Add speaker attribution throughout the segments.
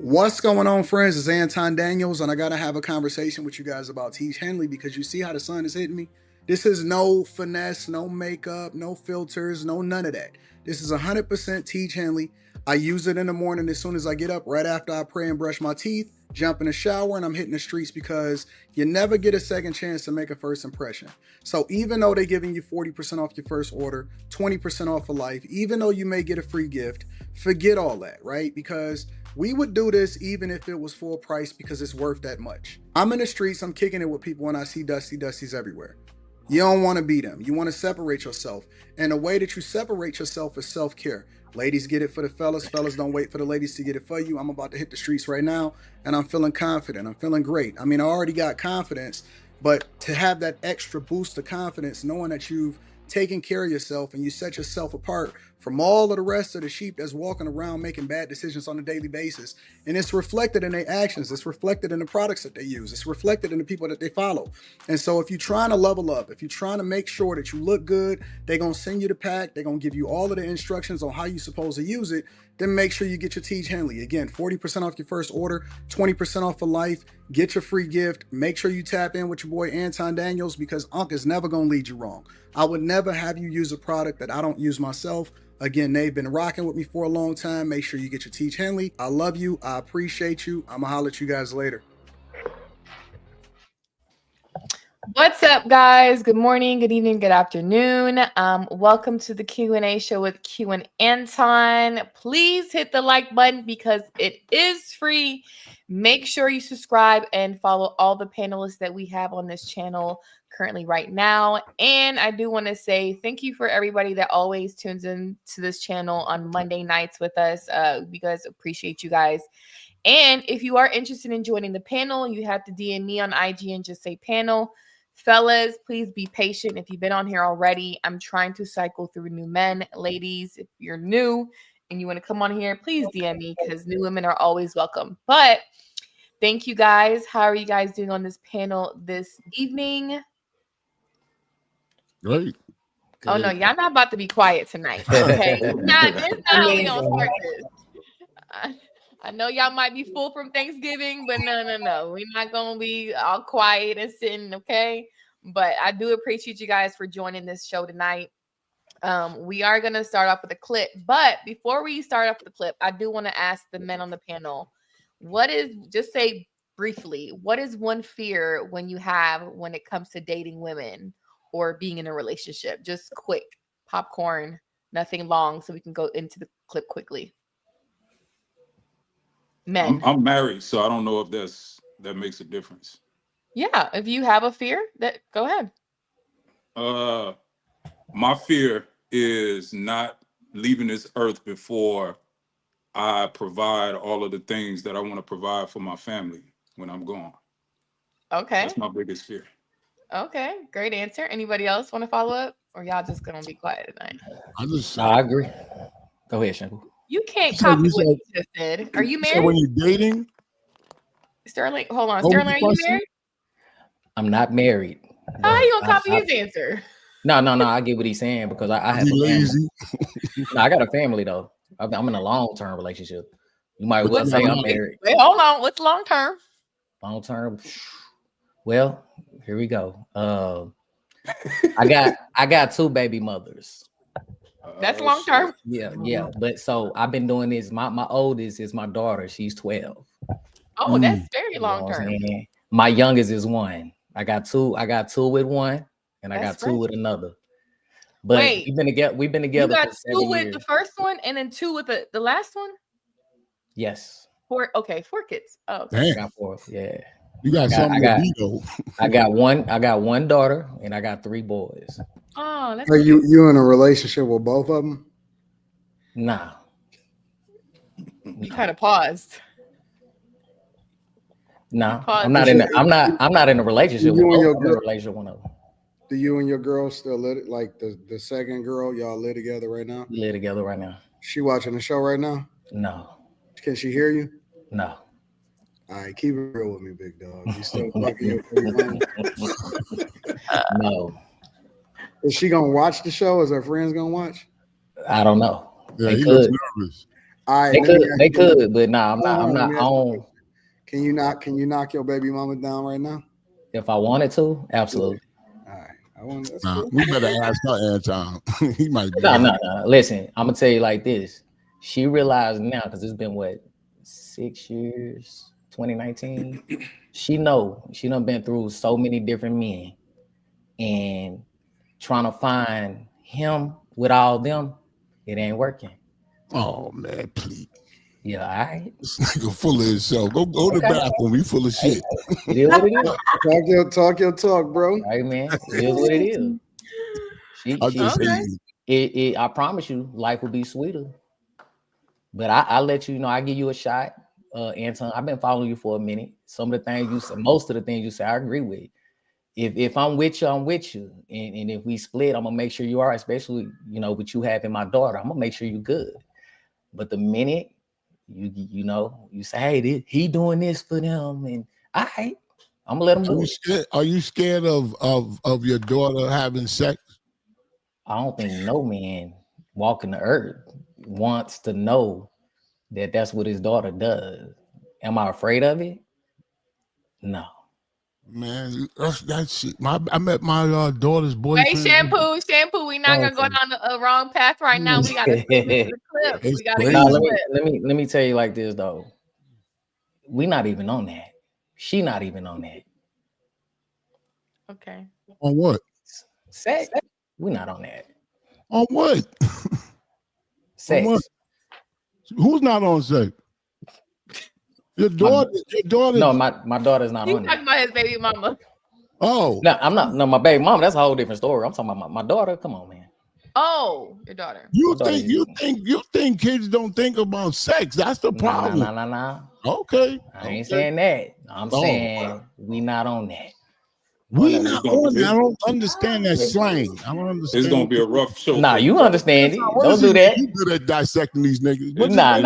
Speaker 1: What's going on, friends? It's Anton Daniels, and I gotta have a conversation with you guys about Teach Henley because you see how the sun is hitting me. This is no finesse, no makeup, no filters, no none of that. This is 100% Teach Henley. I use it in the morning as soon as I get up, right after I pray and brush my teeth, jump in the shower, and I'm hitting the streets because you never get a second chance to make a first impression. So even though they're giving you 40% off your first order, 20% off for life, even though you may get a free gift, forget all that, right? Because we would do this even if it was full price because it's worth that much. I'm in the streets, I'm kicking it with people, and I see Dusties everywhere. You don't want to be them. You want to separate yourself. And the way that you separate yourself is self-care. Ladies get it for the fellas. Fellas don't wait for the ladies to get it for you. I'm about to hit the streets right now, and I'm feeling confident. I'm feeling great. I mean, I already got confidence, but to have that extra boost of confidence, knowing that you've taken care of yourself and you set yourself apart from all of the rest of the sheep that's walking around making bad decisions on a daily basis. And it's reflected in their actions. It's reflected in the products that they use. It's reflected in the people that they follow. And so if you're trying to level up, if you're trying to make sure that you look good, they're going to send you the pack. They're going to give you all of the instructions on how you're supposed to use it. Then make sure you get your Teach Henley. Again, 40% off your first order, 20% off for life. Get your free gift. Make sure you tap in with your boy Anton Daniels because Unc is never going to lead you wrong. I would never have you use a product that I don't use myself. Again, they've been rocking with me for a long time. Make sure you get your Teach Henley. I love you. I appreciate you. I'm going to holler at you guys later.
Speaker 2: What's up, guys? Good morning, good evening, good afternoon. Welcome to the Q&A show with Q and Anton. Please hit the like button because it is free. Make sure you subscribe and follow all the panelists that we have on this channel currently right now. And I do want to say thank you for everybody that always tunes in to this channel on Monday nights with us. We guys appreciate you guys. And if you are interested in joining the panel, you have to DM me on IG and just say panel. Fellas, please be patient. If you've been on here already, I'm trying to cycle through new men. Ladies, if you're new and you want to come on here, please DM me because new women are always welcome. But thank you guys. How are you guys doing on this panel this evening?
Speaker 3: Great.
Speaker 2: Oh, no, y'all not about to be quiet tonight. Okay. It's not how we gonna start this. I know y'all might be full from Thanksgiving, but no. We're not going to be all quiet and sitting, okay? But I do appreciate you guys for joining this show tonight. We are going to start off with a clip. But before we start off with the clip, I do want to ask the men on the panel, just say briefly, what is one fear when it comes to dating women or being in a relationship? Just quick, popcorn, nothing long, so we can go into the clip quickly. Men.
Speaker 4: I'm married, so I don't know if that makes a difference.
Speaker 2: Yeah, if you have a fear, go ahead.
Speaker 4: My fear is not leaving this earth before I provide all of the things that I want to provide for my family when I'm gone.
Speaker 2: Okay.
Speaker 4: That's my biggest fear.
Speaker 2: Okay, great answer. Anybody else want to follow up, or y'all just gonna be quiet tonight?
Speaker 3: I agree.
Speaker 5: Go ahead, Shampoo.
Speaker 2: You can't copy what you just said. Are you married?
Speaker 3: When you're dating?
Speaker 2: Sterling, hold on. Sterling, are you married?
Speaker 5: I'm not married.
Speaker 2: How are you gonna copy his answer?
Speaker 5: No. I get what he's saying because I have lazy. No, I got a family though. I'm in a long-term relationship. You might well say I'm married.
Speaker 2: Wait, hold on. What's long-term?
Speaker 5: Long-term. Well, here we go. I got two baby mothers.
Speaker 2: That's long term.
Speaker 5: Yeah. But so I've been doing this. My oldest is my daughter. She's 12.
Speaker 2: Oh, that's very long term.
Speaker 5: My youngest is 1. I got two with one, and I got two with another. But wait, we've been together.
Speaker 2: You got
Speaker 5: for 7
Speaker 2: 2 with
Speaker 5: years.
Speaker 2: the first one, and then 2 with the last one.
Speaker 5: Yes.
Speaker 2: 4 kids. Oh, okay.
Speaker 5: Damn. I got 4. Yeah.
Speaker 3: You got something to do.
Speaker 5: I got one daughter, and I got 3 boys.
Speaker 2: Oh, that's
Speaker 1: Are you in a relationship with both of them?
Speaker 5: Nah.
Speaker 2: You kind of paused.
Speaker 5: No, I'm not in a relationship with both. I'm in a relationship with one of them.
Speaker 1: Do you and your girl still live like the second girl? Y'all live together right now?
Speaker 5: We live together right now.
Speaker 1: She watching the show right now?
Speaker 5: No.
Speaker 1: Can she hear you?
Speaker 5: No.
Speaker 1: All right, keep it real with me, big dog. You still fucking your friend?
Speaker 5: No.
Speaker 1: Is she gonna watch the show? Is her friends gonna watch?
Speaker 5: I don't know.
Speaker 3: Yeah, he looks nervous.
Speaker 1: All right,
Speaker 5: they could, but nah, I'm not on.
Speaker 1: Can you knock your baby mama down right now?
Speaker 5: If I wanted to, absolutely.
Speaker 1: All right,
Speaker 3: cool. We better ask her, Anton. He might be.
Speaker 5: No. Listen, I'm gonna tell you like this. She realized now because it's been what 6 years, 2019. She done been through so many different men, and trying to find him with all them, it ain't working.
Speaker 3: Oh man, please.
Speaker 5: Yeah, all right.
Speaker 3: This nigga full of himself. Go to the bathroom. He full of shit.
Speaker 5: It is what it is.
Speaker 1: Talk your talk, bro.
Speaker 5: Right, man. It is what it is. I promise you, life will be sweeter. But I'll let you know. I give you a shot, Anton. I've been following you for a minute. Some of the things you say, most of the things you say, I agree with. If I'm with you, I'm with you. And if we split, I'm gonna make sure you are, especially what you have in my daughter. I'm gonna make sure you're good. But the minute you say, hey, he doing this for them, and all right, I'm gonna let him do it.
Speaker 3: Are you scared of your daughter having sex?
Speaker 5: I don't think no man walking the earth wants to know that that's what his daughter does. Am I afraid of it? No.
Speaker 3: Man, that's shit. I met my daughter's boyfriend.
Speaker 2: Hey, shampoo. We're not gonna go down the wrong path right now. We gotta skip into the clip. We gotta get
Speaker 5: let me tell you like this though. We're not even on that. She not even on that.
Speaker 2: Okay.
Speaker 3: On what?
Speaker 5: Sex. We're not on that.
Speaker 3: On what?
Speaker 5: Sex.
Speaker 3: On what? Who's not on sex? Your daughter.
Speaker 5: No, my daughter's not on that.
Speaker 2: He's talking about his baby mama.
Speaker 3: Oh.
Speaker 5: No, I'm not. No, my baby mama, that's a whole different story. I'm talking about my daughter. Come on, man.
Speaker 2: Oh, your daughter.
Speaker 3: You think kids don't think about sex? That's the problem.
Speaker 5: Nah.
Speaker 3: Okay.
Speaker 5: I ain't saying that. I'm saying we not on that.
Speaker 3: We not on that. I don't understand that slang. I don't understand.
Speaker 4: It's gonna be a rough show.
Speaker 5: Nah, you understand it. Don't do that.
Speaker 3: You good at dissecting these niggas.
Speaker 5: Nah.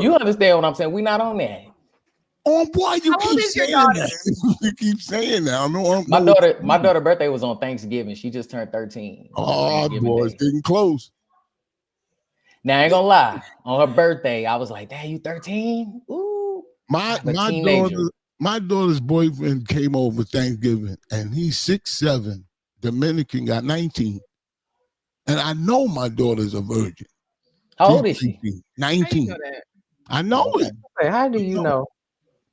Speaker 5: You understand what I'm saying? We not on that.
Speaker 3: Oh boy, you keep saying that. You keep saying that.
Speaker 5: My daughter's birthday was on Thanksgiving. She just turned 13.
Speaker 3: Oh boy, it's getting close.
Speaker 5: Now I ain't gonna lie. On her birthday, I was like, "Dad, you 13? Ooh."
Speaker 3: My daughter's boyfriend came over Thanksgiving, and he's 6'7". Dominican got 19, and I know my daughter's a virgin.
Speaker 5: How old is she?
Speaker 3: 19. I know it.
Speaker 5: How do you know?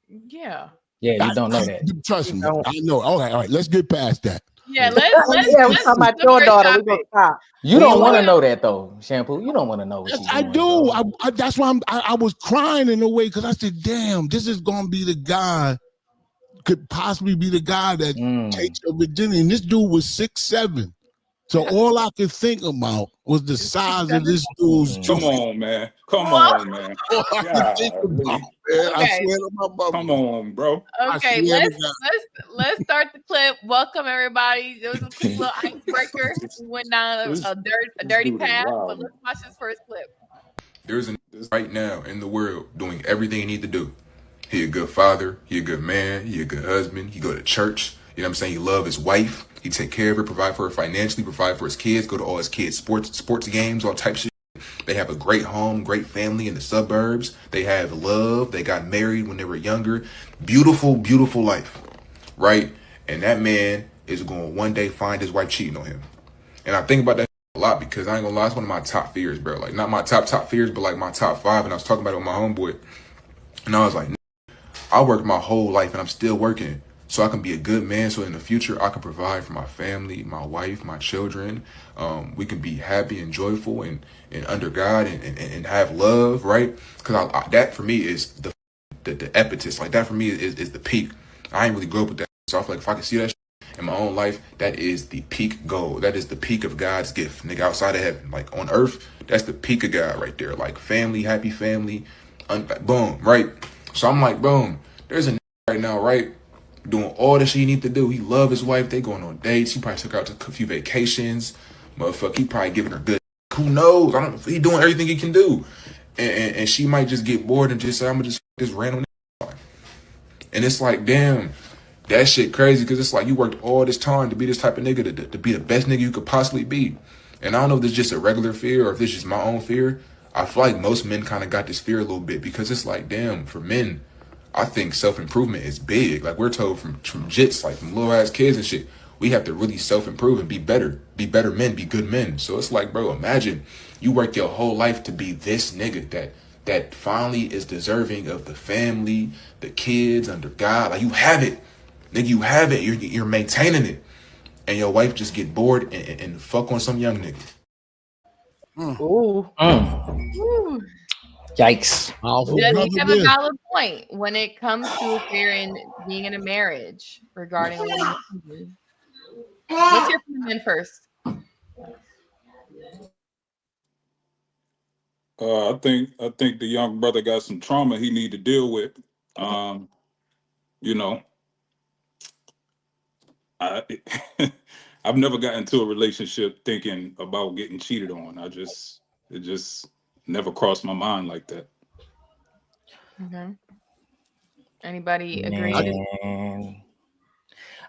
Speaker 2: Yeah.
Speaker 5: Yeah, you don't know that.
Speaker 3: Trust me, I know. All right. Let's get past that.
Speaker 2: Yeah, let's
Speaker 6: talk about your daughter. We gonna stop.
Speaker 5: You don't want to know that though, Shampoo. You don't want to know what she's doing.
Speaker 3: I do. That's why I was crying in a way because I said, "Damn, this is gonna be the guy. Could possibly be the guy that takes your virginity." And this dude was 6'7". So all I could think about was the size of this dude's.
Speaker 4: Come on, man. All I
Speaker 3: could think about, man.
Speaker 2: Okay.
Speaker 3: I swear to my mother.
Speaker 4: Come on, bro.
Speaker 2: Okay, let's start the clip. Welcome everybody. There was a quick little icebreaker. We went down a dirty path, but let's watch this first clip.
Speaker 7: There's a right now in the world doing everything he need to do. He a good father. He a good man. He a good husband. He go to church. You know what I'm saying? He love his wife. He take care of her, provide for her financially, provide for his kids, go to all his kids' sports games, all types of shit. They have a great home, great family in the suburbs. They have love. They got married when they were younger. Beautiful, beautiful life, right? And that man is going to one day find his wife cheating on him. And I think about that a lot because I ain't gonna lie, it's one of my top fears, bro. Like not my top fears, but like my top 5. And I was talking about it with my homeboy. And I was like, I worked my whole life and I'm still working so I can be a good man. So in the future, I can provide for my family, my wife, my children. We can be happy and joyful and under God and have love, right? Because that for me is the epitome. Like that for me is the peak. I ain't really grew up with that. So I feel like if I can see that in my own life, that is the peak goal. That is the peak of God's gift, nigga, outside of heaven. Like on earth, that's the peak of God right there. Like family, happy family, boom, right? So I'm like, boom, there's a right now, right? Doing all the shit he need to do. He love his wife. They going on dates. He probably took her out to a few vacations. Motherfucker, he probably giving her good. Who knows? He doing everything he can do. And she might just get bored and just say, I'm gonna just this random. And it's like, damn, that shit crazy because it's like you worked all this time to be this type of nigga, to be the best nigga you could possibly be. And I don't know if this is just a regular fear or if this is just my own fear. I feel like most men kind of got this fear a little bit because it's like, damn, for men, I think self-improvement is big. Like we're told from jits, like from little ass kids and shit, we have to really self-improve and be better men, be good men. So it's like, bro, imagine you work your whole life to be this nigga that finally is deserving of the family, the kids, under God. Like you have it, nigga, you have it. You're maintaining it, and your wife just get bored and fuck on some young nigga.
Speaker 6: Ooh.
Speaker 2: Ooh.
Speaker 5: Yikes.
Speaker 2: Does he have a valid point when it comes to fear in being in a marriage regarding a woman? Let's hear from the men first.
Speaker 4: I think the young brother got some trauma he need to deal with. You know, I've never got into a relationship thinking about getting cheated on. It just never crossed my mind like that.
Speaker 2: Okay. Anybody agree?
Speaker 5: Man.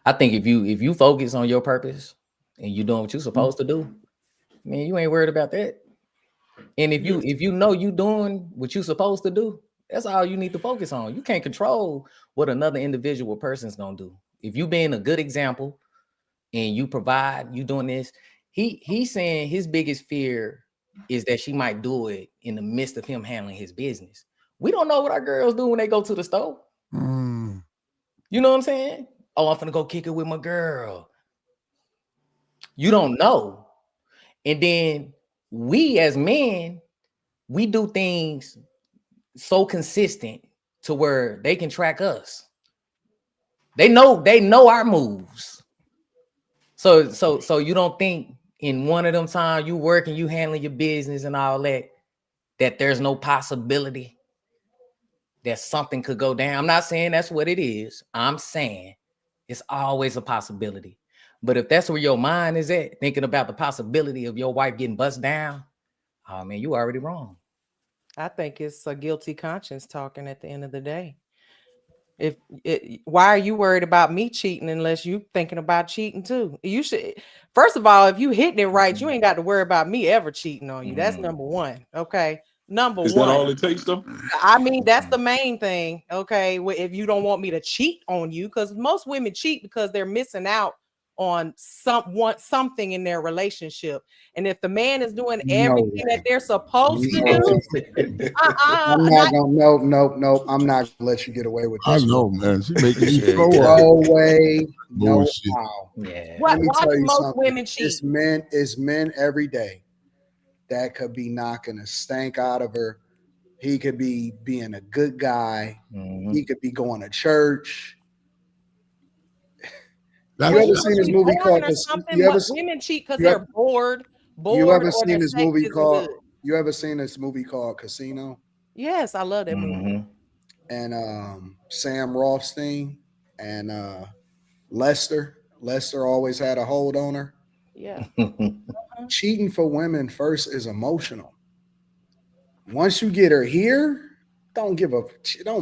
Speaker 5: I think if you focus on your purpose and you doing what you're supposed to do, man, you ain't worried about that. And if you know you doing what you're supposed to do, that's all you need to focus on. You can't control what another individual person's gonna do. If you being a good example and you provide, you doing this, he's saying his biggest fear is that she might do it in the midst of him handling his business. We don't know what our girls do when they go to the store. You know what I'm saying? Oh, I'm finna go kick it with my girl. You don't know. And then we as men, we do things so consistent to where they can track us. They know our moves. So you don't think in one of them times you working, you handling your business and all that there's no possibility that something could go down. I'm not saying that's what it is. I'm saying it's always a possibility. But if that's where your mind is at, thinking about the possibility of your wife getting bust down, oh man, you already wrong.
Speaker 6: I think it's a guilty conscience talking at the end of the day. Why are you worried about me cheating unless you thinking about cheating too? You should, first of all, if you hitting it right, you ain't got to worry about me ever cheating on you. That's number one. Okay. Number
Speaker 4: Is
Speaker 6: one.
Speaker 4: that all it takes though?
Speaker 6: I mean, that's the main thing. Okay. If you don't want me to cheat on you, because most women cheat because they're missing out on something in their relationship. And if the man is doing everything that they're supposed to do,
Speaker 1: I'm not gonna nope. I'm not gonna let you get away with this.
Speaker 3: I know, man. She making me throw
Speaker 1: no way,
Speaker 3: bullshit.
Speaker 1: No how.
Speaker 5: Yeah.
Speaker 1: Let me
Speaker 6: why
Speaker 1: tell
Speaker 6: do
Speaker 1: you
Speaker 6: most
Speaker 1: something.
Speaker 6: women cheat?
Speaker 1: It's men every day that could be knocking a stank out of her. He could be being a good guy. He could be going to church. You ever seen this movie called
Speaker 6: Women cheat because they're bored.
Speaker 1: You ever seen this movie called? You ever seen this movie called Casino?
Speaker 6: Yes, I love that movie.
Speaker 1: And Sam Rothstein and Lester. Lester always had a hold on her.
Speaker 6: Yeah.
Speaker 1: Cheating for women first is emotional. Once you get her here, don't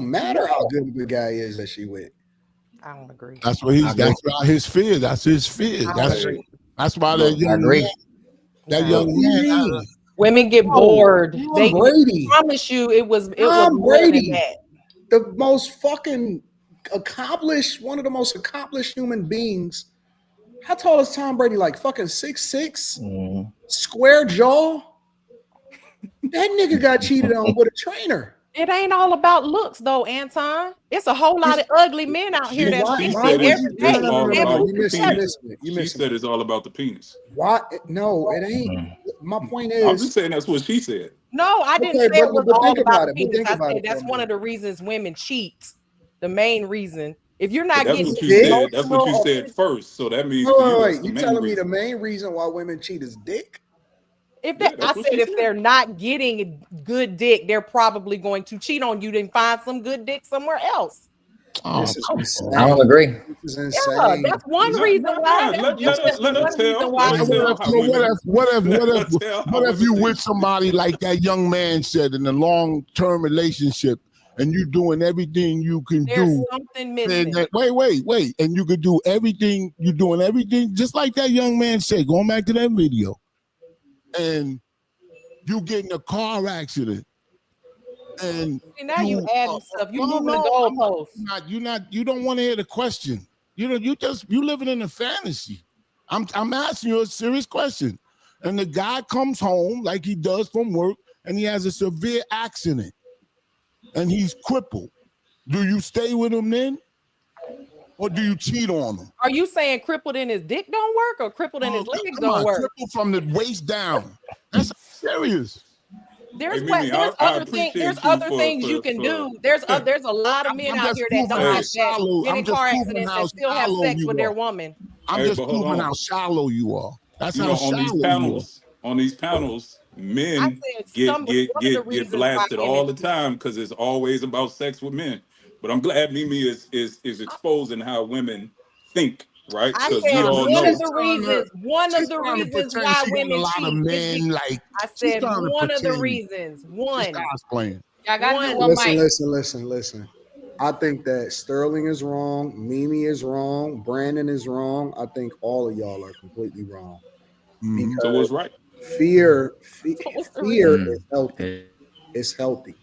Speaker 1: matter how good the guy is that she with.
Speaker 6: I don't agree.
Speaker 3: That's what that's his fear. That's his fear. That's why that young man.
Speaker 6: Women get bored.
Speaker 1: They
Speaker 6: promise you it was
Speaker 1: Brady. The most fucking accomplished, one of the most accomplished human beings. How tall is Tom Brady? Like fucking 6'6", square jaw. That nigga got cheated on with a trainer.
Speaker 6: It ain't all about looks though, Anton. It's a whole lot of ugly men out here that
Speaker 4: She said it's all about the penis.
Speaker 1: Why? No, it ain't. My point is,
Speaker 4: I'm just saying that's what she said.
Speaker 6: No, I didn't say it was all about the penis. I said that's one of the reasons women cheat. The main reason. If you're not
Speaker 4: that's
Speaker 6: getting
Speaker 4: what you said. That's what you said first. So that means
Speaker 1: you telling me the main reason why women cheat is dick?
Speaker 6: If they're not getting good dick, they're probably going to cheat on you and find some good dick somewhere else.
Speaker 5: I don't agree.
Speaker 1: This is insane.
Speaker 6: Yeah, that's one reason why.
Speaker 3: Let us tell. What if you with somebody like that young man said in a long-term relationship, and you doing everything you can do?
Speaker 6: There's something missing.
Speaker 3: Wait, and you could do everything. You're doing everything just like that young man said. Going back to that video. and you get in a car accident, and
Speaker 6: now you adding stuff. You moving the goalposts.
Speaker 3: You don't want to hear the question. You living in a fantasy. I'm asking you a serious question. And the guy comes home like he does from work, and he has a severe accident, and he's crippled. Do you stay with him then, or do you cheat on him?
Speaker 6: Are you saying crippled in his dick don't work, or crippled in his legs don't work?
Speaker 3: Crippled from the waist down. That's serious.
Speaker 6: There's other things you can do. There's a lot of men out here that don't have sex, get in car accidents and still have sex with their woman.
Speaker 3: I'm just proving how shallow you are. That's how shallow you are.
Speaker 4: On these panels, men get blasted all the time because it's always about sex with men. But I'm glad Mimi is exposing how women think, right? Because we all know
Speaker 6: one of the reasons why women cheat. I said one of the reasons.
Speaker 1: Listen. I think that Sterling is wrong, Mimi is wrong, Brandon is wrong. I think all of y'all are completely wrong.
Speaker 4: So what's right?
Speaker 1: Fear is healthy. It's healthy.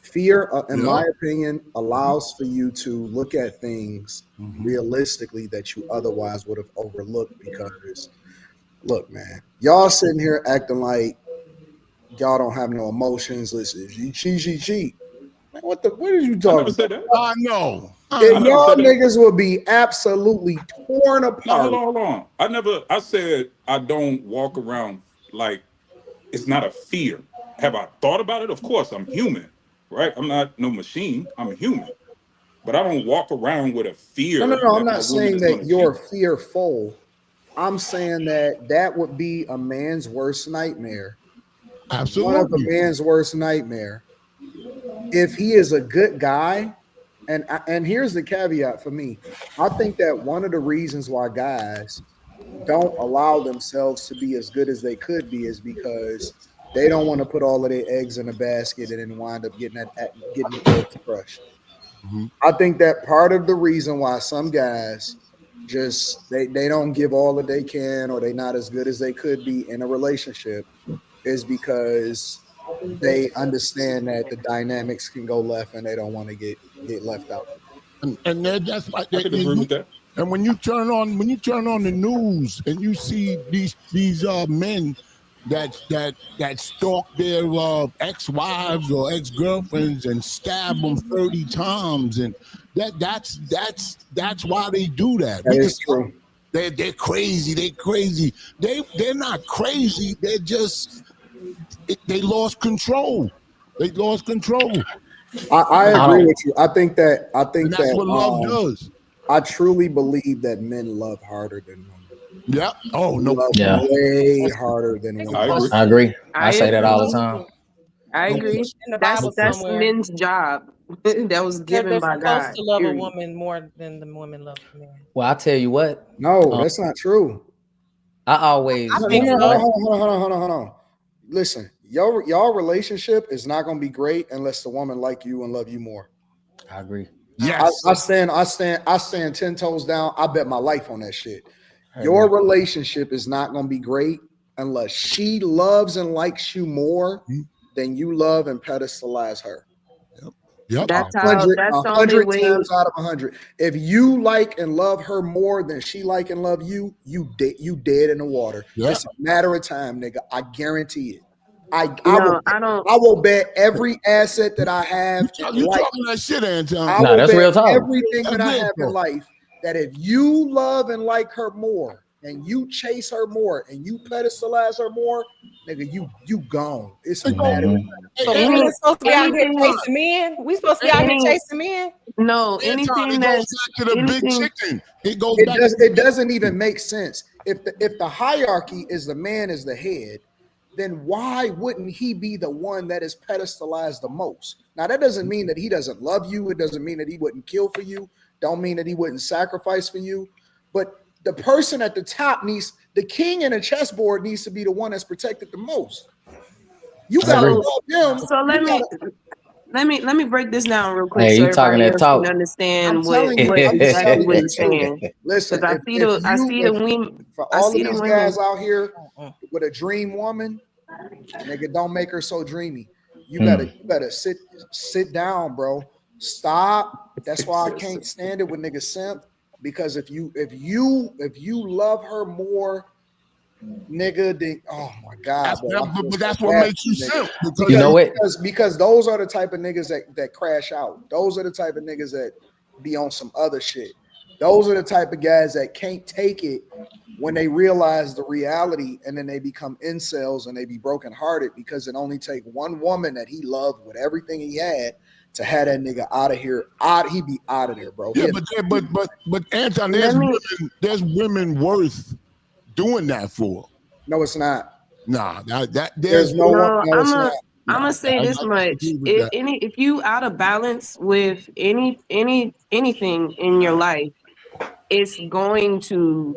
Speaker 1: Fear, in my opinion, allows for you to look at things realistically that you otherwise would have overlooked. Because, look, man, y'all sitting here acting like y'all don't have no emotions. Listen, you cheat. Man, what are you talking about?
Speaker 3: I know.
Speaker 1: Y'all niggas will be absolutely torn apart.
Speaker 4: No, hold on. I said I don't walk around like it's not a fear. Have I thought about it? Of course, I'm human, right? I'm not no machine. I'm a human. But I don't walk around with a fear.
Speaker 1: No. I'm not saying that you're fearful. I'm saying that would be a man's worst nightmare.
Speaker 3: Absolutely.
Speaker 1: One of a man's worst nightmare. If he is a good guy, and here's the caveat for me. I think that one of the reasons why guys don't allow themselves to be as good as they could be is because they don't want to put all of their eggs in a basket and then wind up getting the eggs crushed. I think that part of the reason why some guys just they don't give all that they can, or they're not as good as they could be in a relationship, is because they understand that the dynamics can go left and they don't want to get left out.
Speaker 3: And that's why
Speaker 4: I can agree with that.
Speaker 3: And when you turn on the news and you see these men that stalk their ex-wives or ex-girlfriends and stab them 30 times, and that's why they do that.
Speaker 1: That is true.
Speaker 3: They're crazy. They're not crazy. They're just they lost control. I
Speaker 1: agree with you. I think that's
Speaker 3: what love does.
Speaker 1: I truly believe that men love harder than women.
Speaker 3: Yeah. Oh no.
Speaker 1: Way harder than women.
Speaker 5: I agree. I say that all the time.
Speaker 8: I agree. That's men's job. That was given by God.
Speaker 6: They're supposed to love a woman more than the woman loves a man.
Speaker 5: Well, I tell you what.
Speaker 1: No, that's not true.
Speaker 5: Hold
Speaker 1: on. Listen, y'all relationship is not going to be great unless the woman like you and love you more.
Speaker 5: I agree.
Speaker 3: Yes.
Speaker 1: I stand 10 toes down. I bet my life on that shit. Your relationship is not going to be great unless she loves and likes you more than you love and pedestalize her.
Speaker 3: Yep.
Speaker 8: That's 100
Speaker 1: times out of 100. If you like and love her more than she like and love you, you dead in the water. Yep. It's a matter of time, nigga. I guarantee it. I will bet every asset that I have.
Speaker 3: You talking that shit, Anton?
Speaker 5: That's real talk.
Speaker 1: Everything that I have in life, that if you love and like her more, and you chase her more, and you pedestalize her more, nigga, you gone. It's a matter of time.
Speaker 6: So we're supposed to be out here chasing men? We supposed to be out here chasing men?
Speaker 8: No, anything that's
Speaker 3: to the big chicken.
Speaker 1: It doesn't even make sense. If the hierarchy is the man is the head, then why wouldn't he be the one that is pedestalized the most? Now, that doesn't mean that he doesn't love you. It doesn't mean that he wouldn't kill for you. Don't mean that he wouldn't sacrifice for you. But the person at the top the king in a chessboard needs to be the one that's protected the most. You gotta love him.
Speaker 8: So let me break this down real quick.
Speaker 5: Hey,
Speaker 8: so
Speaker 5: you talking that talk?
Speaker 8: Can understand
Speaker 1: what
Speaker 8: exactly what you're saying.
Speaker 1: Listen,
Speaker 8: I see the women.
Speaker 1: For all of these guys out here, with a dream woman, nigga, don't make her so dreamy. You better sit down, bro. Stop. That's why I can't stand it with niggas simp. Because if you love her more, nigga, then oh my god,
Speaker 3: but that's what makes you simp.
Speaker 5: Because you know what?
Speaker 1: Because those are the type of niggas that crash out. Those are the type of niggas that be on some other shit. Those are the type of guys that can't take it when they realize the reality, and then they become incels and they be brokenhearted because it only take one woman that he loved with everything he had to have that nigga out of here. He be out of there, bro.
Speaker 3: Yeah, but Anton, there's women worth doing that for.
Speaker 1: No, it's not.
Speaker 3: Nah,
Speaker 1: there's no one. No, it's not.
Speaker 8: I'm gonna say this much: if you out of balance with anything in your life, it's going to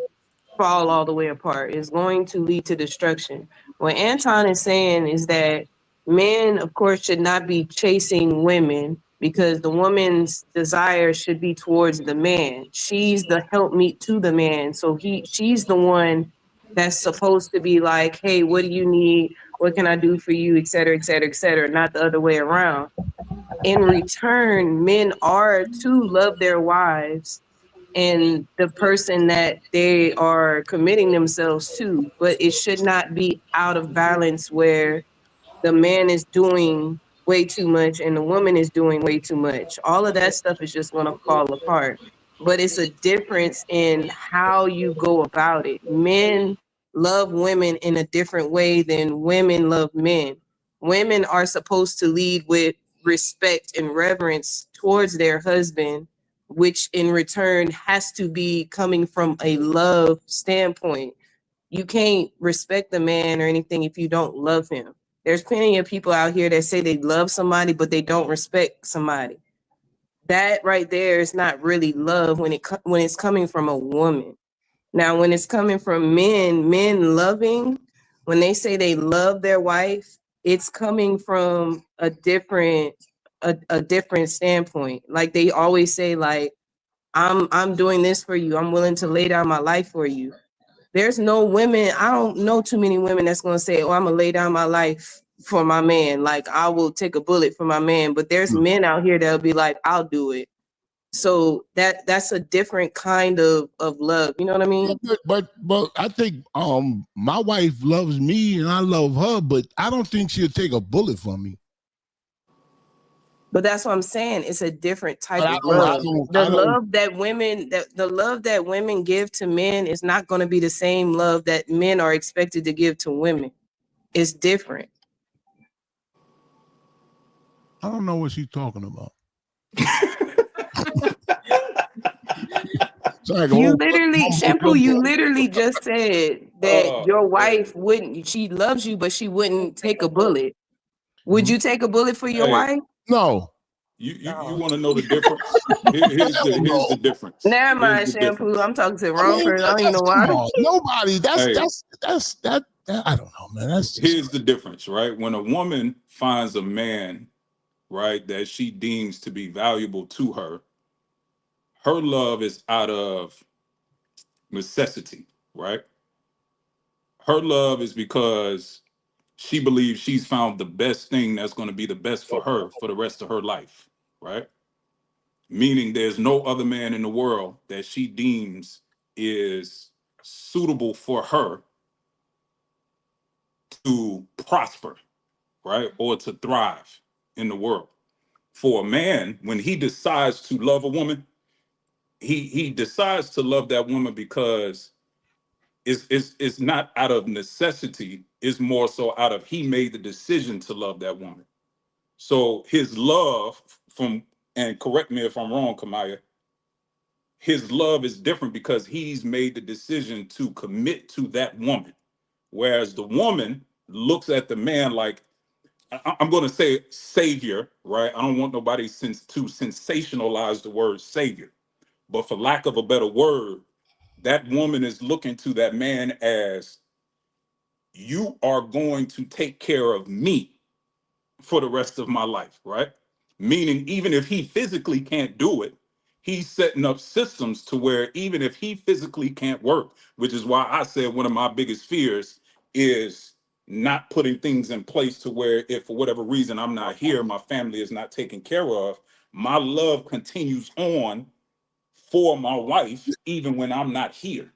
Speaker 8: fall all the way apart. It's going to lead to destruction. What Anton is saying is that men, of course, should not be chasing women because the woman's desire should be towards the man. She's the helpmeet to the man. So she's the one that's supposed to be like, hey, what do you need? What can I do for you? Et cetera, et cetera, et cetera. Not the other way around. In return, men are to love their wives and the person that they are committing themselves to, but it should not be out of balance where the man is doing way too much and the woman is doing way too much. All of that stuff is just going to fall apart. But it's a difference in how you go about it. Men love women in a different way than women love men. Women are supposed to lead with respect and reverence towards their husband, which in return has to be coming from a love standpoint. You can't respect the man or anything if you don't love him. There's plenty of people out here that say they love somebody, but they don't respect somebody. That right there is not really love when it's coming from a woman. Now, when it's coming from men loving, when they say they love their wife, it's coming from a different standpoint. Like they always say, like, I'm doing this for you. I'm willing to lay down my life for you. There's no women, I don't know too many women that's going to say, oh, I'm going to lay down my life for my man. Like, I will take a bullet for my man. But there's men out here that'll be like, I'll do it. So that's a different kind of love. You know what I mean?
Speaker 3: Yeah, but I think my wife loves me and I love her, but I don't think she'll take a bullet for me.
Speaker 8: But that's what I'm saying. It's a different type of love. The love that women give to men is not going to be the same love that men are expected to give to women. It's different.
Speaker 3: I don't know what she's talking about.
Speaker 8: You literally, Shampoo, you literally just said that your wife she loves you, but she wouldn't take a bullet. Would you take a bullet for your wife?
Speaker 3: No.
Speaker 4: You want to know the difference? Here's the difference.
Speaker 8: Never mind, Shampoo. I'm talking to the wrong person. I don't even know why.
Speaker 3: Nobody. That's that. I don't know, man.
Speaker 4: Here's the difference, right? When a woman finds a man, right, that she deems to be valuable to her, her love is out of necessity, right? Her love is because she believes she's found the best thing that's going to be the best for her for the rest of her life, right? Meaning there's no other man in the world that she deems is suitable for her to prosper, right? Or to thrive in the world. For a man, when he decides to love a woman, he decides to love that woman because it's not out of necessity, it's more so out of he made the decision to love that woman. So his love and correct me if I'm wrong, Kamaya, his love is different because he's made the decision to commit to that woman. Whereas the woman looks at the man like, I'm going to say savior, right? I don't want nobody to sensationalize the word savior. But for lack of a better word, that woman is looking to that man as, you are going to take care of me for the rest of my life, right? Meaning, even if he physically can't do it, he's setting up systems to where even if he physically can't work, which is why I said one of my biggest fears is not putting things in place to where if for whatever reason I'm not here, my family is not taken care of, my love continues on for my wife even when I'm not here.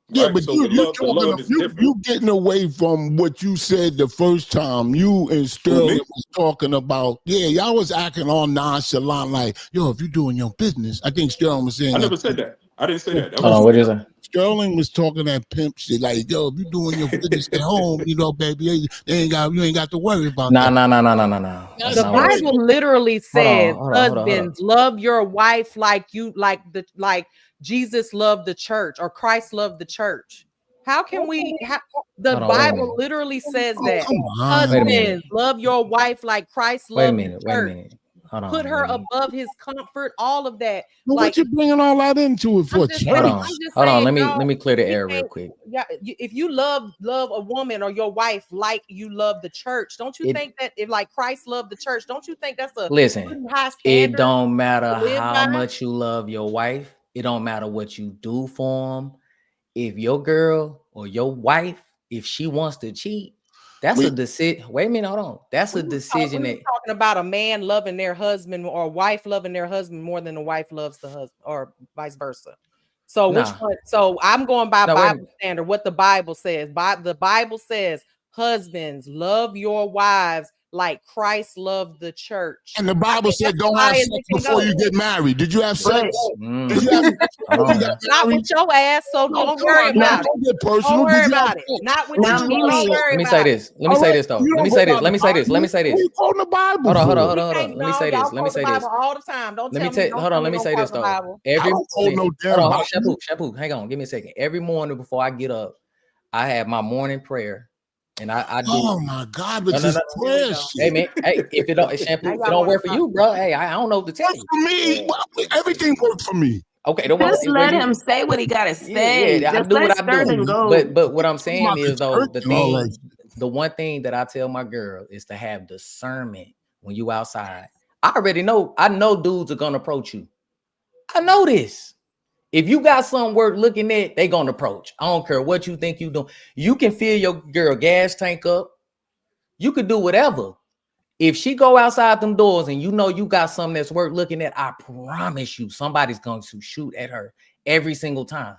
Speaker 3: Yeah,
Speaker 4: Right?
Speaker 3: but
Speaker 4: So
Speaker 3: you
Speaker 4: the love is different.
Speaker 3: you getting away from what you said the first time. You and Sterling was talking about, y'all was acting all nonchalant, like, yo, if you're doing your business. I think Sterling was saying
Speaker 4: I
Speaker 3: that.
Speaker 4: never said that. I didn't say that.
Speaker 5: What is it?
Speaker 3: Sterling was talking that pimp shit, like, yo, if you doing your business at home, baby, you ain't got to worry about that.
Speaker 5: No.
Speaker 6: The Bible literally says, husbands, love your wife like Jesus loved the church or Christ loved the church. How can we? The Bible literally says that husbands, love your wife like Christ loved the church.
Speaker 5: Wait a minute.
Speaker 6: Put her above his comfort, all of that.
Speaker 3: But what you bringing all that into it for?
Speaker 5: Hold on. Let me clear the air real quick.
Speaker 6: Yeah, if you love a woman or your wife like you love the church, don't you think that if like Christ loved the church, don't you think that's a high standard?
Speaker 5: It don't matter how much you love your wife. It don't matter what you do for them. If your girl or your wife, if she wants to cheat, that's a decision. Wait a minute, hold on. That's a decision.
Speaker 6: We're talking about a man loving their husband or a wife loving their husband more than the wife loves the husband, or vice versa. So which one? So I'm going by Bible standard. What the Bible says. The Bible says, husbands, love your wives like Christ loved the church.
Speaker 3: And the Bible said, don't have sex before you get married. Did you have sex? Did you have
Speaker 6: not with your ass, so don't worry about it.
Speaker 3: Don't get personal.
Speaker 6: Don't worry about it. Not with you. Don't worry
Speaker 5: Let me say this. Let me say this though. Let me say this. Let me say this. Let me say this.
Speaker 3: On the Bible.
Speaker 5: Hold on. Let me say this. Let me say this.
Speaker 6: All the time. Don't tell me.
Speaker 5: Hold on. Let me say this though. Shampoo. Hang on. Give me a second. Every morning before I get up, I have my morning prayer. And I do.
Speaker 3: Oh my God! But this prayer shit.
Speaker 5: Hey man, if it don't shampoo, if it don't work for you, bro. Hey, I don't know what to tell you.
Speaker 3: For me, everything works for me.
Speaker 5: Okay,
Speaker 8: just let him say what he gotta say.
Speaker 5: Yeah, I do what I do. But what I'm saying is though, the one thing that I tell my girl is to have discernment when you outside. I know dudes are gonna approach you. I know this. If you got something worth looking at, they gonna approach. I don't care what you think you do. You can fill your girl gas tank up. You could do whatever. If she go outside them doors and you know you got something that's worth looking at, I promise you somebody's going to shoot at her every single time.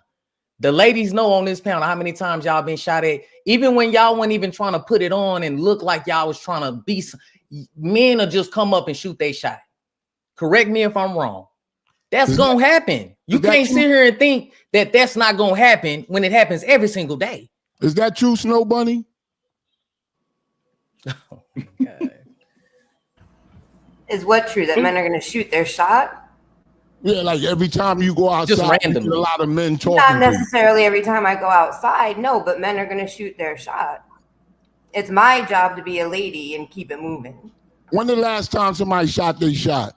Speaker 5: The ladies know on this panel how many times y'all been shot at. Even when y'all weren't even trying to put it on and look like y'all was trying to be, men will just come up and shoot their shot. Correct me if I'm wrong. That's going to happen. You can't sit here and think that that's not going to happen when it happens every single day.
Speaker 3: Is that true, Snow Bunny?
Speaker 5: Oh, my God.
Speaker 9: Is what true? That men are going to shoot their shot?
Speaker 3: Yeah, like every time you go outside,
Speaker 5: just randomly.
Speaker 3: a lot of men talking.
Speaker 9: Not necessarily every time I go outside, no, but men are going to shoot their shot. It's my job to be a lady and keep it moving.
Speaker 3: When the last time somebody shot their shot?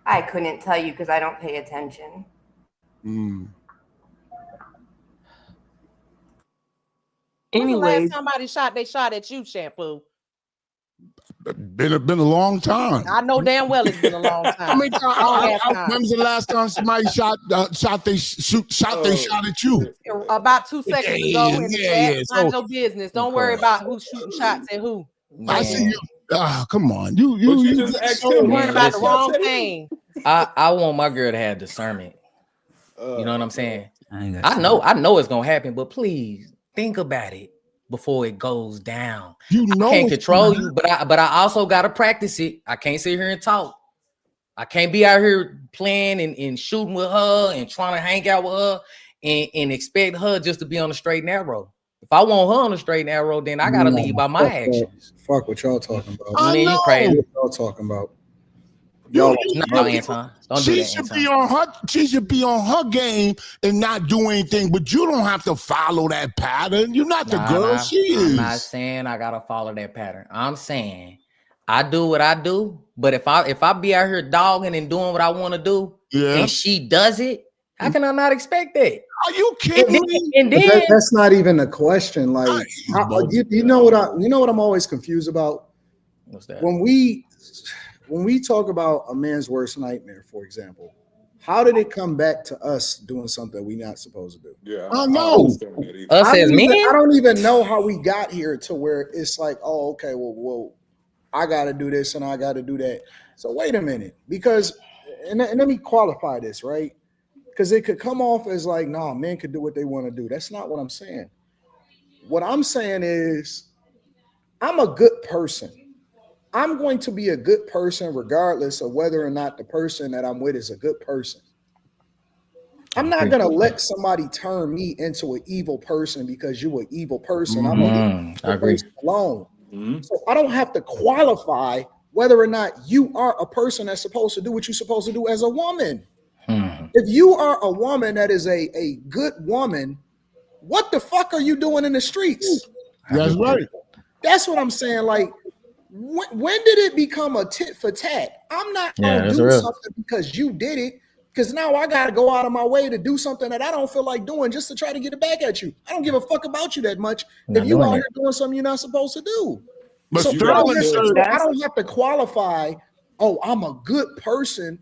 Speaker 9: I couldn't tell you because I don't pay attention.
Speaker 6: Anyway, somebody shot they shot at you, Shampoo.
Speaker 3: Been a long time.
Speaker 6: I know damn well it's been a long time.
Speaker 3: When was the last time somebody shot they shot at you?
Speaker 6: About 2 seconds ago. Mind your business. Don't worry about who's shooting shots at who.
Speaker 3: I see you. Come on, you
Speaker 6: just worried about the wrong thing.
Speaker 5: I want my girl to have discernment. You know what I'm saying? I know it's gonna happen, but please think about it before it goes down.
Speaker 3: You know,
Speaker 5: I can't control you, but I also gotta practice it. I can't sit here and talk. I can't be out here playing and shooting with her and trying to hang out with her and expect her just to be on the straight and narrow. If I want her on the straight and narrow, then I gotta lead by my actions.
Speaker 1: Fuck what y'all talking about.
Speaker 5: I mean, you crazy.
Speaker 1: What y'all talking about?
Speaker 5: No, Anton. Don't do that,
Speaker 3: she should be on her game and not do anything, but you don't have to follow that pattern. You're not the girl she is.
Speaker 5: I'm not saying I gotta follow that pattern. I'm saying I do what I do, but if I be out here dogging and doing what I want to do, and she does it, how can I not expect that?
Speaker 3: Are you kidding me?
Speaker 1: And then that's not even a question. Like, you know what I'm always confused about?
Speaker 5: What's that?
Speaker 1: When we talk about a man's worst nightmare, for example, how did it come back to us doing something we not supposed to do?
Speaker 4: Yeah,
Speaker 3: I
Speaker 4: don't
Speaker 3: know.
Speaker 4: understand that either.
Speaker 5: Us as men?
Speaker 1: I don't even know how we got here to where it's like, oh, okay, well, I got to do this and I got to do that. So wait a minute, because and let me qualify this, right? Because it could come off as like, no, men could do what they want to do. That's not what I'm saying. What I'm saying is, I'm a good person. I'm going to be a good person regardless of whether or not the person that I'm with is a good person. I'm not going to let somebody turn me into an evil person because you're an evil person. I'm going to leave the person alone. So I don't have to qualify whether or not you are a person that's supposed to do what you're supposed to do as a woman. If you are a woman that is a good woman, what the fuck are you doing in the streets?
Speaker 3: That's right.
Speaker 1: That's what I'm saying. Like, when did it become a tit for tat? I'm not going to do something because you did it, because now I got to go out of my way to do something that I don't feel like doing just to try to get it back at you. I don't give a fuck about you that much if you out here doing something you're not supposed to do.
Speaker 3: But
Speaker 1: So
Speaker 3: I
Speaker 1: don't have to qualify, oh, I'm a good person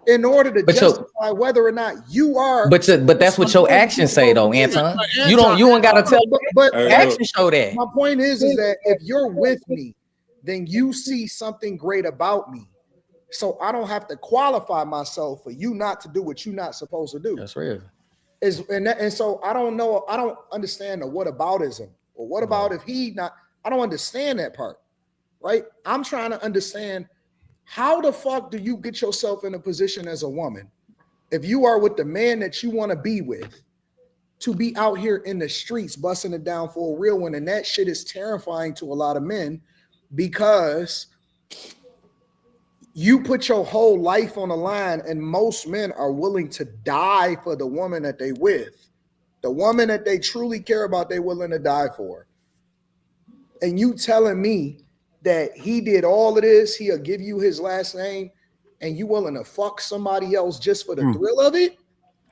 Speaker 1: in order to justify whether or not you are.
Speaker 5: But that's what your actions say, though, Anton. You don't got to tell. But actions show that.
Speaker 1: My point is that if you're with me, then you see something great about me. So I don't have to qualify myself for you not to do what you're not supposed to do.
Speaker 5: That's real.
Speaker 1: And so I don't know. I don't understand the whataboutism. Or what about if he not? I don't understand that part, right? I'm trying to understand, how the fuck do you get yourself in a position as a woman, if you are with the man that you want to be with, to be out here in the streets busting it down for a real one? And that shit is terrifying to a lot of men, because you put your whole life on the line, and most men are willing to die for the woman that they with. The woman that they truly care about, they're willing to die for. And you telling me that he did all of this, he'll give you his last name, and you willing to fuck somebody else just for the thrill of it?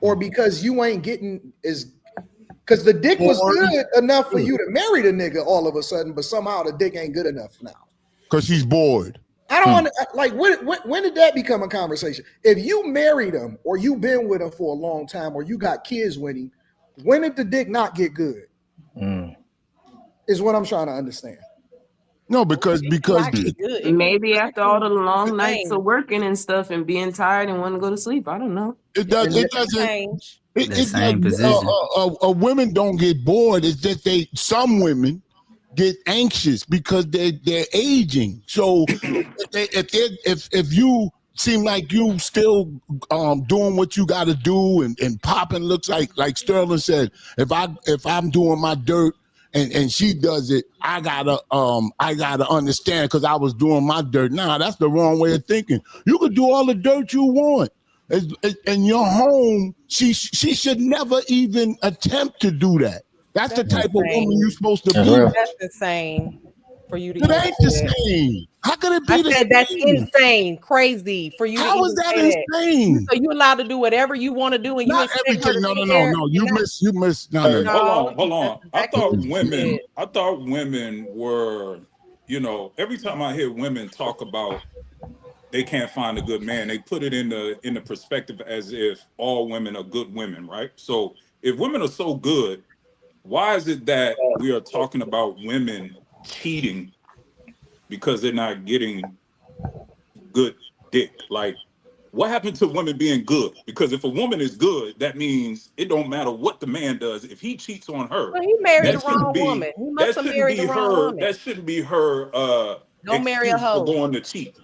Speaker 1: Or because you ain't getting because the dick was good enough for you to marry the nigga all of a sudden, but somehow the dick ain't good enough now.
Speaker 3: Because he's bored.
Speaker 1: I don't want to, like, when did that become a conversation? If you married him, or you've been with him for a long time, or you got kids with him, when did the dick not get good? Is what I'm trying to understand.
Speaker 3: No, because
Speaker 8: maybe after all the long nights of working and stuff and being tired and want to go to sleep. I don't know.
Speaker 3: It doesn't change. Women don't get bored. It's just some women get anxious because they're aging. So if you seem like you still doing what you got to do and popping, looks like Sterling said, if I'm doing my dirt and she does it, I gotta understand because I was doing my dirt. Nah, that's the wrong way of thinking. You could do all the dirt you want. In your home, she should never even attempt to do that. That's the type of woman you're supposed to be.
Speaker 6: That's insane for you to.
Speaker 3: It ain't the same. How could it be the same?
Speaker 6: That's insane, crazy for you.
Speaker 3: How is that insane?
Speaker 6: So you allowed to do whatever you want to do, and
Speaker 3: not everything. No. You miss. No.
Speaker 4: Hold on. I thought women were, every time I hear women talk about they can't find a good man, they put it in the perspective as if all women are good women, right? So if women are so good, why is it that we are talking about women cheating because they're not getting good dick? Like, what happened to women being good? Because if a woman is good, that means it don't matter what the man does. If he cheats on her,
Speaker 6: well, he married the wrong woman. He must have married the wrong woman.
Speaker 4: That shouldn't be her
Speaker 6: don't marry a hoe
Speaker 4: for going to cheat.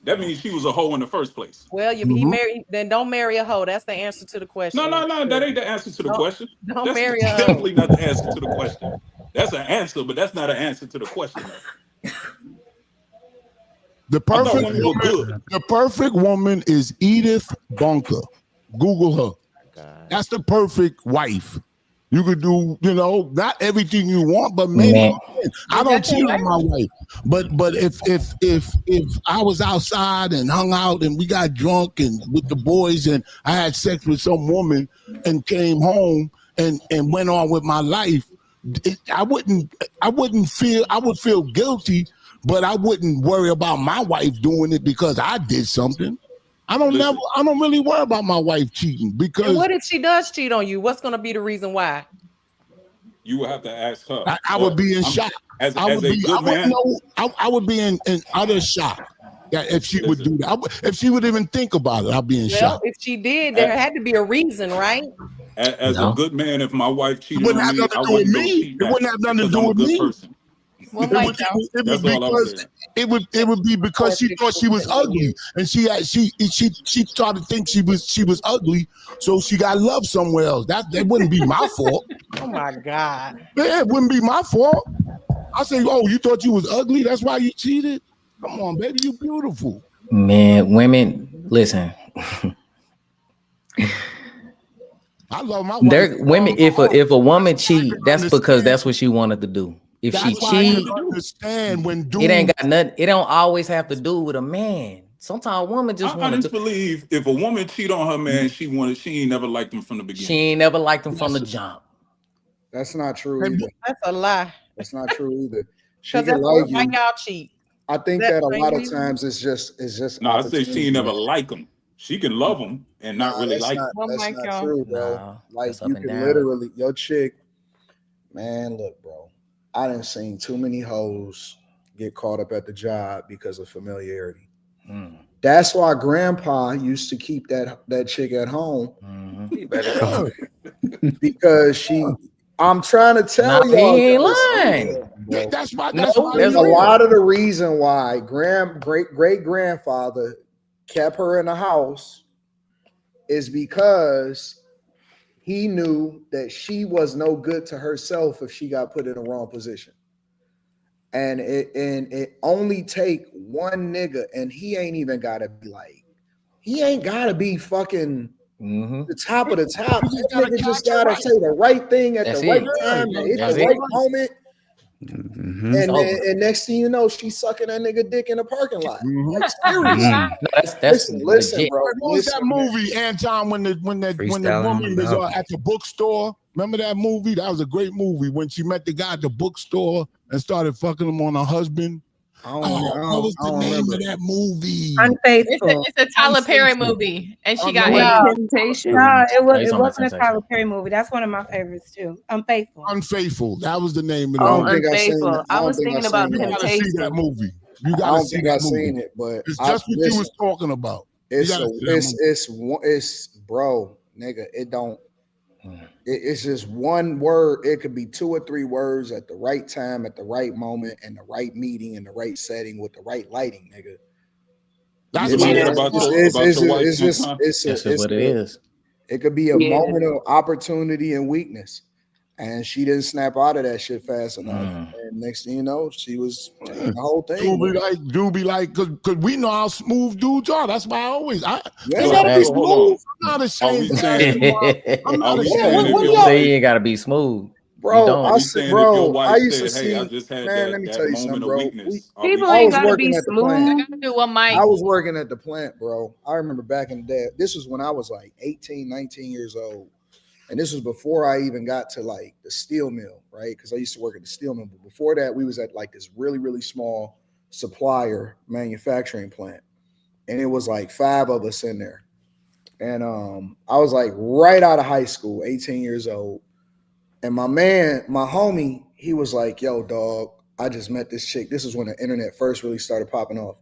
Speaker 4: That means she was a hoe in the first place.
Speaker 6: Well, he married, then don't marry a hoe. That's the answer to the question.
Speaker 4: No, that ain't the answer to the question.
Speaker 6: Don't marry a hoe.
Speaker 4: Definitely not the answer to the question. That's an answer, but that's not an answer to the question.
Speaker 3: The perfect woman is Edith Bunker. Google her. That's the perfect wife. You could do, not everything you want, but maybe I don't cheat on my wife. But if I was outside and hung out and we got drunk and with the boys and I had sex with some woman and came home and went on with my life, I would feel guilty, but I wouldn't worry about my wife doing it because I did something. I don't really worry about my wife cheating because.
Speaker 6: And what if she does cheat on you? What's going to be the reason why?
Speaker 4: You would have to ask her.
Speaker 3: I would be in shock. I would be in utter shock. Yeah, if she would do that, if she would even think about it, I'd be in shock.
Speaker 6: If she did, there had to be a reason, right?
Speaker 4: As a good man, if my wife cheated on me, I wouldn't go cheat back.
Speaker 3: It wouldn't have nothing to do with me. It would be because she thought she was ugly, and she started to think she was ugly, so she got love somewhere else. That wouldn't be my fault.
Speaker 6: Oh my God!
Speaker 3: Yeah, it wouldn't be my fault. I say, oh, you thought you was ugly? That's why you cheated? Come on, baby, you beautiful.
Speaker 5: Man, women, listen.
Speaker 3: I love my wife.
Speaker 5: Women, if a woman cheat, that's because that's what she wanted to do. If she cheat, it ain't got nothing. It don't always have to do with a man. Sometimes a woman just
Speaker 4: I just believe if a woman cheat on her man, she ain't never liked him from the beginning.
Speaker 5: She ain't never liked him from the jump.
Speaker 1: That's not true either.
Speaker 6: That's a lie.
Speaker 1: That's not true either.
Speaker 6: Because that's why y'all cheat.
Speaker 1: I think that a lot of times it's just.
Speaker 4: No, I say she ain't never like him. She can love him and not really like him.
Speaker 1: That's not true, bro. Like you can literally, your chick, man. Look, bro. I done seen too many hoes get caught up at the job because of familiarity. That's why Grandpa used to keep that chick at home. Because I'm trying to tell y'all.
Speaker 5: He ain't lying.
Speaker 3: That's why.
Speaker 1: There's a lot of the reason why great grandfather kept her in the house is because he knew that she was no good to herself if she got put in the wrong position. And it only take one nigga, and he ain't even gotta be fucking the top of the top. That nigga just gotta say the right thing at the right time, at the right moment. And next thing you know, she's sucking that nigga dick in the parking lot. Like, seriously. Listen, bro.
Speaker 3: What was that movie, Anton, when the woman was at the bookstore? Remember that movie? That was a great movie when she met the guy at the bookstore and started fucking him on her husband. What was the name of that movie?
Speaker 2: Unfaithful. It's a Tyler Perry movie, and she got
Speaker 10: Temptation. No, it wasn't a Tyler Perry movie. That's one of my favorites too. Unfaithful.
Speaker 3: Unfaithful. That was the name of the movie.
Speaker 8: Unfaithful. I was thinking about
Speaker 3: Temptation. You gotta see that movie. You gotta
Speaker 1: I don't
Speaker 3: see
Speaker 1: think
Speaker 3: that
Speaker 1: I've
Speaker 3: movie.
Speaker 1: seen it, but
Speaker 3: it's just what you was talking about.
Speaker 1: It's bro, nigga. It don't. It's just one word. It could be 2 or 3 words at the right time, at the right moment, and the right meeting, in the right setting with the right lighting, nigga.
Speaker 5: That's what it is.
Speaker 1: It could be a moment of opportunity and weakness, and she didn't snap out of that shit fast enough. And next thing you know, she was the whole thing.
Speaker 3: Dude be like, because we know how smooth dudes are. That's why you
Speaker 5: gotta
Speaker 3: be smooth. I'm not ashamed.
Speaker 5: You ain't gotta be smooth.
Speaker 1: Bro, I used to see.
Speaker 4: I just had
Speaker 1: let me tell you something, bro.
Speaker 8: People ain't gotta be smooth.
Speaker 1: I was working at the plant, bro. I remember back in the day. This was when I was like 18, 19 years old. And this was before I even got to like the steel mill, right? Because I used to work at the steel mill. But before that, we was at like this really, really small supplier manufacturing plant. And it was like 5 of us in there. And I was like right out of high school, 18 years old. And my homie, he was like, yo, dog, I just met this chick. This is when the internet first really started popping off.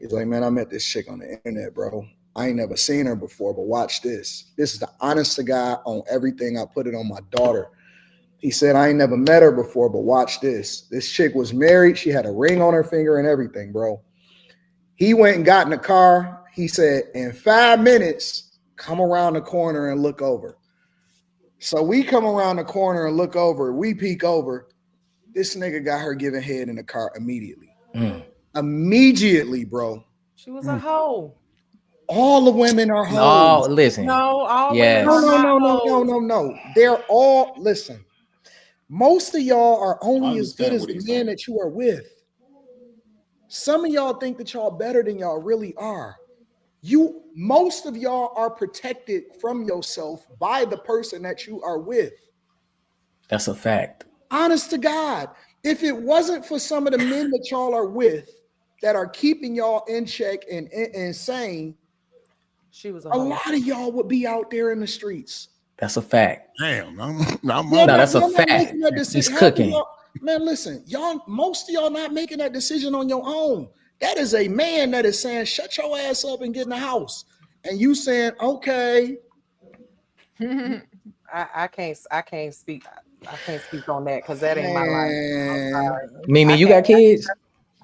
Speaker 1: He's like, man, I met this chick on the internet, bro. I ain't never seen her before, but watch this. This is the honest to God on everything. I put it on my daughter. He said, I ain't never met her before, but watch this. This chick was married. She had a ring on her finger and everything, bro. He went and got in the car. He said, in 5 minutes, come around the corner and look over. So we come around the corner and look over. We peek over. This nigga got her giving head in the car immediately. Immediately, bro.
Speaker 6: She was a hoe.
Speaker 1: All the women are hoes.
Speaker 5: Oh, listen.
Speaker 6: No, all
Speaker 5: yes.
Speaker 6: women.
Speaker 1: No. They're all, listen. Most of y'all are only as good as the man that you are with. Some of y'all think that y'all better than y'all really are. Most of y'all are protected from yourself by the person that you are with.
Speaker 5: That's a fact.
Speaker 1: Honest to God. If it wasn't for some of the men that y'all are with that are keeping y'all in check and sane,
Speaker 6: She was
Speaker 1: a lot of y'all would be out there in the streets.
Speaker 5: That's a fact.
Speaker 3: Damn,
Speaker 5: that's a fact. He's cooking.
Speaker 1: Man, listen, most of y'all not making that decision on your own. That is a man that is saying, shut your ass up and get in the house. And you saying, okay.
Speaker 6: I can't speak on that because that ain't my life.
Speaker 5: Mimi, you got kids?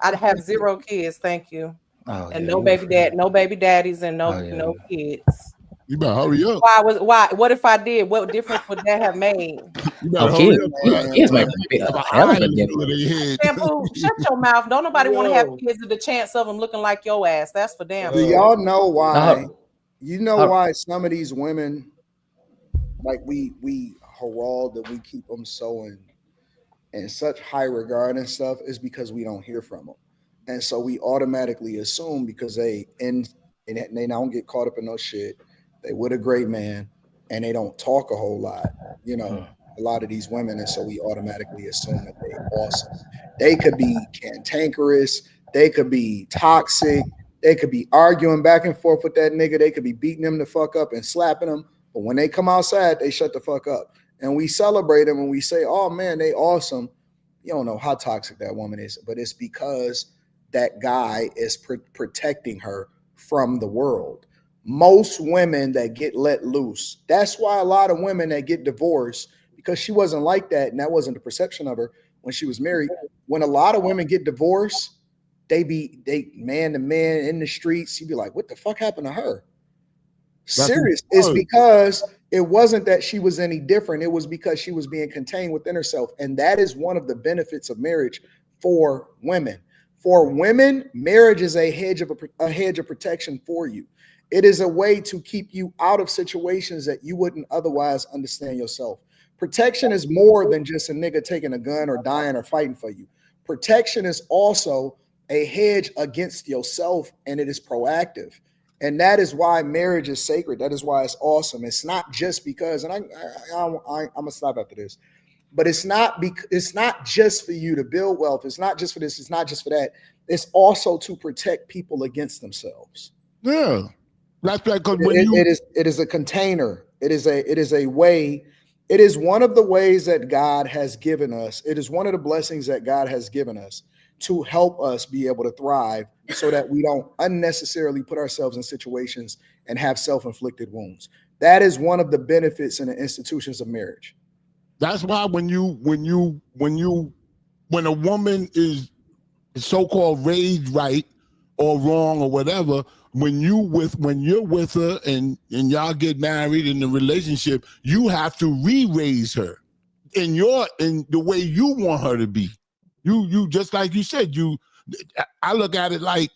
Speaker 6: I have 0 kids, thank you.
Speaker 5: Oh,
Speaker 6: and
Speaker 5: yeah,
Speaker 6: no baby daddies and no kids.
Speaker 3: You better hurry up.
Speaker 6: Why? What if I did? What difference would that have made?
Speaker 3: You better hurry up.
Speaker 5: Kids might be a hell of a difference.
Speaker 6: Shampoo, shut your mouth. Don't nobody want to have kids with the chance of them looking like your ass. That's for damn.
Speaker 1: Do y'all know why? You know why some of these women, like we herald that we keep them so in such high regard and stuff, is because we don't hear from them. And so we automatically assume because they don't get caught up in no shit. They with a great man and they don't talk a whole lot, you know, a lot of these women. And so we automatically assume that they're awesome. They could be cantankerous. They could be toxic. They could be arguing back and forth with that nigga. They could be beating him the fuck up and slapping him. But when they come outside, they shut the fuck up. And we celebrate them and we say, oh man, they awesome. You don't know how toxic that woman is, but it's because that guy is protecting her from the world. Most women that get let loose, that's why a lot of women that get divorced, because she wasn't like that and that wasn't the perception of her when she was married. When a lot of women get divorced, they man to man in the streets, you'd be like, what the fuck happened to her? Serious. It's because it wasn't that she was any different. It was because she was being contained within herself. And that is one of the benefits of marriage for women. For women, marriage is a hedge of protection for you. It is a way to keep you out of situations that you wouldn't otherwise understand yourself. Protection is more than just a nigga taking a gun or dying or fighting for you. Protection is also a hedge against yourself, and it is proactive. And that is why marriage is sacred. That is why it's awesome. It's not just because, and I'm gonna stop after this, but it's not just for you to build wealth. It's not just for this. It's not just for that. It's also to protect people against themselves.
Speaker 3: Yeah. That's like
Speaker 1: it is a container. It is a way. It is one of the ways that God has given us. It is one of the blessings that God has given us to help us be able to thrive so that we don't unnecessarily put ourselves in situations and have self-inflicted wounds. That is one of the benefits in the institutions of marriage.
Speaker 3: That's why when a woman is so-called raised right or wrong or whatever, when you're with her and y'all get married in the relationship, you have to re-raise her in the way you want her to be. You just like you said, I look at it like,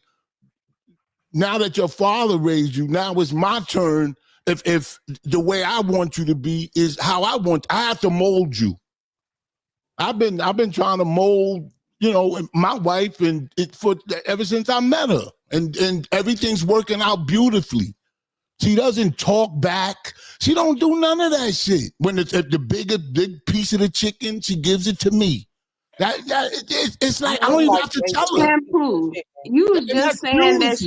Speaker 3: now that your father raised you, now it's my turn. If the way I want you to be is how I have to mold you. I've been trying to mold, my wife ever since I met her, and everything's working out beautifully. She doesn't talk back. She don't do none of that shit. When it's the big piece of the chicken, she gives it to me. It's like I don't even have to tell her.
Speaker 8: Shampoo. You were just saying that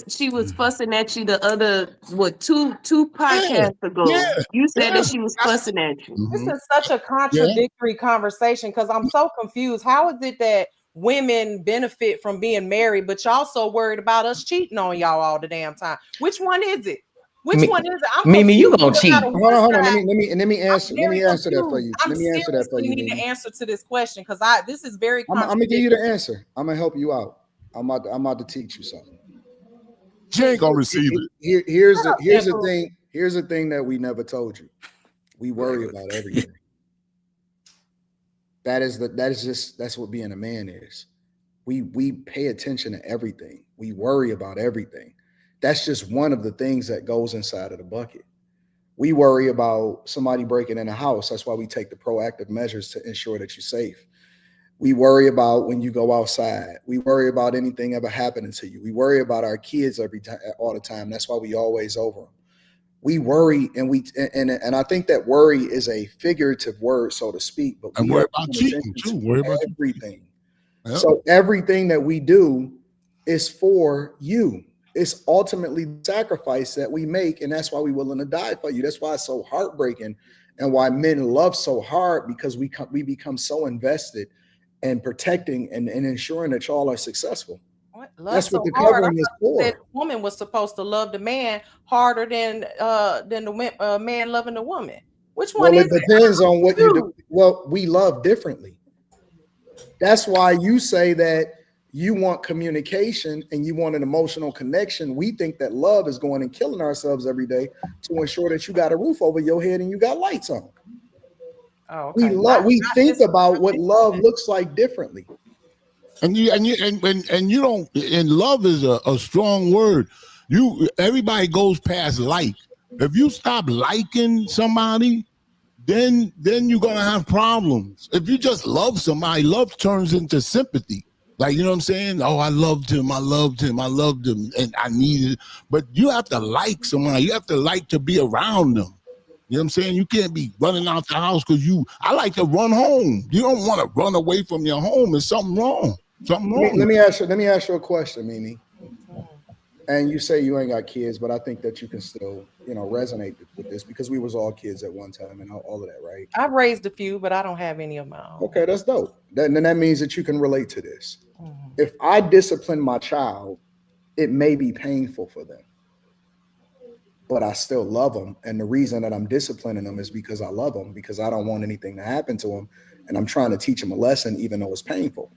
Speaker 8: she was fussing at you the other two podcasts ago. You said that she was fussing at you.
Speaker 6: This is such a contradictory conversation because I'm so confused. How is it that women benefit from being married, but y'all so worried about us cheating on y'all all the damn time? Which one is it? Which one is it?
Speaker 5: Mimi, you gonna cheat?
Speaker 1: Hold on. Let me answer that for you. Let me answer that for you.
Speaker 6: You need the answer to this question because this is very.
Speaker 1: I'm gonna give you the answer. I'm gonna help you out. I'm about to teach you something.
Speaker 3: She ain't gonna receive it.
Speaker 1: Here's the thing. Here's the thing that we never told you. We worry about everything. That's what being a man is. We pay attention to everything. We worry about everything. That's just one of the things that goes inside of the bucket. We worry about somebody breaking in a house. That's why we take the proactive measures to ensure that you're safe. We worry about when you go outside. We worry about anything ever happening to you. We worry about our kids all the time. That's why we always over them. We worry, and I think that worry is a figurative word, so to speak. But we
Speaker 3: worry about cheating too. Worry about
Speaker 1: everything. Yep. So everything that we do is for you. it's ultimately the sacrifice that we make, and that's why we're willing to die for you. That's why it's so heartbreaking, and why men love so hard, because we become so invested in protecting and ensuring that y'all are successful. That's what the covering is for.
Speaker 6: The woman was supposed to love the man harder than the man loving the woman. Which one
Speaker 1: well,
Speaker 6: is
Speaker 1: it? Depends on what you do. Well, we love differently. That's why you say that you want communication and you want an emotional connection. We think that love is going and killing ourselves every day to ensure that you got a roof over your head and you got lights on.
Speaker 6: Oh, okay.
Speaker 1: We think about what love looks like differently.
Speaker 3: And you don't, and love is a strong word. Everybody goes past like. If you stop liking somebody, then you're gonna have problems. If you just love somebody, love turns into sympathy. Like, you know what I'm saying? Oh, I loved him, and I needed. But you have to like somebody. You have to like to be around them. You know what I'm saying? You can't be running out the house because I like to run home. You don't want to run away from your home. There's something wrong.
Speaker 1: Let me ask you a question, Mimi. And you say you ain't got kids, but I think that you can still, resonate with this, because we was all kids at one time and all of that, right?
Speaker 6: I've raised a few, but I don't have any of my own.
Speaker 1: Okay, that's dope. Then that means that you can relate to this. Mm-hmm. If I discipline my child, it may be painful for them, but I still love them. And the reason that I'm disciplining them is because I love them, because I don't want anything to happen to them. And I'm trying to teach them a lesson, even though it's painful.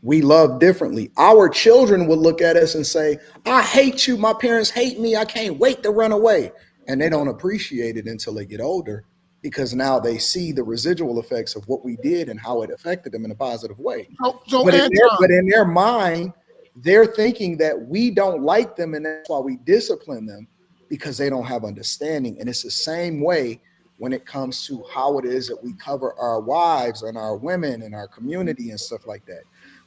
Speaker 1: We love differently. Our children will look at us and say, I hate you. My parents hate me. I can't wait to run away. And they don't appreciate it until they get older, because now they see the residual effects of what we did and how it affected them in a positive way. But in their mind, they're thinking that we don't like them, and that's why we discipline them, because they don't have understanding. And it's the same way when it comes to how it is that we cover our wives and our women and our community and stuff like that.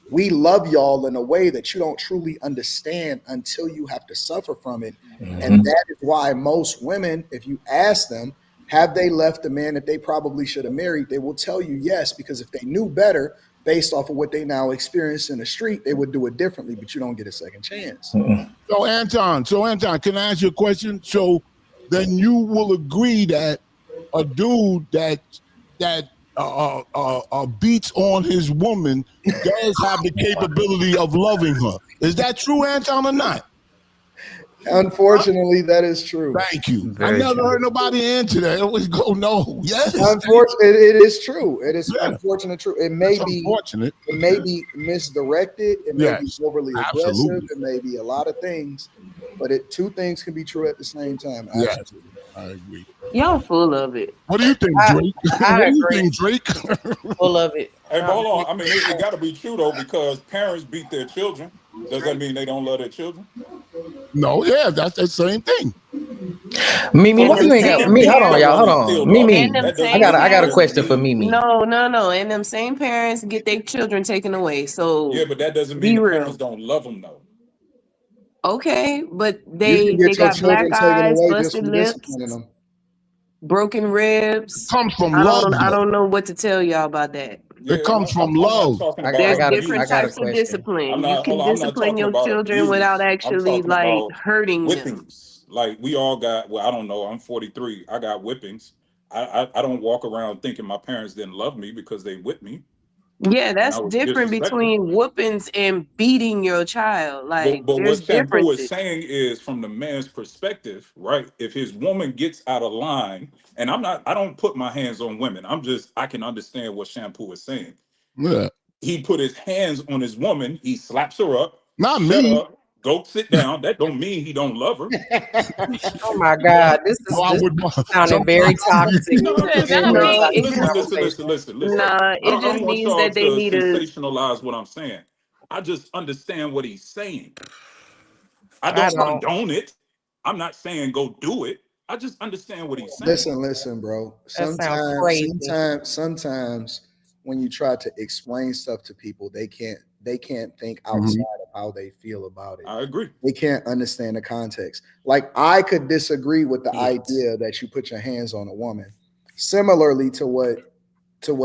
Speaker 1: We love y'all in a way that you don't truly understand until you have to suffer from it. Mm-hmm. And that is why most women, if you ask them, have they left the man that they probably should have married, they will tell you yes, because if they knew better, based off of what they now experience in the street, they would do it differently, but you don't get a second chance.
Speaker 3: Mm-hmm. So Anton, can I ask you a question? So then you will agree that a dude that beats on his woman does have the capability of loving her. Is that true, Anton, or not?
Speaker 1: Unfortunately, that is true.
Speaker 3: Thank you. I never heard nobody answer that. I always go, no. Yes.
Speaker 1: Unfortunately, it is true. It is unfortunate true. It may be unfortunate. It may be misdirected. It may be overly aggressive. It may be a lot of things, but two things can be true at the same time.
Speaker 3: Yes. I agree.
Speaker 8: Y'all full of it.
Speaker 3: What do you think, Drake?
Speaker 6: I
Speaker 3: what do
Speaker 6: agree.
Speaker 3: you think, Drake?
Speaker 6: Full of it.
Speaker 4: Hey, hold on. I mean, it got to be true, though, because parents beat their children. Does that mean they don't love their children?
Speaker 3: No, yeah, that's the same thing.
Speaker 5: Mimi, why you ain't got me? Hold on, y'all. Hold on. Mimi, I got a question for Mimi.
Speaker 8: No. And them same parents get their children taken away. So
Speaker 4: yeah, but that doesn't mean the parents don't love them, though.
Speaker 8: Okay, but they got black eyes, busted lips, broken ribs.
Speaker 3: It comes from love.
Speaker 8: I don't know what to tell y'all about that.
Speaker 3: It comes from love.
Speaker 8: There's different types of discipline. You can discipline your children without actually hurting them.
Speaker 4: Like we all got. Well, I don't know. I'm 43. I got whippings. I don't walk around thinking my parents didn't love me because they whipped me.
Speaker 8: Yeah, that's different between whoopings and beating your child. Like,
Speaker 4: but what Shampoo is saying is, from the man's perspective, right? If his woman gets out of line, and I don't put my hands on women. I can understand what Shampoo is saying.
Speaker 3: Yeah.
Speaker 4: He put his hands on his woman. He slaps her up.
Speaker 3: Not me.
Speaker 4: Up, go sit down. That don't mean he don't love her.
Speaker 6: Oh my God, this sounding very toxic.
Speaker 4: Listen.
Speaker 8: Nah, it just means that they need to
Speaker 4: sensationalize what I'm saying. I just understand what he's saying. I don't condone it. I'm not saying go do it. I just understand what he's saying.
Speaker 1: Listen, bro. Sometimes when you try to explain stuff to people, they can't think outside of how they feel about it.
Speaker 4: I agree.
Speaker 1: They can't understand the context. Like, I could disagree with the idea that you put your hands on a woman, similarly to what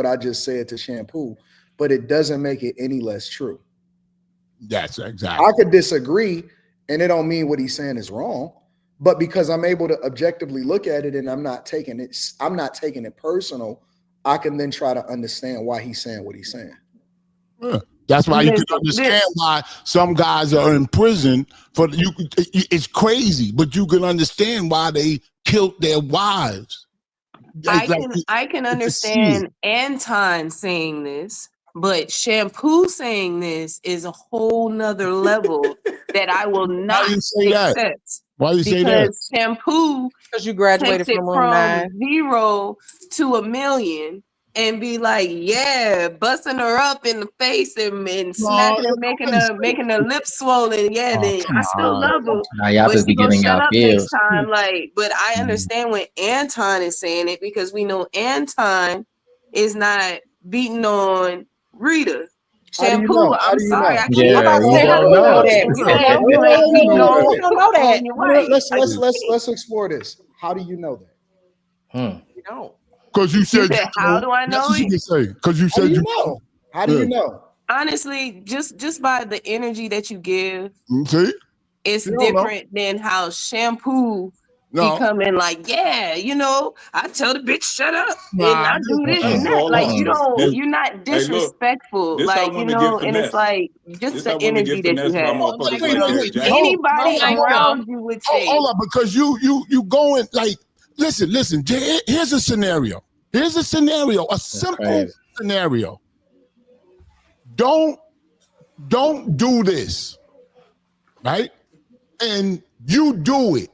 Speaker 1: I just said to Shampoo, but it doesn't make it any less true.
Speaker 3: That's exactly.
Speaker 1: I could disagree and it don't mean what he's saying is wrong. But because I'm able to objectively look at it and I'm not taking it personal, I can then try to understand why he's saying what he's saying.
Speaker 3: Yeah. That's why you can understand why some guys are in prison for you. It's crazy, but you can understand why they killed their wives.
Speaker 8: I can understand Anton saying this, but Shampoo saying this is a whole nother level that I will not accept.
Speaker 3: Why you say that?
Speaker 8: Because Shampoo,
Speaker 6: because you graduated
Speaker 8: takes
Speaker 6: from
Speaker 8: it
Speaker 6: room 9.
Speaker 8: 0 to 1,000,000 and be like, yeah, busting her up in the face and smacking her, making her lips swollen. Yeah, then I still love her.
Speaker 5: Now y'all
Speaker 8: But
Speaker 5: just be
Speaker 8: she gonna
Speaker 5: getting
Speaker 8: shut
Speaker 5: y'all
Speaker 8: up
Speaker 5: feels.
Speaker 8: next time. Like, but I understand when Anton is saying it because we know Anton is not beating on Rita. Shampoo, I'm sorry, I can't.
Speaker 5: Yeah, we don't know.
Speaker 8: You don't know that. You're right.
Speaker 1: Let's explore this. How do you know that?
Speaker 6: You don't.
Speaker 3: Because you said,
Speaker 8: how do I know it?
Speaker 3: Because you said you
Speaker 1: know. How do you know?
Speaker 8: Honestly, just by the energy that you give,
Speaker 3: see,
Speaker 8: it's different than how Shampoo be coming like, yeah, I tell the bitch shut up and I do this and that. Like you're not disrespectful,
Speaker 4: this how women get
Speaker 8: and it's
Speaker 4: finessed.
Speaker 8: like just
Speaker 4: This
Speaker 8: the
Speaker 4: how women
Speaker 8: energy
Speaker 4: get
Speaker 8: that you
Speaker 4: finessed by
Speaker 8: have.
Speaker 4: motherfuckers like Derek Jackson.
Speaker 8: Anybody around you would say,
Speaker 3: hold on, because you going like, listen, here's a scenario. A simple scenario. Don't do this, right? And you do it.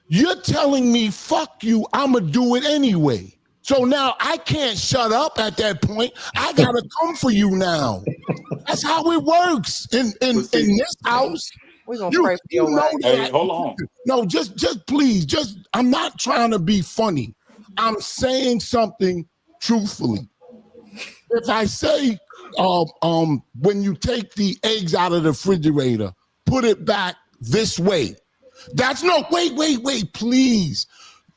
Speaker 3: You're telling me, fuck you, I'ma do it anyway. So now I can't shut up at that point. I gotta come for you now. That's how it works in this house.
Speaker 6: We're gonna pray for your wife.
Speaker 4: Hey, hold on.
Speaker 3: No, just please, I'm not trying to be funny. I'm saying something truthfully. If I say, when you take the eggs out of the refrigerator, put it back this way. That's no, wait, please.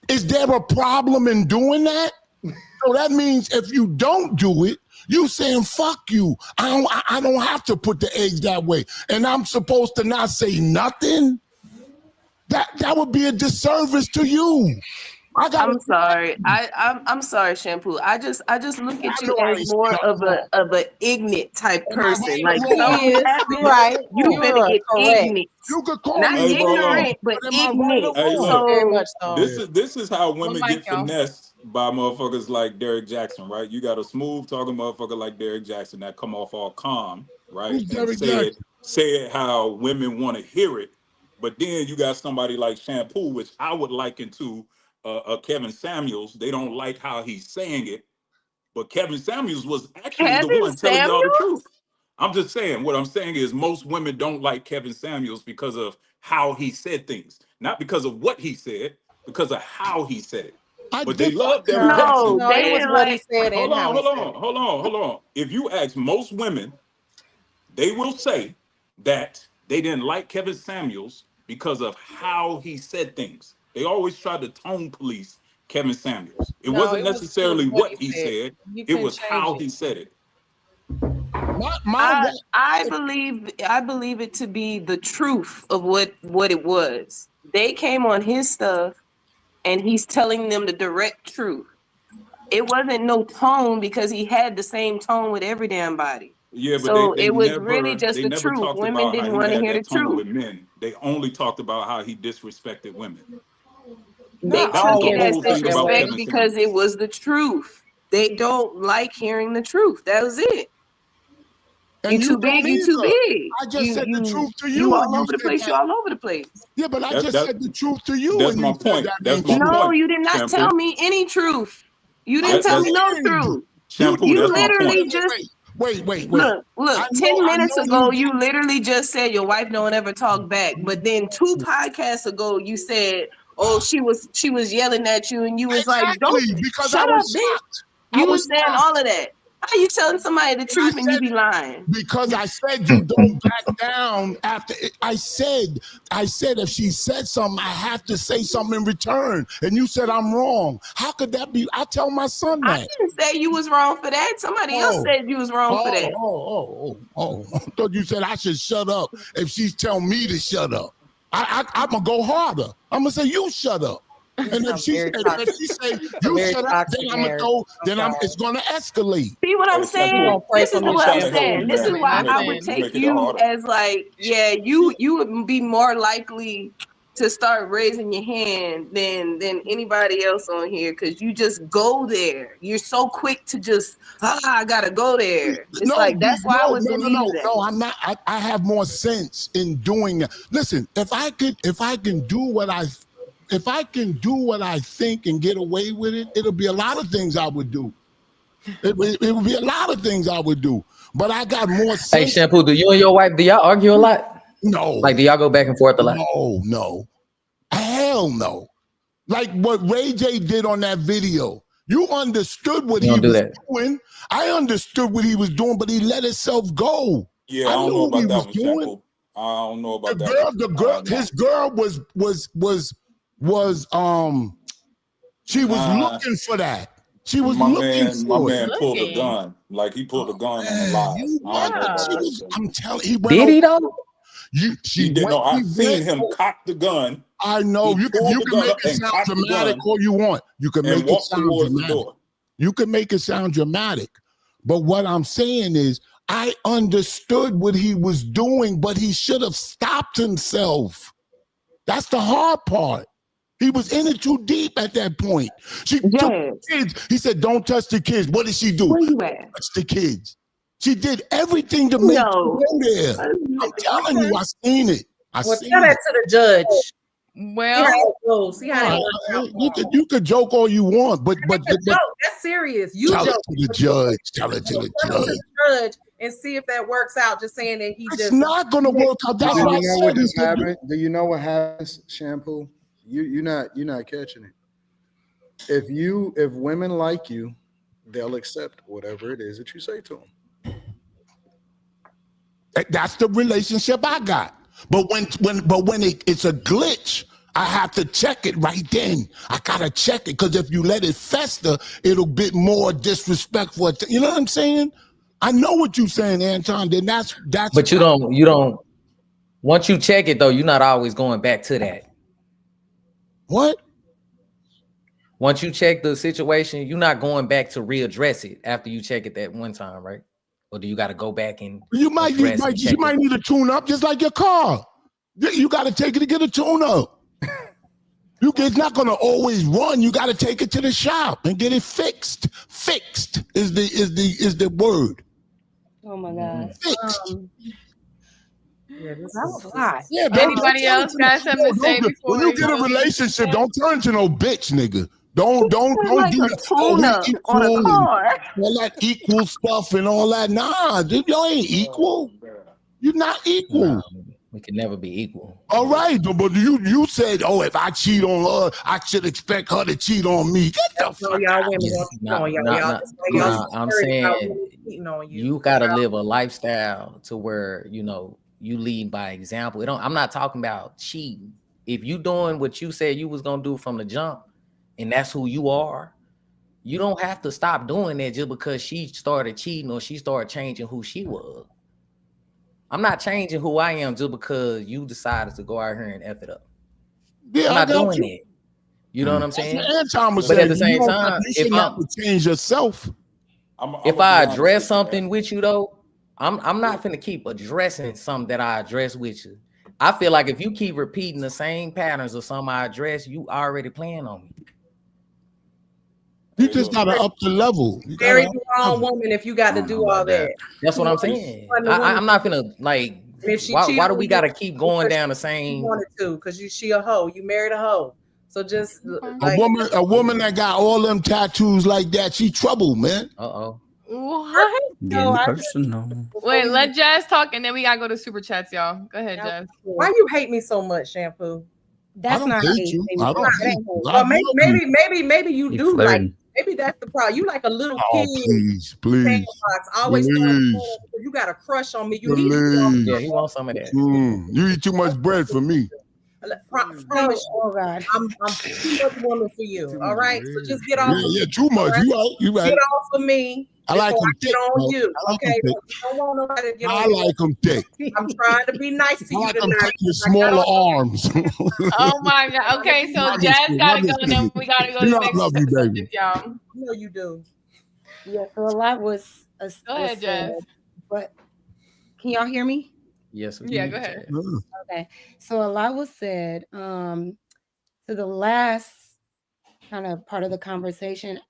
Speaker 3: Is there a problem in doing that? So that means if you don't do it, you saying fuck you. I don't have to put the eggs that way, and I'm supposed to not say nothing. That would be a disservice to you.
Speaker 8: I'm sorry. I'm sorry, Shampoo. I just look at you as more of a ignorant type person. Like something happens,
Speaker 6: right.
Speaker 8: you finna get ignorant.
Speaker 3: You could call
Speaker 8: not
Speaker 3: me
Speaker 8: ignorant, but ignorant.
Speaker 4: Hey, look,
Speaker 6: Very much so.
Speaker 4: This is how women
Speaker 2: Well,
Speaker 4: get finessed by motherfuckers like Derek Jackson, right? You got a smooth talking motherfucker like Derek Jackson that come off all calm, right?
Speaker 3: Who's
Speaker 4: And say it how women want to hear it. But then you got somebody like Shampoo, which I would liken to Kevin Samuels. They don't like how he's saying it, but Kevin Samuels was actually the one telling y'all the truth. I'm just saying, what I'm saying is most women don't like Kevin Samuels because of how he said things, not because of what he said, because of how he said it. But they love Derek Jackson.
Speaker 6: No, it was what he said and how he said it.
Speaker 4: Hold on. If you ask most women, they will say that they didn't like Kevin Samuels because of how he said things. They always tried to tone police Kevin Samuels. It wasn't necessarily what he said. It was how he said it.
Speaker 8: I believe it to be the truth of what it was. They came on his stuff and he's telling them the direct truth. It wasn't no tone because he had the same tone with every damn body.
Speaker 4: Yeah, but
Speaker 8: so
Speaker 4: they
Speaker 8: it was
Speaker 4: never,
Speaker 8: really just the truth.
Speaker 4: Talked
Speaker 8: Women
Speaker 4: about
Speaker 8: didn't
Speaker 4: how
Speaker 8: want to hear the
Speaker 4: tone
Speaker 8: truth.
Speaker 4: with men. They only talked about how he disrespected women.
Speaker 8: They took it as disrespect because it was the truth. They don't like hearing the truth. That was it.
Speaker 3: And
Speaker 8: you too big, you too big.
Speaker 3: I just said the truth to you.
Speaker 8: You all over the place, you all over the place.
Speaker 3: Yeah, but I just said the truth to you.
Speaker 4: That's my point. That's my point.
Speaker 8: No, you did not tell me any truth. You didn't tell me no truth.
Speaker 4: Shampoo,
Speaker 8: you
Speaker 4: that's
Speaker 8: literally
Speaker 4: my point.
Speaker 8: just
Speaker 3: wait.
Speaker 8: Look, 10 minutes ago, you literally just said your wife don't ever talk back. But then 2 podcasts ago, you said, oh, she was yelling at you, and you was like, don't
Speaker 3: because
Speaker 8: shut
Speaker 3: I
Speaker 8: up,
Speaker 3: was
Speaker 8: bitch.
Speaker 3: shocked.
Speaker 8: You was saying all of that. How you telling somebody the truth and you be lying?
Speaker 3: Because I said you don't back down after I said if she said something, I have to say something in return. And you said I'm wrong. How could that be? I tell my son that.
Speaker 8: I didn't say you was wrong for that. Somebody else said you was wrong for that.
Speaker 3: I thought you said I should shut up if she's telling me to shut up. I'm gonna go harder. I'm gonna say you shut up. And if she say you shut up, then I'm gonna go. Then it's gonna escalate.
Speaker 8: See what I'm saying? This is what I'm saying. This is why I would take you as like, yeah, you would be more likely to start raising your hand than anybody else on here, because you just go there. You're so quick to just I gotta go there. It's like that's why I would believe that.
Speaker 3: No, I'm not. I have more sense in doing it. Listen, if I can do what I think and get away with it, it'll be a lot of things I would do. It would be a lot of things I would do. But I got more sense.
Speaker 5: Hey, Shampoo, do you and your wife, do y'all argue a lot?
Speaker 3: No.
Speaker 5: Like, do y'all go back and forth a lot?
Speaker 3: No. Hell no. Like what Ray J did on that video. You understood what he was doing. I understood what he was doing, but he let himself go.
Speaker 4: Yeah, I don't know about that one, Shampoo. I don't know about that.
Speaker 3: His girl she was looking for that. She was looking for it.
Speaker 4: My man pulled a gun. Like he pulled a gun on the live.
Speaker 3: I'm telling you.
Speaker 5: Did he though?
Speaker 4: She did. No, I've seen him cock the gun.
Speaker 3: I know. You can make it sound dramatic all you want. You can make it sound dramatic. You can make it sound dramatic. But what I'm saying is, I understood what he was doing, but he should have stopped himself. That's the hard part. He was in it too deep at that point. She took the kids. He said, "Don't touch the kids." What did she do?
Speaker 8: Where you at?
Speaker 3: Touch the kids. She did everything to make you go there. I'm telling you, I seen it.
Speaker 6: Tell that to the judge.
Speaker 2: Well,
Speaker 6: see how
Speaker 3: you could joke all you want, but
Speaker 6: that's serious. You
Speaker 3: tell
Speaker 6: joke.
Speaker 3: it to the judge. Tell it to the judge.
Speaker 6: And see if that works out. Just saying that
Speaker 3: it's not gonna work out. That's
Speaker 1: what happened. Do you know what happens, Shampoo? You're not catching it. If women like you, they'll accept whatever it is that you say to them.
Speaker 3: That's the relationship I got. But when it's a glitch, I have to check it right then. I gotta check it, because if you let it fester, it'll be more disrespectful. You know what I'm saying? I know what you're saying, Anton. Then that's.
Speaker 5: But you don't. Once you check it though, you're not always going back to that.
Speaker 3: What?
Speaker 5: Once you check the situation, you're not going back to readdress it after you check it that one time, right? Or do you got to go back and
Speaker 3: you might need a tune up, just like your car. You got to take it to get a tune up. It's not going to always run. You got to take it to the shop and get it fixed. Fixed is the word.
Speaker 10: Oh my God.
Speaker 3: Fixed.
Speaker 6: Yeah, that was a lot.
Speaker 3: Yeah,
Speaker 2: anybody else got something to say before?
Speaker 3: When you get a relationship, don't turn to no bitch, nigga. Don't
Speaker 8: like
Speaker 3: do
Speaker 8: that. On a car.
Speaker 3: All that equal stuff and all that. Nah, dude, y'all ain't equal. You're not equal.
Speaker 5: No, we can never be equal.
Speaker 3: All right, but you said, if I cheat on her, I should expect her to cheat on me. Get the fuck
Speaker 5: out. I'm saying you gotta live a lifestyle to where you lead by example. I'm not talking about cheating. If you doing what you said you was gonna do from the jump, and that's who you are, you don't have to stop doing that just because she started cheating or she started changing who she was. I'm not changing who I am just because you decided to go out here and F it up.
Speaker 3: Yeah,
Speaker 5: I'm not doing it. You know what I'm saying?
Speaker 3: But
Speaker 5: at the same time,
Speaker 3: if I'm change yourself,
Speaker 5: if I address something with you though, I'm not finna keep addressing something that I address with you. I feel like if you keep repeating the same patterns of something I address, you already playing on me.
Speaker 3: You just gotta up the level.
Speaker 6: Marry the wrong woman if you got to do all that.
Speaker 5: That's what I'm saying. I'm not gonna like. Why do we gotta keep going down the same?
Speaker 6: You wanted to, because she a hoe. You married a hoe. So just
Speaker 3: a woman that got all them tattoos like that, she trouble, man.
Speaker 2: What?
Speaker 11: No, personal.
Speaker 2: Wait, let Jazz talk, and then we gotta go to super chats, y'all. Go ahead, Jazz.
Speaker 6: Why you hate me so much, Shampoo?
Speaker 10: That's not hate.
Speaker 3: I don't hate you.
Speaker 6: Well, maybe you do like Maybe that's the problem. You like a little kid.
Speaker 3: Please.
Speaker 6: Always you got a crush on me. You need to be on.
Speaker 5: Yeah, he wants some of that.
Speaker 3: You eat too much bread for me.
Speaker 6: Promise you.
Speaker 10: Oh God.
Speaker 6: I'm too much woman for you. All right. So just get off.
Speaker 3: Yeah, too much. Right? You right.
Speaker 6: Get off of me.
Speaker 3: I like them thick.
Speaker 6: On you.
Speaker 3: I like
Speaker 6: okay.
Speaker 3: Them
Speaker 6: You don't want nobody to get
Speaker 3: I
Speaker 6: on
Speaker 3: like them thick.
Speaker 6: I'm trying to be nice to you
Speaker 3: like
Speaker 6: tonight.
Speaker 3: them thick with smaller arms.
Speaker 2: Oh my God. Okay, so Jazz gotta go, and then we gotta go to the next
Speaker 3: love you, baby.
Speaker 2: y'all.
Speaker 6: No, you do.
Speaker 10: Yeah, so a lot was
Speaker 2: go ahead, Jazz.
Speaker 10: But can y'all hear me?
Speaker 5: Yes.
Speaker 2: Yeah, go ahead.
Speaker 10: Okay. So a lot was said. To the last kind of part of the conversation,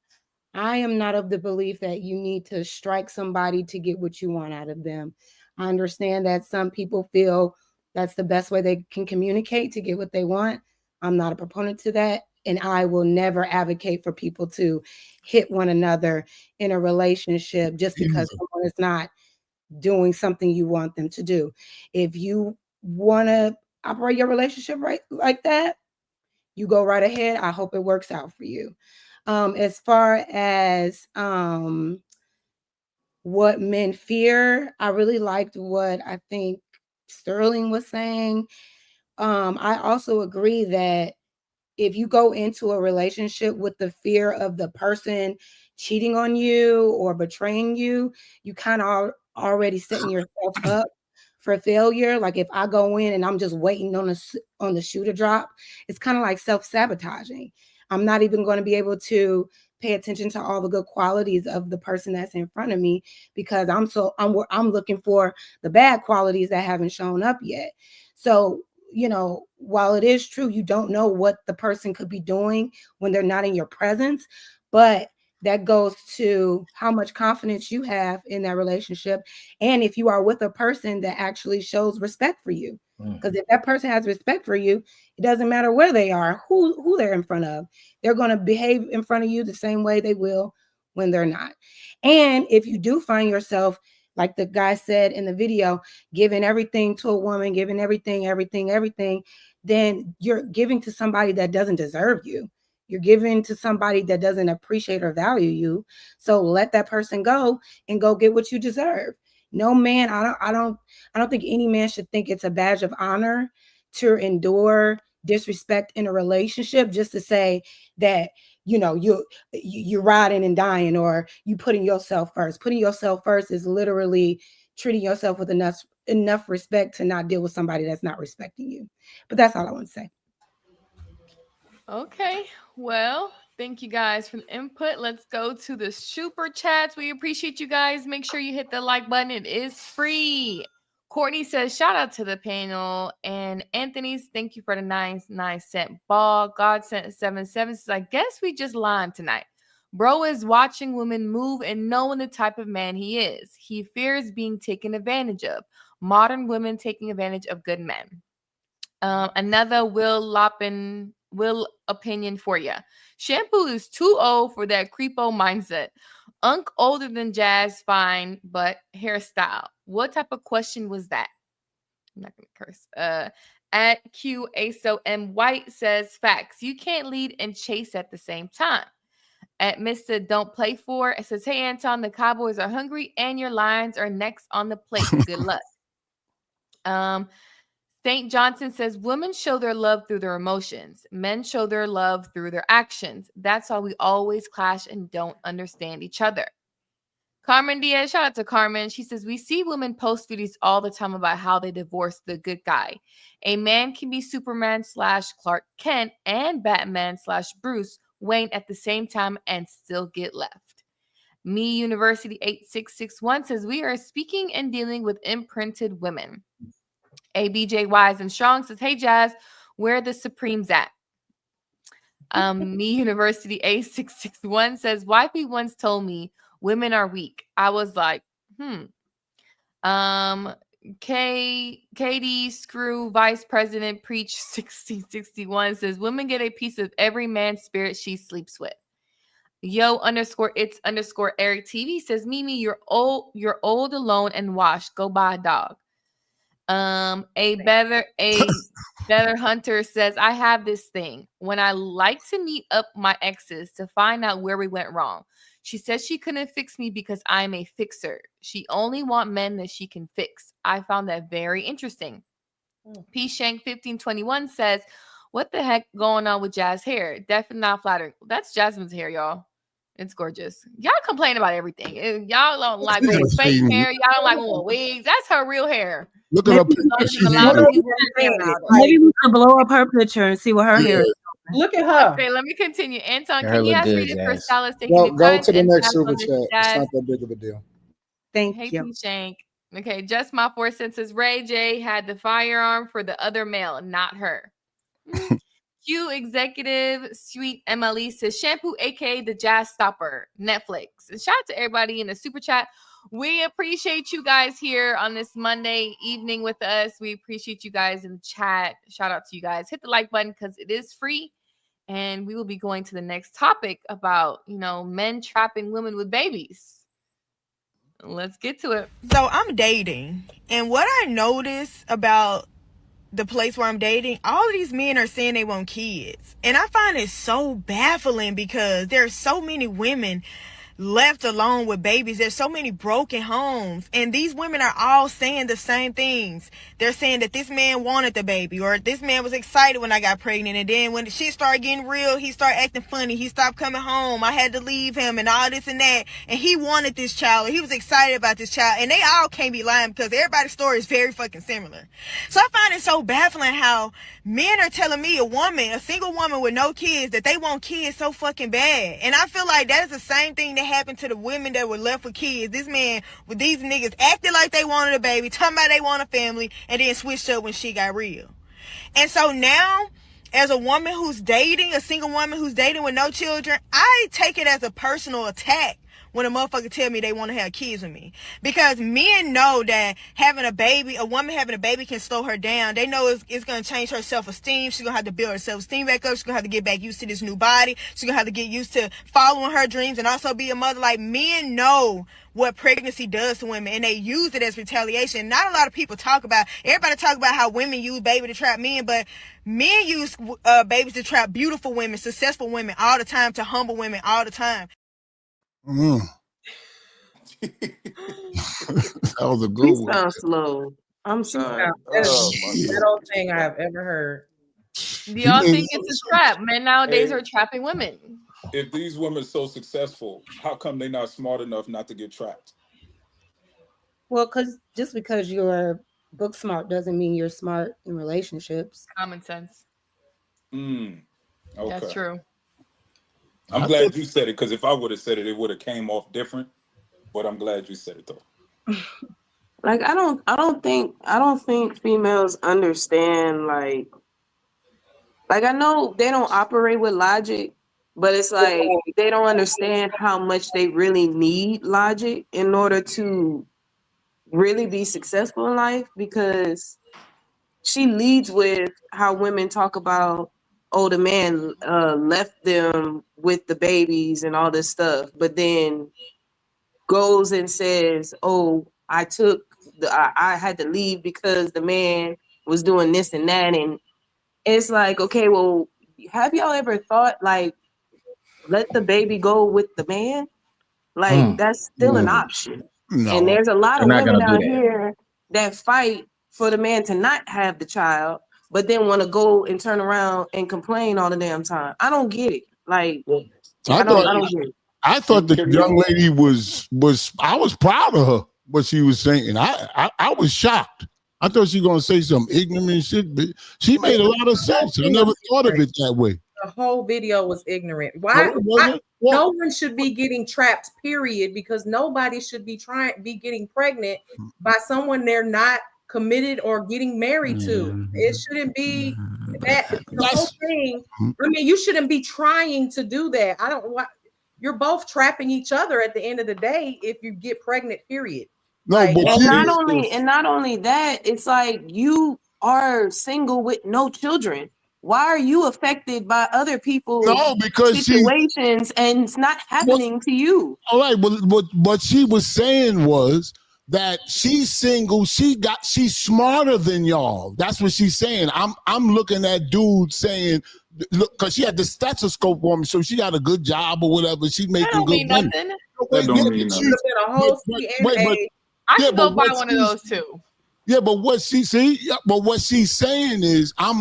Speaker 10: I am not of the belief that you need to strike somebody to get what you want out of them. I understand that some people feel that's the best way they can communicate to get what they want. I'm not a proponent to that. And I will never advocate for people to hit one another in a relationship just because someone is not doing something you want them to do. If you want to operate your relationship right like that, you go right ahead. I hope it works out for you. As far as what men fear, I really liked what I think Sterling was saying. I also agree that if you go into a relationship with the fear of the person cheating on you or betraying you, you kind of already setting yourself up for failure. Like if I go in and I'm just waiting on the shoe to drop, it's kind of like self-sabotaging. I'm not even going to be able to pay attention to all the good qualities of the person that's in front of me because I'm looking for the bad qualities that haven't shown up yet. So, while it is true, you don't know what the person could be doing when they're not in your presence, but that goes to how much confidence you have in that relationship. And if you are with a person that actually shows respect for you, because if that person has respect for you, it doesn't matter where they are, who they're in front of, they're going to behave in front of you the same way they will when they're not. And if you do find yourself, like the guy said in the video, giving everything to a woman, giving everything, then you're giving to somebody that doesn't deserve you. You're giving to somebody that doesn't appreciate or value you. So let that person go and go get what you deserve. No man, I don't think any man should think it's a badge of honor to endure disrespect in a relationship just to say that you're riding and dying or you putting yourself first. Putting yourself first is literally treating yourself with enough respect to not deal with somebody that's not respecting you. But that's all I want to say.
Speaker 2: Okay, well, thank you guys for the input. Let's go to the super chats. We appreciate you guys. Make sure you hit the like button. It is free. Courtney says, shout out to the panel. And Anthony's, thank you for the 99-cent ball. God sent 77 says, I guess we just limed tonight. Bro is watching women move and knowing the type of man he is. He fears being taken advantage of. Modern women taking advantage of good men. Another Will opinion for you. Shampoo is too old for that creepo mindset. Unk older than Jazz, fine, but hairstyle. What type of question was that? I'm not gonna curse. At QASOM White says facts. You can't lead and chase at the same time. At Mr. Don't Play For, it says, hey Anton, the Cowboys are hungry and your Lions are next on the plate. Good luck. St. Johnson says, women show their love through their emotions. Men show their love through their actions. That's why we always clash and don't understand each other. Carmen Diaz, shout out to Carmen. She says, we see women post videos all the time about how they divorced the good guy. A man can be Superman / Clark Kent and Batman / Bruce Wayne at the same time and still get left. Me University 8661 says, we are speaking and dealing with imprinted women. ABJ Wise and Strong says, hey Jazz, where are the Supremes at? Me University A661 says, wifey once told me women are weak. I was like, Katie Screw Vice President Preach 1661 says, women get a piece of every man's spirit she sleeps with. Yo _it's _Eric TV says, Mimi, you're old alone and washed. Go buy a dog. Better Hunter says, I have this thing. When I like to meet up my exes to find out where we went wrong. She says she couldn't fix me because I'm a fixer. She only want men that she can fix. I found that very interesting. P Shank 1521 says, what the heck going on with Jazz hair? Definitely not flattering. That's Jasmine's hair, y'all. It's gorgeous. Y'all complain about everything. Y'all don't like women with fake hair. Y'all don't like women with wigs. That's her real hair.
Speaker 3: Look at her picture.
Speaker 8: Maybe we can blow up her picture and see what her hair is.
Speaker 6: Look at her.
Speaker 2: Okay, let me continue. Anton,
Speaker 5: Her
Speaker 2: can you
Speaker 5: look
Speaker 2: ask
Speaker 5: good,
Speaker 2: me the
Speaker 5: Jazz.
Speaker 2: first dollars
Speaker 1: Go to the next super chat. It's not that big of a deal.
Speaker 10: Thank
Speaker 2: Hey,
Speaker 10: you.
Speaker 2: P Shank. Okay, just my 4 cents says Ray J had the firearm for the other male, not her. Q Executive Sweet MLE says shampoo, aka the Jazz Stopper, Netflix. And shout out to everybody in the super chat. We appreciate you guys here on this Monday evening with us. We appreciate you guys in the chat. Shout out to you guys. Hit the like button because it is free. And we will be going to the next topic about, men trapping women with babies. Let's get to it.
Speaker 11: So I'm dating. And what I notice about the place where I'm dating, all of these men are saying they want kids. And I find it so baffling because there are so many women left alone with babies. There's so many broken homes, and these women are all saying the same things. They're saying that this man wanted the baby, or this man was excited when I got pregnant, and then when the shit started getting real, he started acting funny. He stopped coming home. I had to leave him and all this and that, and he wanted this child, or he was excited about this child, and they all can't be lying because everybody's story is very fucking similar. So I find it so baffling how men are telling me, a single woman with no kids, that they want kids so fucking bad. And I feel like that is the same thing that happened to the women that were left with kids. This man with these niggas acted like they wanted a baby, talking about they want a family, and then switched up when shit got real. And so now, as a woman who's dating, a single woman who's dating with no children, I take it as a personal attack when a motherfucker tell me they want to have kids with me. Because men know that a woman having a baby can slow her down. They know it's going to change her self-esteem. She's going to have to build her self-esteem back up. She's going to have to get back used to this new body. She's going to have to get used to following her dreams and also be a mother. Like, men know what pregnancy does to women, and they use it as retaliation. Not a lot of people talk about, everybody talk about how women use baby to trap men, but men use babies to trap beautiful women, successful women all the time, to humble women all the time.
Speaker 3: That was a good one.
Speaker 8: Sounds slow. I'm sorry.
Speaker 6: That old thing I have ever heard.
Speaker 2: Do y'all think it's a trap? Men nowadays are trapping women.
Speaker 4: If these women are so successful, how come they're not smart enough not to get trapped?
Speaker 10: Well, just because you're book smart doesn't mean you're smart in relationships.
Speaker 2: Common sense.
Speaker 4: Okay.
Speaker 2: That's true.
Speaker 4: I'm glad you said it, because if I would have said it, it would have came off different. But I'm glad you said it though.
Speaker 8: Like, I don't think females understand, like I know they don't operate with logic, but it's like they don't understand how much they really need logic in order to really be successful in life. Because she leads with how women talk about, oh, the man left them with the babies and all this stuff, but then goes and says, oh, I had to leave because the man was doing this and that. And it's like, okay, well, have y'all ever thought, like, let the baby go with the man? Like, that's still an option.
Speaker 3: No.
Speaker 8: And there's a lot of women out here that fight for the man to not have the child, but then want to go and turn around and complain all the damn time. I don't get it. Like, I don't get it.
Speaker 3: I thought the young lady was I was proud of her, what she was saying. I was shocked. I thought she was going to say some ignorant shit, but she made a lot of sense. I never thought of it that way.
Speaker 6: The whole video was ignorant. Why no one should be getting trapped, period, because nobody should be getting pregnant by someone they're not committed or getting married to. It shouldn't be that the whole thing. I mean, you shouldn't be trying to do that. You're both trapping each other at the end of the day if you get pregnant, period.
Speaker 3: No,
Speaker 6: like,
Speaker 3: but
Speaker 8: not only that, it's like you are single with no children. Why are you affected by other people's situations and it's not happening to you?
Speaker 3: All right, but what she was saying was that she's single. She's smarter than y'all. That's what she's saying. I'm looking at dudes saying, look, because she had the stethoscope on me, so she got a good job or whatever. She making good money.
Speaker 4: That don't mean nothing.
Speaker 6: A whole CNA.
Speaker 2: I can go buy one of those too.
Speaker 3: Yeah, but what she's saying is I'm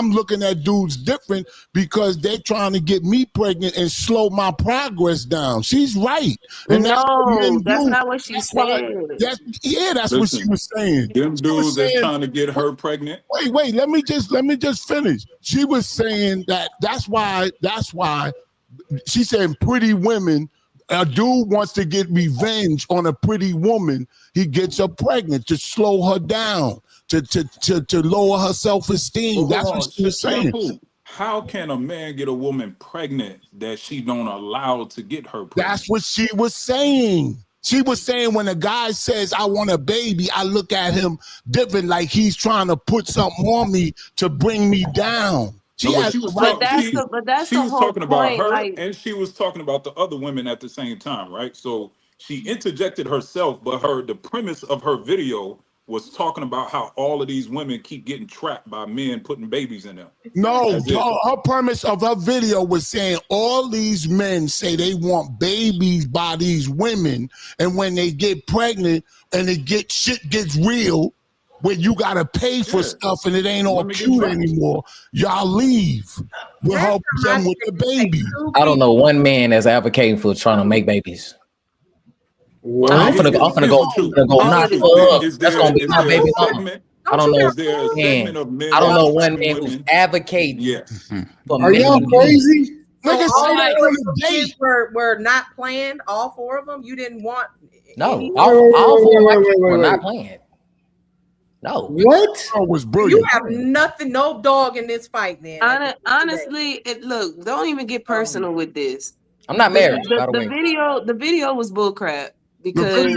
Speaker 3: looking at dudes different because they're trying to get me pregnant and slow my progress down. She's right. And
Speaker 8: that's not what she said.
Speaker 3: That's what she was saying.
Speaker 4: Them dudes is trying to get her pregnant.
Speaker 3: Wait, let me just finish. She was saying that's why she said pretty women. A dude wants to get revenge on a pretty woman. He gets her pregnant to slow her down, to lower her self-esteem. That's what she was saying.
Speaker 4: How can a man get a woman pregnant that she don't allow to get her pregnant?
Speaker 3: That's what she was saying. She was saying when a guy says, I want a baby, I look at him different, like he's trying to put something on me to bring me down. She was
Speaker 4: talking about her, and she was talking about the other women at the same time, right? So she interjected herself, but the premise of her video was talking about how all of these women keep getting trapped by men putting babies in them.
Speaker 3: No, her premise of her video was saying all these men say they want babies by these women, and when they get pregnant and shit gets real, where you gotta pay for stuff and it ain't all cute anymore, y'all leave. We'll help them with the baby.
Speaker 5: I don't know one man that's advocating for trying to make babies. I'm gonna go knock her up. That's gonna be my baby mama. I don't know. I don't know one man who's advocating.
Speaker 1: Are y'all crazy?
Speaker 6: Niggas all my kids were not planned. All four of them. You didn't want.
Speaker 5: No, all four of my kids were not planned. No.
Speaker 1: What?
Speaker 3: Oh, was brilliant.
Speaker 6: You have nothing, no dog in this fight, man.
Speaker 8: Honestly, look, don't even get personal with this.
Speaker 5: I'm not married.
Speaker 8: The video was bullcrap because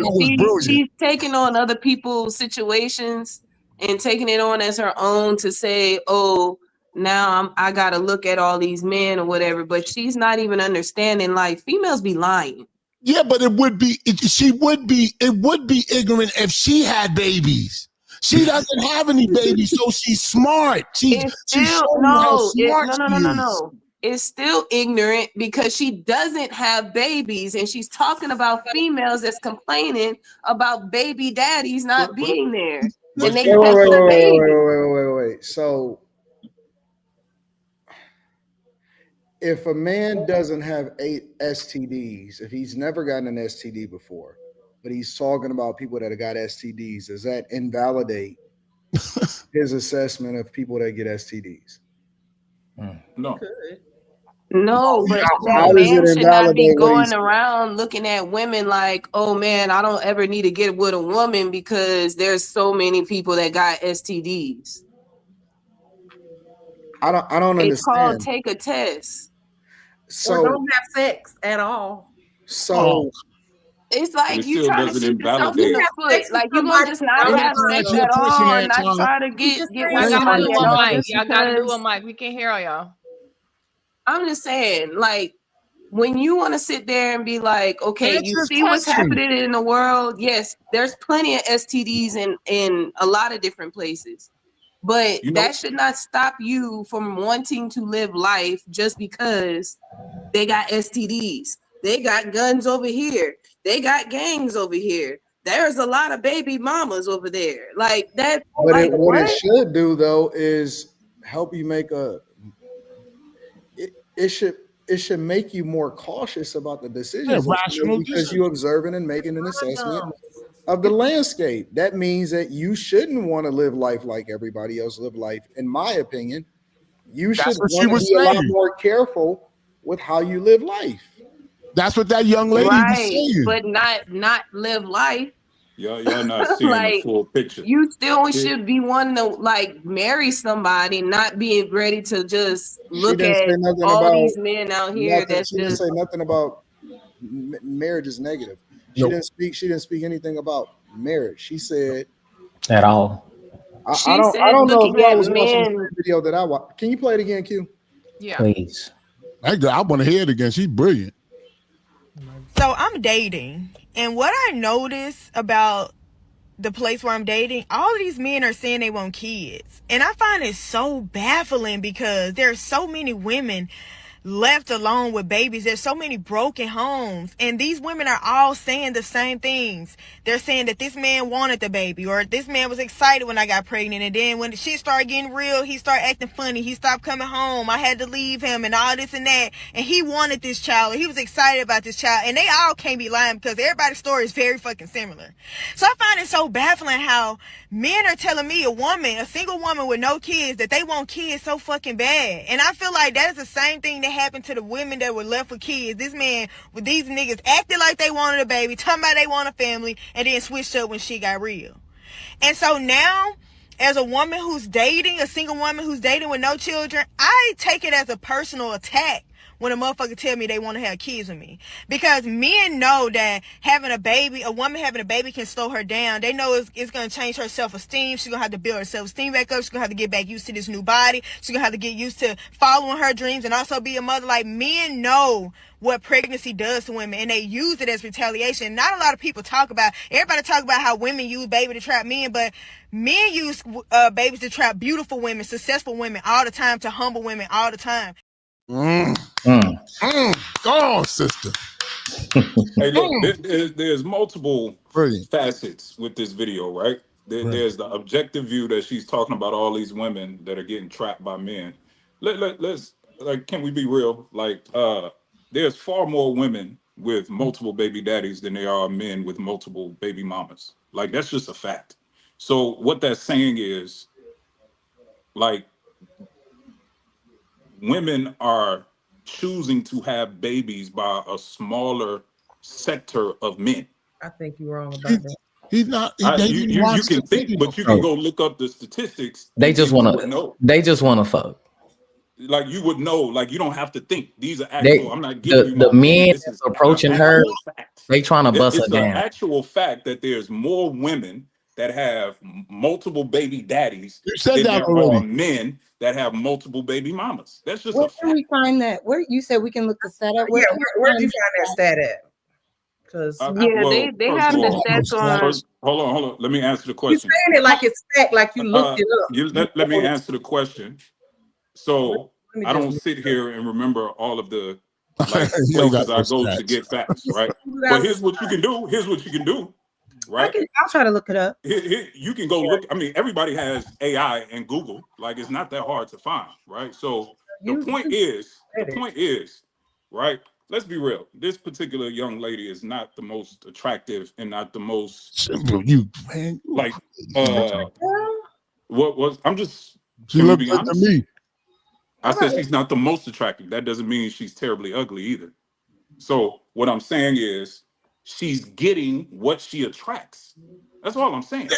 Speaker 8: she's taking on other people's situations and taking it on as her own to say, oh, now I gotta look at all these men or whatever. But she's not even understanding. Like, females be lying.
Speaker 3: Yeah, but it would be ignorant if she had babies. She doesn't have any babies, so she's smart. It's
Speaker 8: still ignorant because she doesn't have babies, and she's talking about females that's complaining about baby daddies not being there. And they
Speaker 1: wait. So if a man doesn't have 8 STDs, if he's never gotten an STD before, but he's talking about people that have got STDs, does that invalidate his assessment of people that get STDs?
Speaker 4: No.
Speaker 8: No, but that man should not be going around looking at women like, oh man, I don't ever need to get with a woman because there's so many people that got STDs.
Speaker 1: I don't understand.
Speaker 8: It's called take a test.
Speaker 6: So or don't have sex at all.
Speaker 1: So
Speaker 8: it's like you trying to shoot yourself in the foot. Like you gonna just not have sex at all and not try to get with somebody else.
Speaker 2: Y'all gotta do a mic. We can't hear all y'all.
Speaker 8: I'm just saying, like, when you want to sit there and be like, okay, you see what's happening in the world. Yes, there's plenty of STDs in a lot of different places. But that should not stop you from wanting to live life just because they got STDs. They got guns over here. They got gangs over here. There's a lot of baby mamas over there. Like that.
Speaker 1: But what it should do though is help you make it should make you more cautious about the decisions because you're observing and making an assessment of the landscape. That means that you shouldn't want to live life like everybody else live life. In my opinion, you should want to be a lot more careful with how you live life.
Speaker 3: That's what that young lady was saying.
Speaker 8: But not live life.
Speaker 4: Y'all not seeing the full picture.
Speaker 8: You still should be wanting to like marry somebody, not being ready to just look at all these men out here.
Speaker 1: She didn't say nothing about marriage is negative. She didn't speak anything about marriage. She said
Speaker 5: at all.
Speaker 1: I don't know if y'all was watching the video that I watched. Can you play it again, Q?
Speaker 2: Yeah,
Speaker 5: please.
Speaker 3: I want to hear it again. She's brilliant.
Speaker 11: So I'm dating, And what I notice about the place where I'm dating, all of these men are saying they want kids. And I find it so baffling because there are so many women left alone with babies. There's so many broken homes, and these women are all saying the same things. They're saying that this man wanted the baby, or this man was excited when I got pregnant, and then when the shit started getting real, he started acting funny, he stopped coming home, I had to leave him, and all this and that, and he wanted this child, he was excited about this child. And they all can't be lying because everybody's story is very fucking similar. So I find it so baffling how men are telling me, a single woman with no kids, that they want kids so fucking bad. And I feel like that is the same thing that happened to the women that were left with kids. This man with these niggas acted like they wanted a baby, talking about they want a family, and then switched up when shit got real. And so now, as a woman who's dating, a single woman who's dating with no children, I take it as a personal attack when a motherfucker tell me they want to have kids with me. Because men know that a woman having a baby can slow her down. They know it's going to change her self-esteem. She's going to have to build her self-esteem back up. She's going to have to get back used to this new body. She's going to have to get used to following her dreams and also be a mother. Like, men know what pregnancy does to women, and they use it as retaliation. Not a lot of people talk about, everybody talk about how women use baby to trap men, but men use babies to trap beautiful women, successful women all the time, to humble women all the time.
Speaker 3: Oh, sister.
Speaker 4: Hey, look, there's multiple facets with this video, right? There's the objective view that she's talking about all these women that are getting trapped by men. Let's can we be real? Like, there's far more women with multiple baby daddies than there are men with multiple baby mamas. Like, that's just a fact. So what that's saying is, like, women are choosing to have babies by a smaller sector of men.
Speaker 6: I think you're wrong about that.
Speaker 3: He's not.
Speaker 4: You can think, but you can go look up the statistics.
Speaker 5: They just want to. They just want to fuck.
Speaker 4: Like, you would know. Like, you don't have to think. These are actual. I'm not giving you
Speaker 5: the men that's approaching her. They trying to bust her down.
Speaker 4: It's an actual fact that there's more women that have multiple baby daddies than there are men that have multiple baby mamas. That's just
Speaker 10: where can we find that? Where you said we can look the stat up?
Speaker 6: Where did you find that stat at? Because
Speaker 8: they have the stats on.
Speaker 4: Hold on. Let me answer the question.
Speaker 6: You're saying it like it's fact, like you looked it up.
Speaker 4: Let me answer the question. So I don't sit here and remember all of the places I go to get facts, right? But here's what you can do. Right?
Speaker 10: I'll try to look it up.
Speaker 4: You can go look. I mean, everybody has AI and Google. Like, it's not that hard to find, right? So the point is, right? Let's be real. This particular young lady is not the most attractive and not the most like. What was? I'm just.
Speaker 3: She looked good to me.
Speaker 4: I said she's not the most attractive. That doesn't mean she's terribly ugly either. So what I'm saying is, she's getting what she attracts. That's all I'm saying.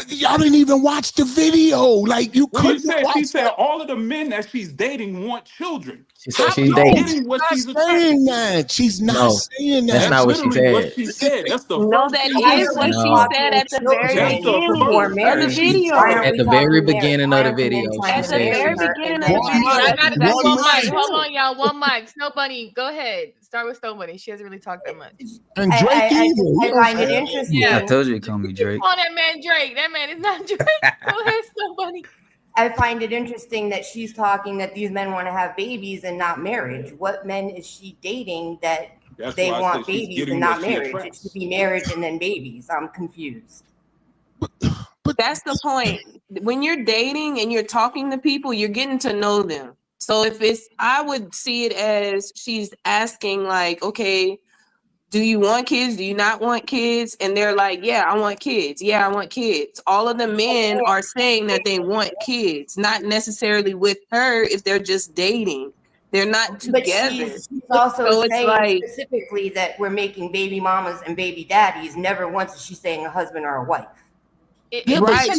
Speaker 3: Y'all didn't even watch the video. Like, you couldn't.
Speaker 4: She said all of the men that she's dating want children.
Speaker 5: She said she's dating.
Speaker 3: What she's saying that. She's not saying that.
Speaker 5: That's not what she said.
Speaker 4: What she said. That's the
Speaker 8: no, that is what she said at the very beginning of the video.
Speaker 5: At the very beginning of the video.
Speaker 8: At the very beginning of the video.
Speaker 2: I got one mic. Hold on, y'all. One mic. Snow Bunny, go ahead. Start with Snow Bunny. She hasn't really talked that much.
Speaker 3: And Drake
Speaker 9: I find it interesting.
Speaker 12: Yeah, I told you to call me Drake.
Speaker 2: On that man Drake. That man is not Drake. Go ahead, Snow Bunny.
Speaker 9: I find it interesting that she's talking that these men want to have babies and not marriage. What men is she dating that they want babies and not marriage? It should be marriage and then babies. I'm confused.
Speaker 8: But that's the point. When you're dating and you're talking to people, you're getting to know them. So I would see it as she's asking, like, okay, do you want kids? Do you not want kids? And they're like, yeah, I want kids. Yeah, I want kids. All of the men are saying that they want kids, not necessarily with her if they're just dating. They're not together.
Speaker 9: But she's also saying specifically that we're making baby mamas and baby daddies. Never once is she saying a husband or a wife.
Speaker 8: Right.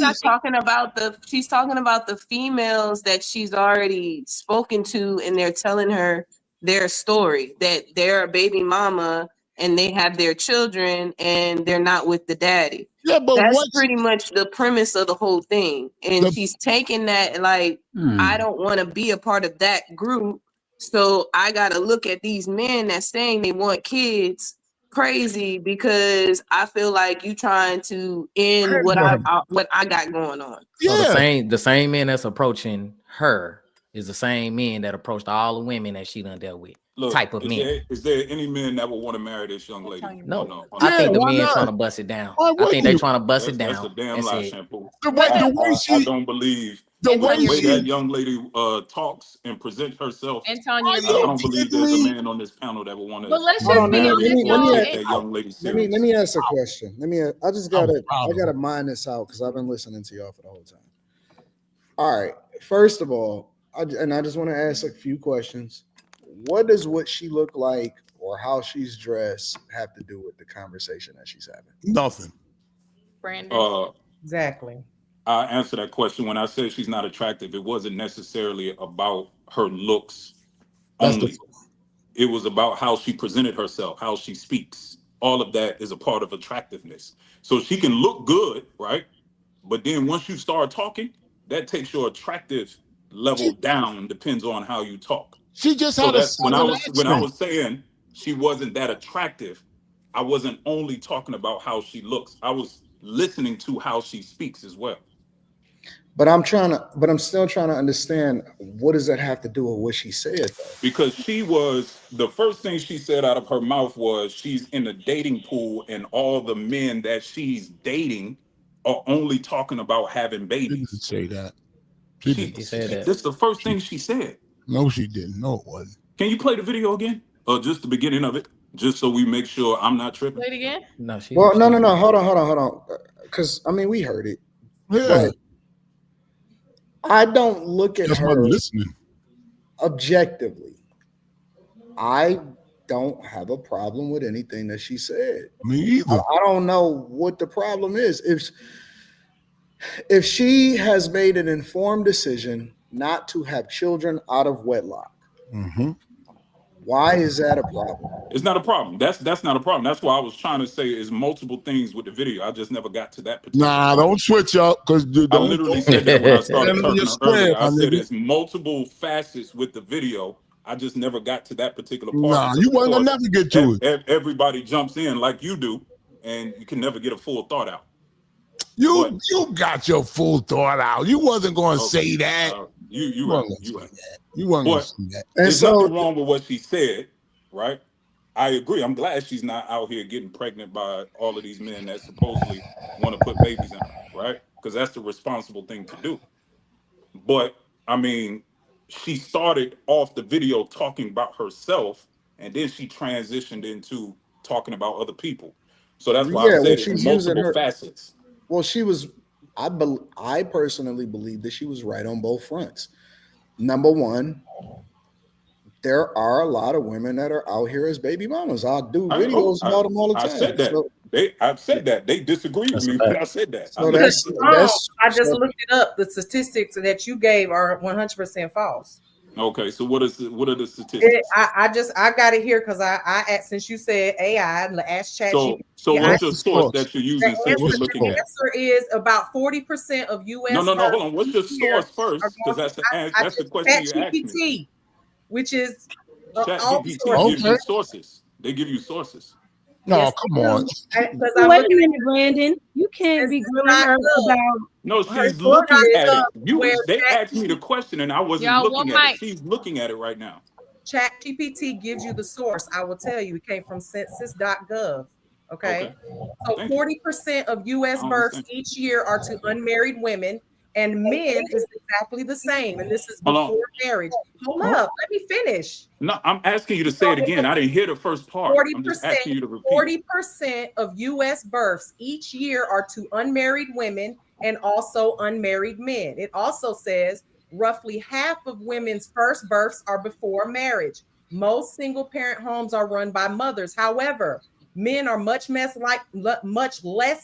Speaker 8: She's talking about the females that she's already spoken to, and they're telling her their story, that they're a baby mama and they have their children and they're not with the daddy.
Speaker 3: Yeah, but
Speaker 8: that's pretty much the premise of the whole thing. And she's taking that like, I don't want to be a part of that group. So I got to look at these men that's saying they want kids crazy because I feel like you trying to end what I got going on.
Speaker 5: So the same men that's approaching her is the same men that approached all the women that she done dealt with.
Speaker 4: Look,
Speaker 5: type of men.
Speaker 4: Is there any men that would want to marry this young lady?
Speaker 5: No. I think the men trying to bust it down. I think they trying to bust it down.
Speaker 4: That's a damn lie, Shampoo.
Speaker 3: The way
Speaker 4: I don't believe the way that young lady talks and presents herself.
Speaker 2: Anton,
Speaker 4: I don't believe there's a man on this panel that would want to.
Speaker 2: But let's just be honest.
Speaker 4: That young lady
Speaker 1: let me ask a question. I gotta mine this out because I've been listening to y'all for the whole time. All right. First of all, I just want to ask a few questions. What does what she look like or how she's dressed have to do with the conversation that she's having?
Speaker 3: Nothing.
Speaker 2: Brandon.
Speaker 6: Exactly.
Speaker 4: I answer that question. When I said she's not attractive, it wasn't necessarily about her looks only. It was about how she presented herself, how she speaks. All of that is a part of attractiveness. So she can look good, right? But then once you start talking, that takes your attractive level down. Depends on how you talk.
Speaker 3: She just had a
Speaker 4: when I was saying she wasn't that attractive, I wasn't only talking about how she looks. I was listening to how she speaks as well.
Speaker 1: But I'm still trying to understand, what does that have to do with what she said though?
Speaker 4: Because the first thing she said out of her mouth was she's in the dating pool and all the men that she's dating are only talking about having babies.
Speaker 3: She didn't say that.
Speaker 5: She said that.
Speaker 4: That's the first thing she said.
Speaker 3: No, she didn't. No, it wasn't.
Speaker 4: Can you play the video again? Or just the beginning of it? Just so we make sure I'm not tripping.
Speaker 2: Play it again?
Speaker 5: No,
Speaker 1: no. Hold on. Because, we heard it.
Speaker 3: Yeah.
Speaker 1: I don't look at her
Speaker 3: listening
Speaker 1: objectively. I don't have a problem with anything that she said.
Speaker 3: Me either.
Speaker 1: I don't know what the problem is. If she has made an informed decision not to have children out of wedlock, why is that a problem?
Speaker 4: It's not a problem. That's not a problem. That's why I was trying to say is multiple things with the video. I just never got to that particular point.
Speaker 3: Don't switch up because
Speaker 4: I literally said that when I started talking earlier. I said it's multiple facets with the video. I just never got to that particular part.
Speaker 3: You weren't gonna never get to
Speaker 4: it. Everybody jumps in like you do, and you can never get a full thought out.
Speaker 3: You got your full thought out. You wasn't going to say that.
Speaker 4: You right.
Speaker 3: You weren't going to say that.
Speaker 4: There's nothing wrong with what she said, right? I agree. I'm glad she's not out here getting pregnant by all of these men that supposedly want to put babies in her, right? Because that's the responsible thing to do. But, she started off the video talking about herself, and then she transitioned into talking about other people. So that's why I said it's multiple facets.
Speaker 1: Well, I personally believe that she was right on both fronts. Number one, there are a lot of women that are out here as baby mamas. I'll do videos about them all the time.
Speaker 4: I said that. I've said that. They disagree with me, but I said that.
Speaker 1: So
Speaker 6: I just looked it up. The statistics that you gave are 100% false.
Speaker 4: Okay, so what are the statistics?
Speaker 6: I got it here because I since you said AI, ask ChatGPT.
Speaker 4: So what's your source that you're using since you're looking at?
Speaker 6: The answer is about 40% of U.S.
Speaker 4: No, hold on. What's your source first? Because that's the question you asked me.
Speaker 6: Which is
Speaker 4: ChatGPT gives you sources. They give you sources.
Speaker 3: No, come on.
Speaker 10: Wait a minute, Brandon. You can't be grilling her about.
Speaker 4: No, she's looking at it. They asked me the question, and I wasn't looking at it. She's looking at it right now.
Speaker 6: ChatGPT gives you the source. I will tell you, it came from census.gov. Okay. So 40% of U.S. births each year are to unmarried women, and men is exactly the same. And this is before marriage. Hold up, let me finish.
Speaker 4: No, I'm asking you to say it again. I didn't hear the first part.
Speaker 6: 40%,
Speaker 4: I'm just asking you to repeat.
Speaker 6: 40% of U.S. births each year are to unmarried women and also unmarried men. It also says roughly half of women's first births are before marriage. Most single parent homes are run by mothers. However, men are much less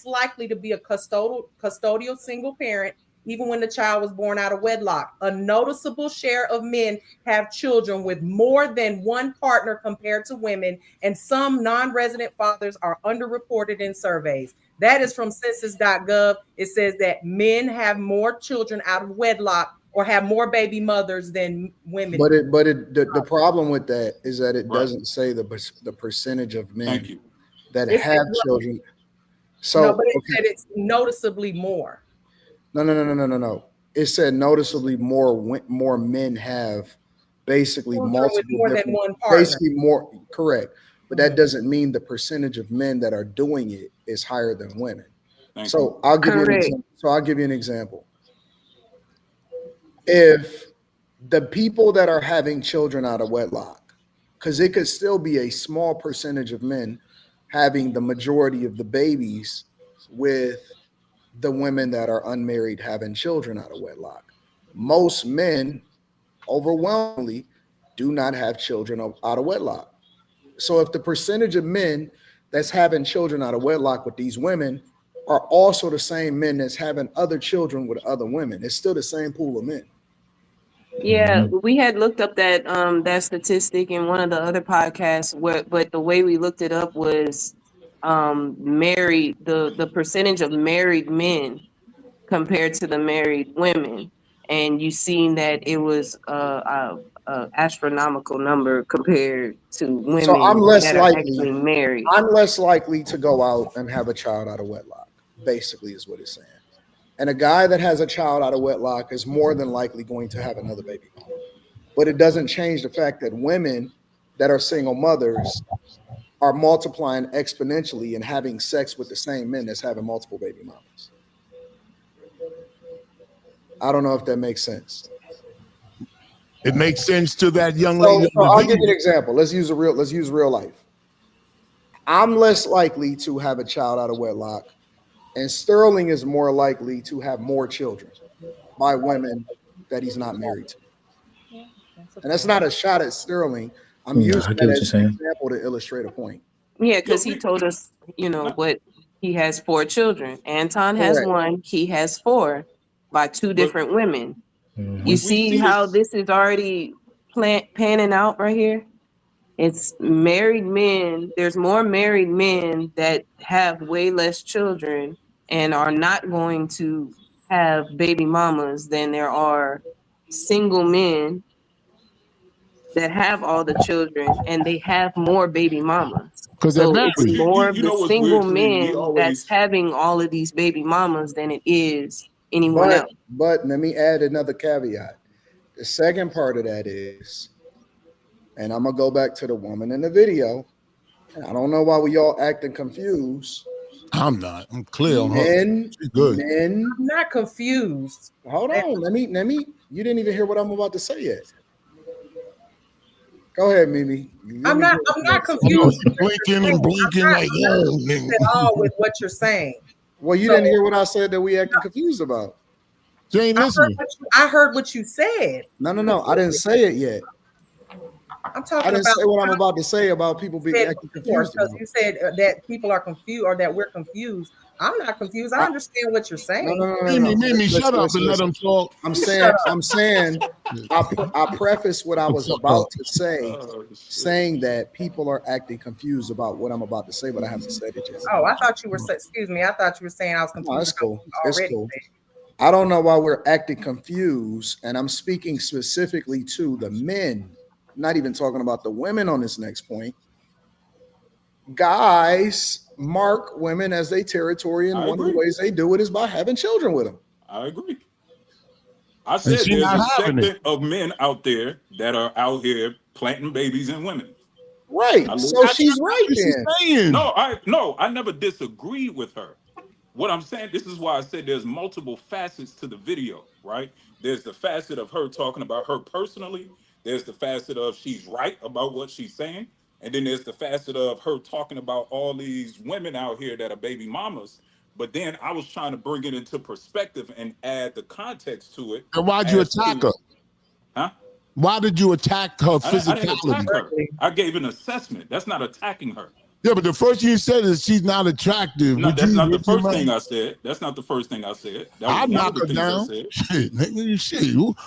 Speaker 6: likely to be a custodial single parent, even when the child was born out of wedlock. A noticeable share of men have children with more than one partner compared to women, and some non-resident fathers are underreported in surveys. That is from census.gov. It says that men have more children out of wedlock or have more baby mothers than women.
Speaker 1: But the problem with that is that it doesn't say the percentage of men that have children. So
Speaker 6: no, but it said it's noticeably more.
Speaker 1: No. It said noticeably more men have basically multiple
Speaker 6: more than one partner.
Speaker 1: Basically more correct. But that doesn't mean the percentage of men that are doing it is higher than women. So I'll give you an example. If the people that are having children out of wedlock, because it could still be a small percentage of men having the majority of the babies with the women that are unmarried having children out of wedlock. Most men overwhelmingly do not have children out of wedlock. So if the percentage of men that's having children out of wedlock with these women are also the same men that's having other children with other women, it's still the same pool of men.
Speaker 8: Yeah, we had looked up that that statistic in one of the other podcasts, but the way we looked it up was married the percentage of married men compared to the married women, and you seen that it was a astronomical number compared to women
Speaker 1: So I'm less
Speaker 8: that are
Speaker 1: likely.
Speaker 8: actually married.
Speaker 1: I'm less likely to go out and have a child out of wedlock. Basically, is what it's saying. And a guy that has a child out of wedlock is more than likely going to have another baby mama. But it doesn't change the fact that women that are single mothers are multiplying exponentially and having sex with the same men that's having multiple baby mamas. I don't know if that makes sense.
Speaker 3: It makes sense to that young lady.
Speaker 1: So I'll give you an example. Let's use real life. I'm less likely to have a child out of wedlock, and Sterling is more likely to have more children by women that he's not married to. And that's not a shot at Sterling. I'm using that as an example to illustrate a point.
Speaker 8: Yeah, because he told us, what he has 4 children. Anton has 1. He has 4 by 2 different women. You see how this is already panning out right here? It's married men. There's more married men that have way less children and are not going to have baby mamas than there are single men that have all the children and they have more baby mamas. So it's more of the single men that's having all of these baby mamas than it is anyone else.
Speaker 1: But let me add another caveat. The second part of that is, and I'm gonna go back to the woman in the video. I don't know why we all acting confused.
Speaker 3: I'm not. I'm clear on
Speaker 1: her. Men.
Speaker 6: I'm not confused.
Speaker 1: Hold on. Let me. You didn't even hear what I'm about to say yet. Go ahead, Mimi.
Speaker 6: I'm not confused.
Speaker 3: Blinking and blinking like
Speaker 6: at all with what you're saying.
Speaker 1: Well, you didn't hear what I said that we acting confused about.
Speaker 3: You ain't listening.
Speaker 6: I heard what you said.
Speaker 1: No. I didn't say it yet.
Speaker 6: I'm talking.
Speaker 1: I didn't say what I'm about to say about people being acting confused.
Speaker 6: Because you said that people are confused or that we're confused. I'm not confused. I understand what you're saying.
Speaker 1: No.
Speaker 3: Mimi, shut up and let them talk.
Speaker 1: I'm saying. I preface what I was about to say, saying that people are acting confused about what I'm about to say, but I haven't said it yet.
Speaker 6: Oh, I thought you were. Excuse me. I thought you were saying I was confused.
Speaker 1: No, it's cool. It's cool. I don't know why we're acting confused, and I'm speaking specifically to the men. I'm not even talking about the women on this next point. Guys mark women as their territory, and one of the ways they do it is by having children with them.
Speaker 4: I agree. I said there's a segment of men out there that are out here planting babies in women.
Speaker 1: Right. So she's right then.
Speaker 4: No, I never disagreed with her. What I'm saying, this is why I said there's multiple facets to the video, right? There's the facet of her talking about her personally. There's the facet of she's right about what she's saying. And then there's the facet of her talking about all these women out here that are baby mamas. But then I was trying to bring it into perspective and add the context to it.
Speaker 3: And why'd you attack her?
Speaker 4: Huh?
Speaker 3: Why did you attack her physicality?
Speaker 4: I didn't attack her. I gave an assessment. That's not attacking her.
Speaker 3: Yeah, but the first thing you said is she's not attractive.
Speaker 4: No, that's not the first thing I said. That's not the first thing I said.
Speaker 3: I'd knock her down. Shit.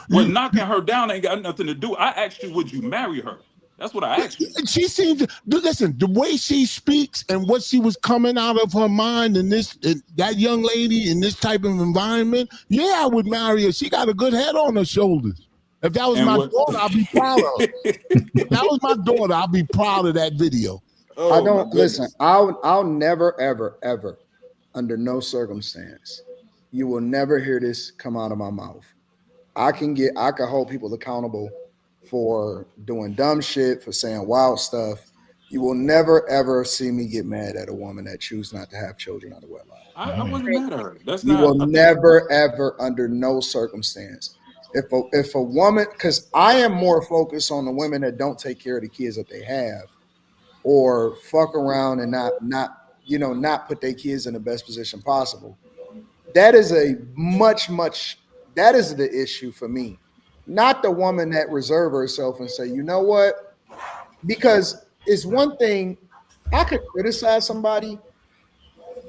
Speaker 4: Well, knocking her down ain't got nothing to do. I asked you, would you marry her? That's what I asked you.
Speaker 3: She seemed to listen. The way she speaks and what she was coming out of her mind, and that young lady in this type of environment, yeah, I would marry her. She got a good head on her shoulders. If that was my daughter, I'd be proud of her. If that was my daughter, I'd be proud of that video.
Speaker 1: I don't listen. I'll never, ever, ever, under no circumstance, you will never hear this come out of my mouth. I can hold people accountable for doing dumb shit, for saying wild stuff. You will never ever see me get mad at a woman that chooses not to have children out of wedlock.
Speaker 4: I wasn't mad at her. That's
Speaker 1: You
Speaker 4: not.
Speaker 1: will never ever, under no circumstance, if a woman, because I am more focused on the women that don't take care of the kids that they have, or fuck around and not put their kids in the best position possible. That is that is the issue for me, not the woman that reserve herself and say, you know what, because it's one thing I could criticize somebody,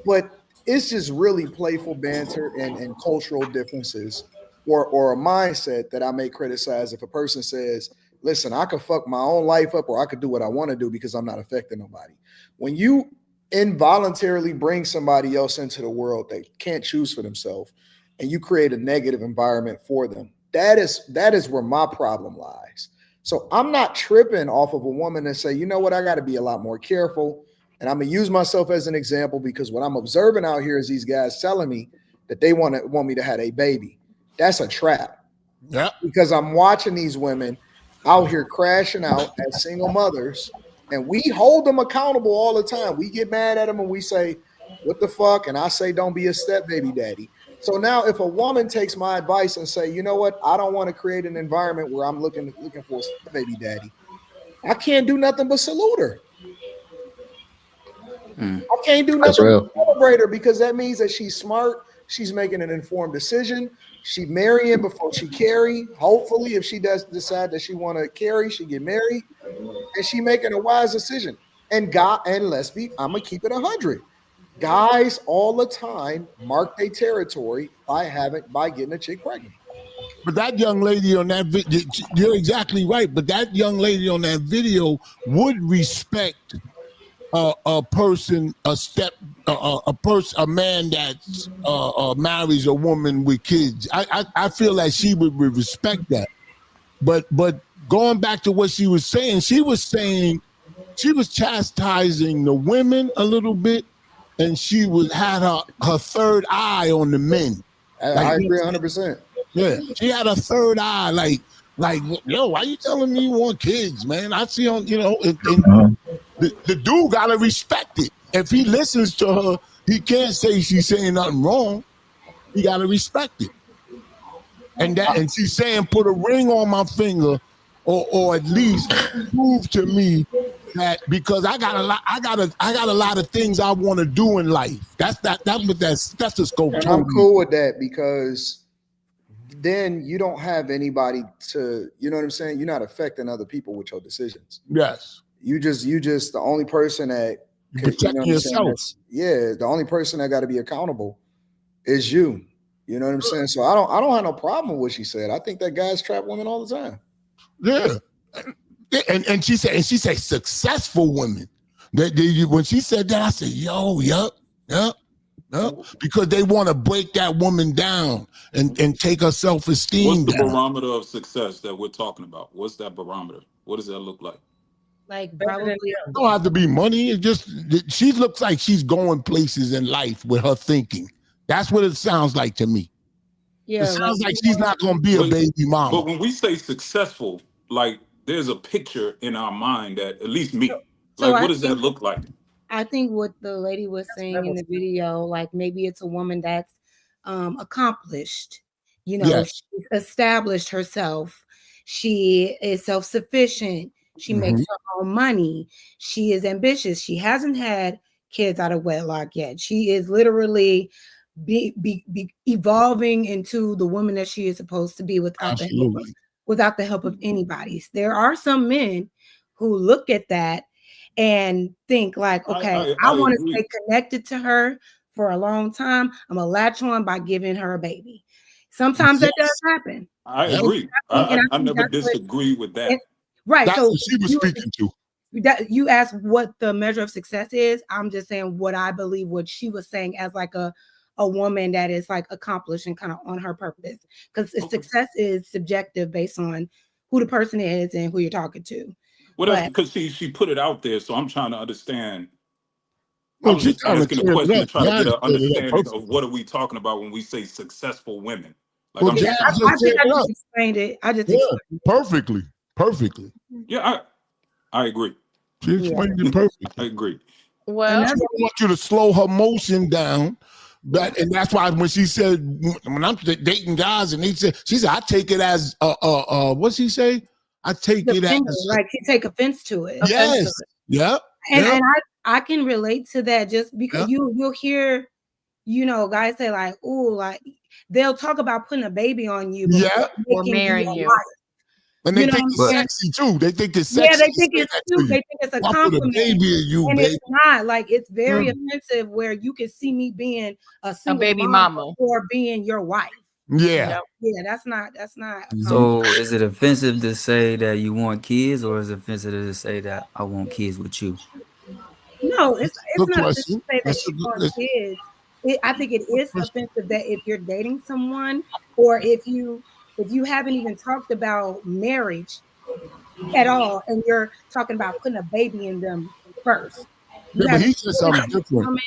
Speaker 1: but it's just really playful banter and cultural differences, or a mindset that I may criticize if a person says, listen, I could fuck my own life up or I could do what I want to do because I'm not affecting nobody. When you involuntarily bring somebody else into the world they can't choose for themselves and you create a negative environment for them, that is where my problem lies. So I'm not tripping off of a woman that say, you know what, I got to be a lot more careful. And I'm gonna use myself as an example because what I'm observing out here is these guys telling me that they want me to have a baby. That's a trap.
Speaker 3: Yeah.
Speaker 1: Because I'm watching these women out here crashing out as single mothers, and we hold them accountable all the time. We get mad at them and we say, "What the fuck?" And I say, "Don't be a step baby daddy." So now, if a woman takes my advice and say, "You know what? I don't want to create an environment where I'm looking for a step baby daddy," I can't do nothing but salute her. I can't do nothing but celebrate her because that means that she's smart. She's making an informed decision. She marrying before she carry. Hopefully, if she does decide that she want to carry, she get married, and she making a wise decision. And I'm gonna keep it 100. Guys all the time mark their territory by getting a chick pregnant.
Speaker 3: But that young lady on that video, you're exactly right. But that young lady on that video would respect a person, a man that marries a woman with kids. I feel like she would respect that. But going back to what she was saying she was chastising the women a little bit, and she had her third eye on the men.
Speaker 1: I agree 100%.
Speaker 3: Yeah, she had a third eye, like, yo, why you telling me you want kids, man? I see on, the dude gotta respect it. If he listens to her, he can't say she's saying nothing wrong. He gotta respect it. And she's saying, put a ring on my finger, or at least prove to me that, because I got a lot of things I want to do in life. That's the scope.
Speaker 1: And I'm cool with that, because then you don't have anybody to, you know what I'm saying? You're not affecting other people with your decisions.
Speaker 3: Yes.
Speaker 1: You just the only person that
Speaker 3: protecting yourself.
Speaker 1: The only person that got to be accountable is you. You know what I'm saying? So I don't have no problem with what she said. I think that guys trap women all the time.
Speaker 3: Yeah. And she said successful women. When she said that, I said, yo, yup. Because they want to break that woman down and take her self-esteem.
Speaker 4: What's the barometer of success that we're talking about? What's that barometer? What does that look like?
Speaker 10: Like, probably
Speaker 3: it don't have to be money. It just, she looks like she's going places in life with her thinking. That's what it sounds like to me. Yeah, it sounds like she's not going to be a baby mama.
Speaker 4: But when we say successful, like, there's a picture in our mind that, at least me, like, what does that look like?
Speaker 10: I think what the lady was saying in the video, like, maybe it's a woman that's accomplished, she's established herself. She is self-sufficient. She makes her own money. She is ambitious. She hasn't had kids out of wedlock yet. She is literally be evolving into the woman that she is supposed to be without the help of anybody. There are some men who look at that and think like, okay, I want to stay connected to her for a long time. I'm gonna latch on by giving her a baby. Sometimes that does happen.
Speaker 4: I agree. I never disagree with that.
Speaker 10: Right.
Speaker 3: That's
Speaker 10: so
Speaker 3: what she was speaking to.
Speaker 10: That you asked what the measure of success is. I'm just saying what I believe what she was saying as like a woman that is like accomplished and kind of on her purpose. Because success is subjective based on who the person is and who you're talking to.
Speaker 4: What else? Because she put it out there, so I'm trying to understand. I
Speaker 3: Well,
Speaker 4: was
Speaker 3: she's
Speaker 4: just
Speaker 3: trying to
Speaker 4: asking a
Speaker 3: clear it
Speaker 4: question to
Speaker 3: up.
Speaker 4: try to get
Speaker 3: Jazz
Speaker 4: an
Speaker 3: cleared it up
Speaker 4: understanding of
Speaker 3: perfectly.
Speaker 4: what are we talking about when we say successful women. Like
Speaker 3: Well,
Speaker 4: I'm
Speaker 3: Jazz
Speaker 4: just,
Speaker 10: I think I just explained it. I just explained it.
Speaker 3: perfectly.
Speaker 4: Yeah, I agree.
Speaker 3: She explained it perfectly.
Speaker 4: I agree.
Speaker 2: Well,
Speaker 3: she don't want you to slow her motion down. And that's why when she said, when I'm dating guys and she said, I take it as what's she say? I take it as
Speaker 10: like she take offense to it.
Speaker 3: Yes. Yeah.
Speaker 10: And I can relate to that just because you'll hear, guys say like, "Ooh," like they'll talk about putting a baby on you
Speaker 2: or marrying you.
Speaker 3: And they think it's sexy too. They think it's sexy.
Speaker 10: Yeah, they think it's cute. They think it's a compliment. And it's not. Like, it's very offensive where you can see me being a single
Speaker 2: baby mama
Speaker 10: or being your wife.
Speaker 3: Yeah.
Speaker 10: Yeah, that's not.
Speaker 12: So is it offensive to say that you want kids, or is it offensive to say that I want kids with you?
Speaker 10: No, it's
Speaker 3: Good
Speaker 10: not
Speaker 3: question.
Speaker 10: to say that you want kids. I think it is offensive that if you're dating someone or if you haven't even talked about marriage at all and you're talking about putting a baby in them first.
Speaker 3: But he said something different.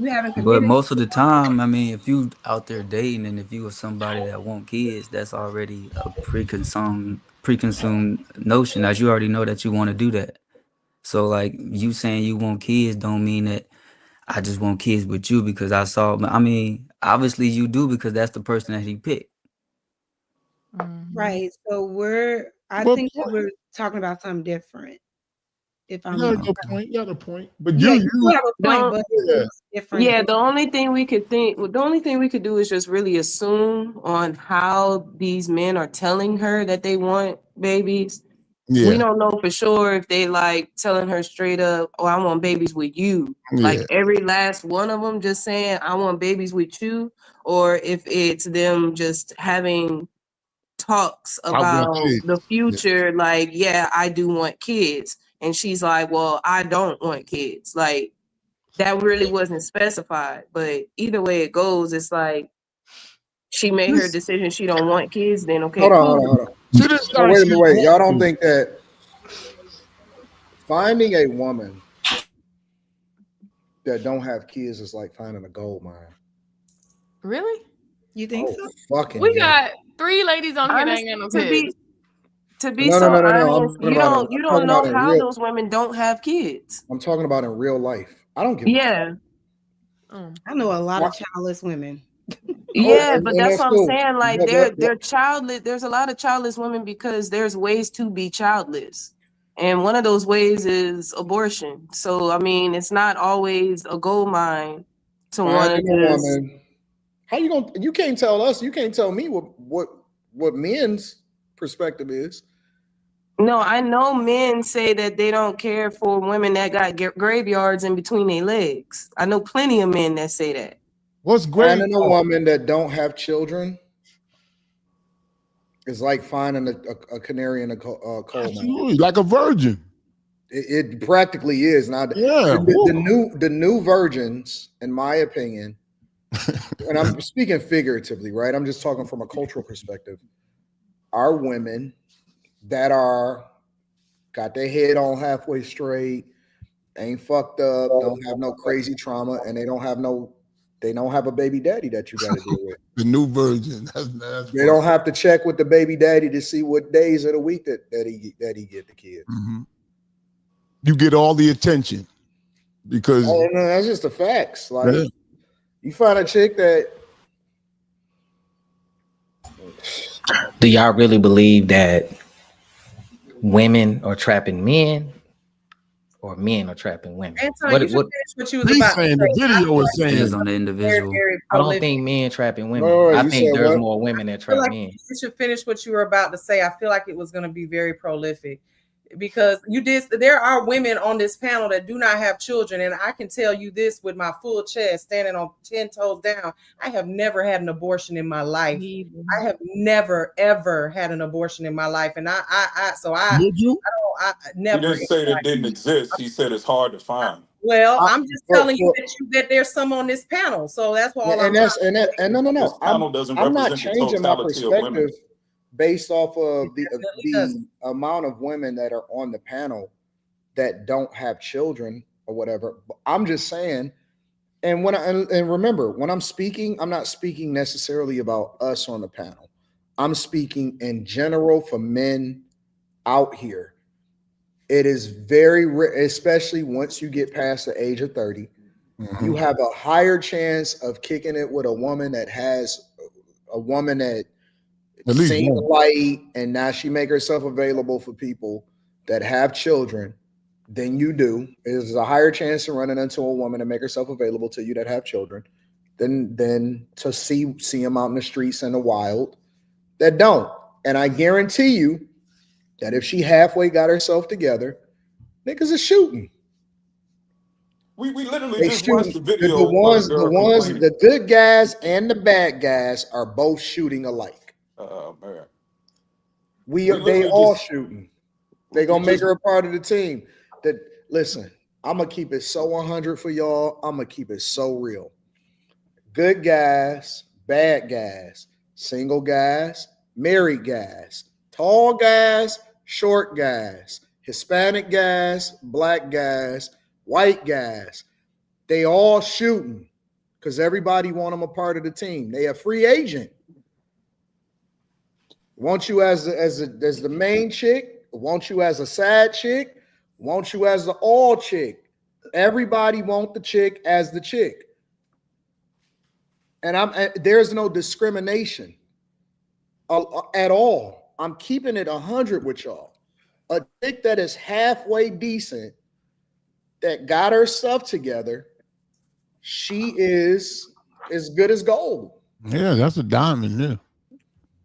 Speaker 10: You haven't committed.
Speaker 12: But most of the time, I mean, if you out there dating and if you are somebody that want kids, that's already a preconceived notion, as you already know that you want to do that. So like you saying you want kids don't mean that I just want kids with you because I saw. I mean, obviously you do because that's the person that he picked.
Speaker 10: Right. So I think we're talking about something different. If I'm
Speaker 3: you got a point. But
Speaker 8: you
Speaker 10: have a point, but it's different.
Speaker 8: Yeah, the only thing we could do is just really assume on how these men are telling her that they want babies.
Speaker 3: Yeah.
Speaker 8: We don't know for sure if they like telling her straight up, "Oh, I want babies with you." Like every last one of them just saying, "I want babies with you," or if it's them just having talks about the future, like, "Yeah, I do want kids," and she's like, "Well, I don't want kids." Like, that really wasn't specified, but either way it goes, it's like she made her decision. She don't want kids. Then okay,
Speaker 13: hold on. So wait. Y'all don't think that finding a woman that don't have kids is like finding a gold mine?
Speaker 2: Really?
Speaker 10: You think so?
Speaker 13: Fucking
Speaker 2: we got 3 ladies on here that ain't got no kids.
Speaker 8: To be honest, you don't know how those women don't have kids.
Speaker 13: I'm talking about in real life. I don't give a fuck.
Speaker 10: I know a lot of childless women.
Speaker 8: Yeah, but that's what I'm saying. Like they're childless. There's a lot of childless women because there's ways to be childless. And one of those ways is abortion. So I mean, it's not always a gold mine to want to.
Speaker 13: How you gonna? You can't tell us. You can't tell me what men's perspective is.
Speaker 8: No, I know men say that they don't care for women that got graveyards in between their legs. I know plenty of men that say that.
Speaker 3: What's
Speaker 13: finding a woman that don't have children is like finding a canary in a coal mine.
Speaker 3: Like a virgin.
Speaker 13: It practically is. Now, the new virgins, in my opinion, and I'm speaking figuratively, right? I'm just talking from a cultural perspective, are women that got their head on halfway straight, ain't fucked up, don't have no crazy trauma, and they don't have a baby daddy that you got to deal with.
Speaker 3: The new virgin.
Speaker 13: They don't have to check with the baby daddy to see what days of the week that he get the kids.
Speaker 3: Mm-hmm. You get all the attention because
Speaker 13: no, that's just the facts. Like you find a chick that.
Speaker 5: Do y'all really believe that women are trapping men, or men are trapping women?
Speaker 6: Anton, you finish what you was about to say.
Speaker 3: The video is saying
Speaker 12: on the individual.
Speaker 5: I don't think men trapping women. I think there's more women that trap men.
Speaker 6: You should finish what you were about to say. I feel like it was going to be very prolific because there are women on this panel that do not have children, and I can tell you this with my full chest, standing on 10 toes down. I have never had an abortion in my life. I have never ever had an abortion in my life, and I
Speaker 3: Did you?
Speaker 6: I never.
Speaker 4: He didn't say that didn't exist. He said it's hard to find.
Speaker 6: Well, I'm just telling you that there's some on this panel, so that's what.
Speaker 13: No. I'm not changing my perspective based off of the amount of women that are on the panel that don't have children or whatever. I'm just saying, and remember, when I'm speaking, I'm not speaking necessarily about us on the panel. I'm speaking in general for men out here. It is very rare, especially once you get past the age of 30. Mm-hmm. You have a higher chance of kicking it with a woman that seen the light and now she make herself available for people that have children than you do. There's a higher chance of running into a woman and make herself available to you that have children than to see them out in the streets in the wild that don't. And I guarantee you that if she halfway got herself together, niggas are shooting.
Speaker 4: We literally just watched the video.
Speaker 13: The good guys and the bad guys are both shooting alike.
Speaker 4: Oh man.
Speaker 13: They all shooting. They gonna make her a part of the team. Listen, I'm gonna keep it so 100 for y'all. I'm gonna keep it so real. Good guys, bad guys, single guys, married guys, tall guys, short guys, Hispanic guys, black guys, white guys. They all shooting because everybody want them a part of the team. They a free agent. Want you as the main chick, want you as a side chick, want you as the all chick. Everybody want the chick as the chick. And there's no discrimination at all. I'm keeping it 100 with y'all. A chick that is halfway decent, that got her stuff together, she is as good as gold.
Speaker 3: Yeah, that's a diamond there.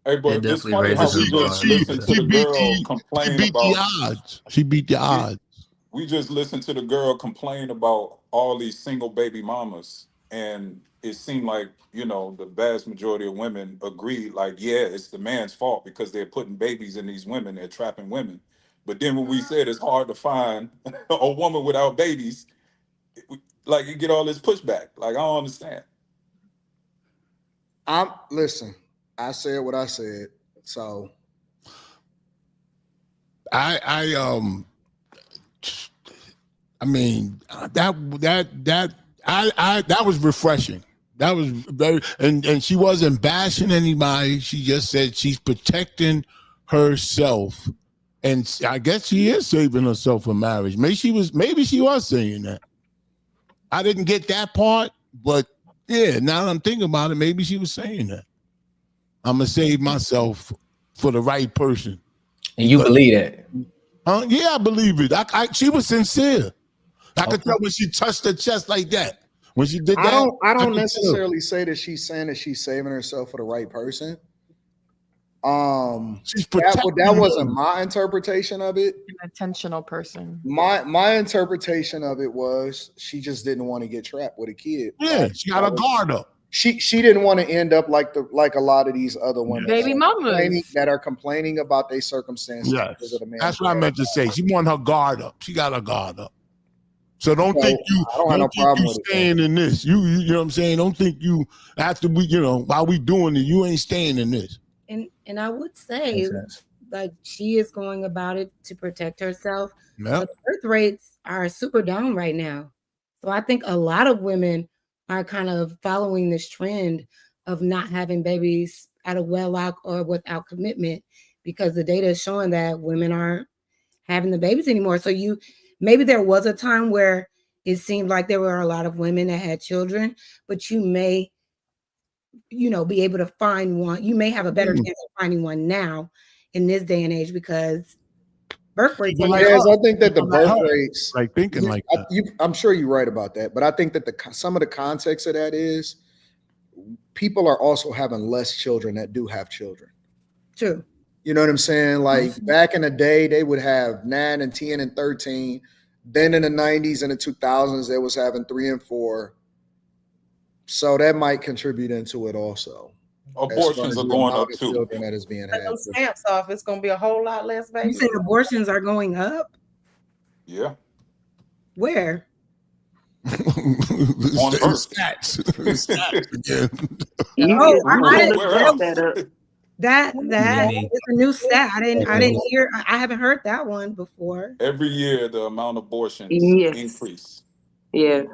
Speaker 4: Hey, but it's funny how we just listened to the girl complain about.
Speaker 3: She beat the odds.
Speaker 4: We just listened to the girl complain about all these single baby mamas, and it seemed like, the vast majority of women agree, like, yeah, it's the man's fault because they're putting babies in these women, they're trapping women. But then when we said it's hard to find a woman without babies, you get all this pushback. Like, I don't understand.
Speaker 13: Listen, I said what I said. So
Speaker 3: I mean that was refreshing. That was very, and she wasn't bashing anybody. She just said she's protecting herself, and I guess she is saving herself for marriage. Maybe she was saying that. I didn't get that part, but yeah, now that I'm thinking about it, maybe she was saying that. I'm gonna save myself for the right person.
Speaker 5: And you believe that?
Speaker 3: Yeah, I believe it. She was sincere. I could tell when she touched her chest like that. When she did that,
Speaker 13: I don't necessarily say that she's saying that she's saving herself for the right person. That wasn't my interpretation of it.
Speaker 2: An intentional person.
Speaker 13: My interpretation of it was she just didn't want to get trapped with a kid.
Speaker 3: Yeah, she got a guard up.
Speaker 13: She didn't want to end up like a lot of these other women,
Speaker 2: baby mamas
Speaker 13: that are complaining about their circumstances.
Speaker 3: Yes, that's what I meant to say. She wanted her guard up. She got her guard up. So don't think you staying in this. You know what I'm saying? Don't think you after while we doing it, you ain't staying in this.
Speaker 10: And I would say, like, she is going about it to protect herself.
Speaker 3: Yep.
Speaker 10: The birth rates are super down right now. So I think a lot of women are kind of following this trend of not having babies out of wedlock or without commitment, because the data is showing that women aren't having the babies anymore. So maybe there was a time where it seemed like there were a lot of women that had children, but you may be able to find one. You may have a better chance of finding one now in this day and age because birth rates.
Speaker 13: I think that the birth rates,
Speaker 3: like thinking like that.
Speaker 13: I'm sure you're right about that, but I think that some of the context of that is people are also having less children that do have children.
Speaker 10: True.
Speaker 13: You know what I'm saying? Like back in the day, they would have 9 and 10 and 13. Then in the 90s and the 2000s, they was having 3 and 4. So that might contribute into it also.
Speaker 4: Abortions are going up too.
Speaker 13: That is being had.
Speaker 6: Those stamps off, it's going to be a whole lot less babies.
Speaker 10: You say abortions are going up?
Speaker 4: Yeah.
Speaker 10: Where?
Speaker 4: On Earth.
Speaker 3: Stats again.
Speaker 8: I didn't that up.
Speaker 10: That is a new stat. I didn't hear. I haven't heard that one before.
Speaker 4: Every year, the amount of abortions increase.
Speaker 8: Yeah.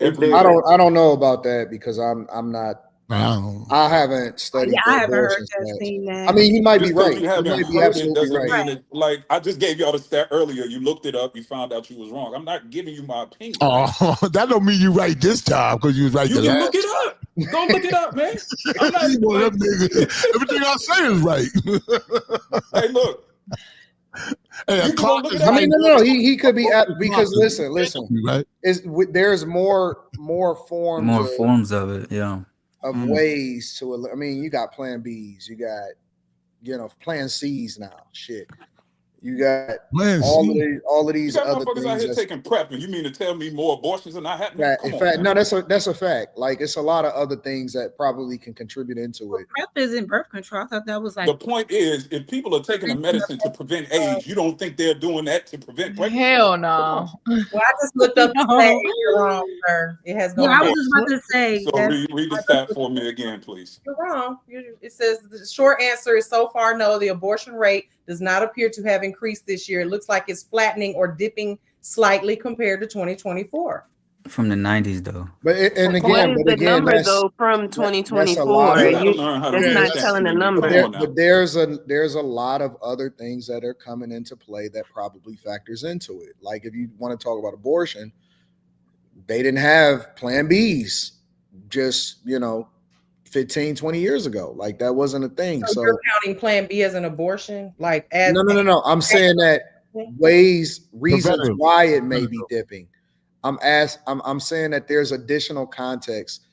Speaker 4: Okay.
Speaker 13: I don't know about that because I'm not. I haven't studied.
Speaker 10: I haven't heard that, seen that.
Speaker 13: I mean, you might
Speaker 4: Just
Speaker 13: be right.
Speaker 4: You haven't
Speaker 13: might be
Speaker 4: heard
Speaker 13: absolutely
Speaker 4: it doesn't
Speaker 13: right.
Speaker 4: mean it. Like I just gave y'all the stat earlier. You looked it up. You found out you was wrong. I'm not giving you my opinion.
Speaker 3: Oh, that don't mean you right this time because you was right.
Speaker 4: You can look it up. Go look it up, man. I'm not,
Speaker 3: everything I say is right.
Speaker 4: Hey, look.
Speaker 3: Hey,
Speaker 13: I mean, no. He could be because listen.
Speaker 3: Right?
Speaker 13: There's more forms
Speaker 12: of it. Yeah.
Speaker 13: Of ways to. I mean, you got Plan Bs. You got Plan Cs now. Shit. You got all of these other
Speaker 4: motherfuckers
Speaker 13: things
Speaker 4: out here taking PrEP, and you mean to tell me more abortions are not happening?
Speaker 13: In fact, no, that's a fact. Like it's a lot of other things that probably can contribute into it.
Speaker 10: PrEP isn't birth control. I thought that was like
Speaker 4: the point is, if people are taking a medicine to prevent AIDS, you don't think they're doing that to prevent pregnancy?
Speaker 2: Hell no.
Speaker 6: Well, I just looked up the stat. You're wrong, sir. It has no.
Speaker 10: Yeah, I was just about to say.
Speaker 4: So read the stat for me again, please.
Speaker 6: You're wrong. It says the short answer is so far no. The abortion rate does not appear to have increased this year. It looks like it's flattening or dipping slightly compared to 2024.
Speaker 12: From the 90s, though.
Speaker 8: What is the number though from 2024? That's not telling the number.
Speaker 13: But there's a lot of other things that are coming into play that probably factors into it. Like if you want to talk about abortion, they didn't have Plan Bs just 15, 20 years ago. Like that wasn't a thing.
Speaker 6: So you're counting Plan B as an abortion? Like as
Speaker 13: no. I'm saying that reasons why it may be dipping. I'm saying that there's additional context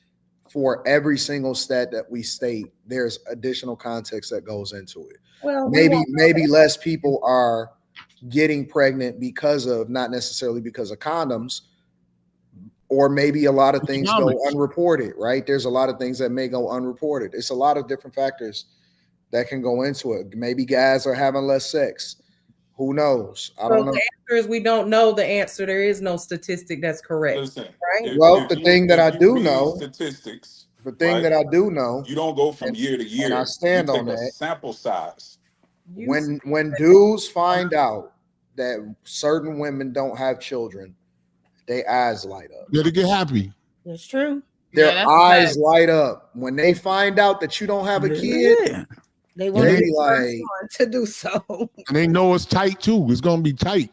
Speaker 13: for every single stat that we state. There's additional context that goes into it. Well, maybe less people are getting pregnant not necessarily because of condoms, or maybe a lot of things go unreported, right? There's a lot of things that may go unreported. It's a lot of different factors that can go into it. Maybe guys are having less sex. Who knows? I don't know.
Speaker 6: The answer is we don't know the answer. There is no statistic that's correct.
Speaker 4: Listen,
Speaker 6: right?
Speaker 13: The thing that I do know,
Speaker 4: statistics.
Speaker 13: You
Speaker 4: don't go from year to year.
Speaker 13: And I stand on that.
Speaker 4: Sample size.
Speaker 13: When dudes find out that certain women don't have children, their eyes light up.
Speaker 3: Yeah, they get happy.
Speaker 10: That's true.
Speaker 13: Their eyes light up when they find out that you don't have a kid.
Speaker 3: Yeah.
Speaker 10: They want to be like to do so,
Speaker 3: and they know it's tight too. It's gonna be tight.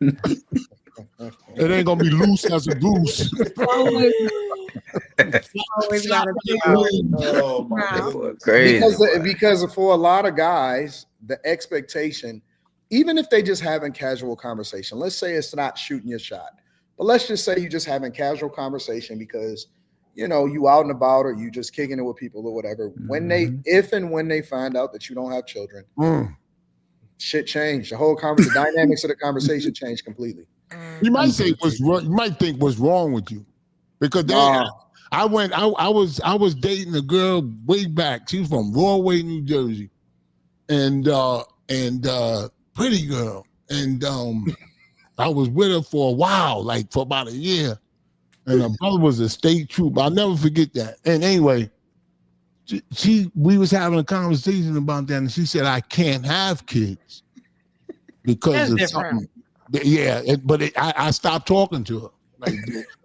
Speaker 3: It ain't gonna be loose as a goose.
Speaker 10: Always gotta be
Speaker 13: crazy. Because for a lot of guys, the expectation, even if they just having casual conversation, let's say it's not shooting your shot, but let's just say you just having casual conversation because you out and about or you just kicking it with people or whatever. When if and when they find out that you don't have children, shit changed. The whole the dynamics of the conversation changed completely.
Speaker 3: You might say what's wrong. You might think what's wrong with you, because I was dating a girl way back. She was from Broadway, New Jersey, and pretty girl, and I was with her for a while, like for about a year. And her brother was a state trooper. I'll never forget that. And anyway, we was having a conversation about that, and she said, I can't have kids because of something. Yeah, I stopped talking to her. Like,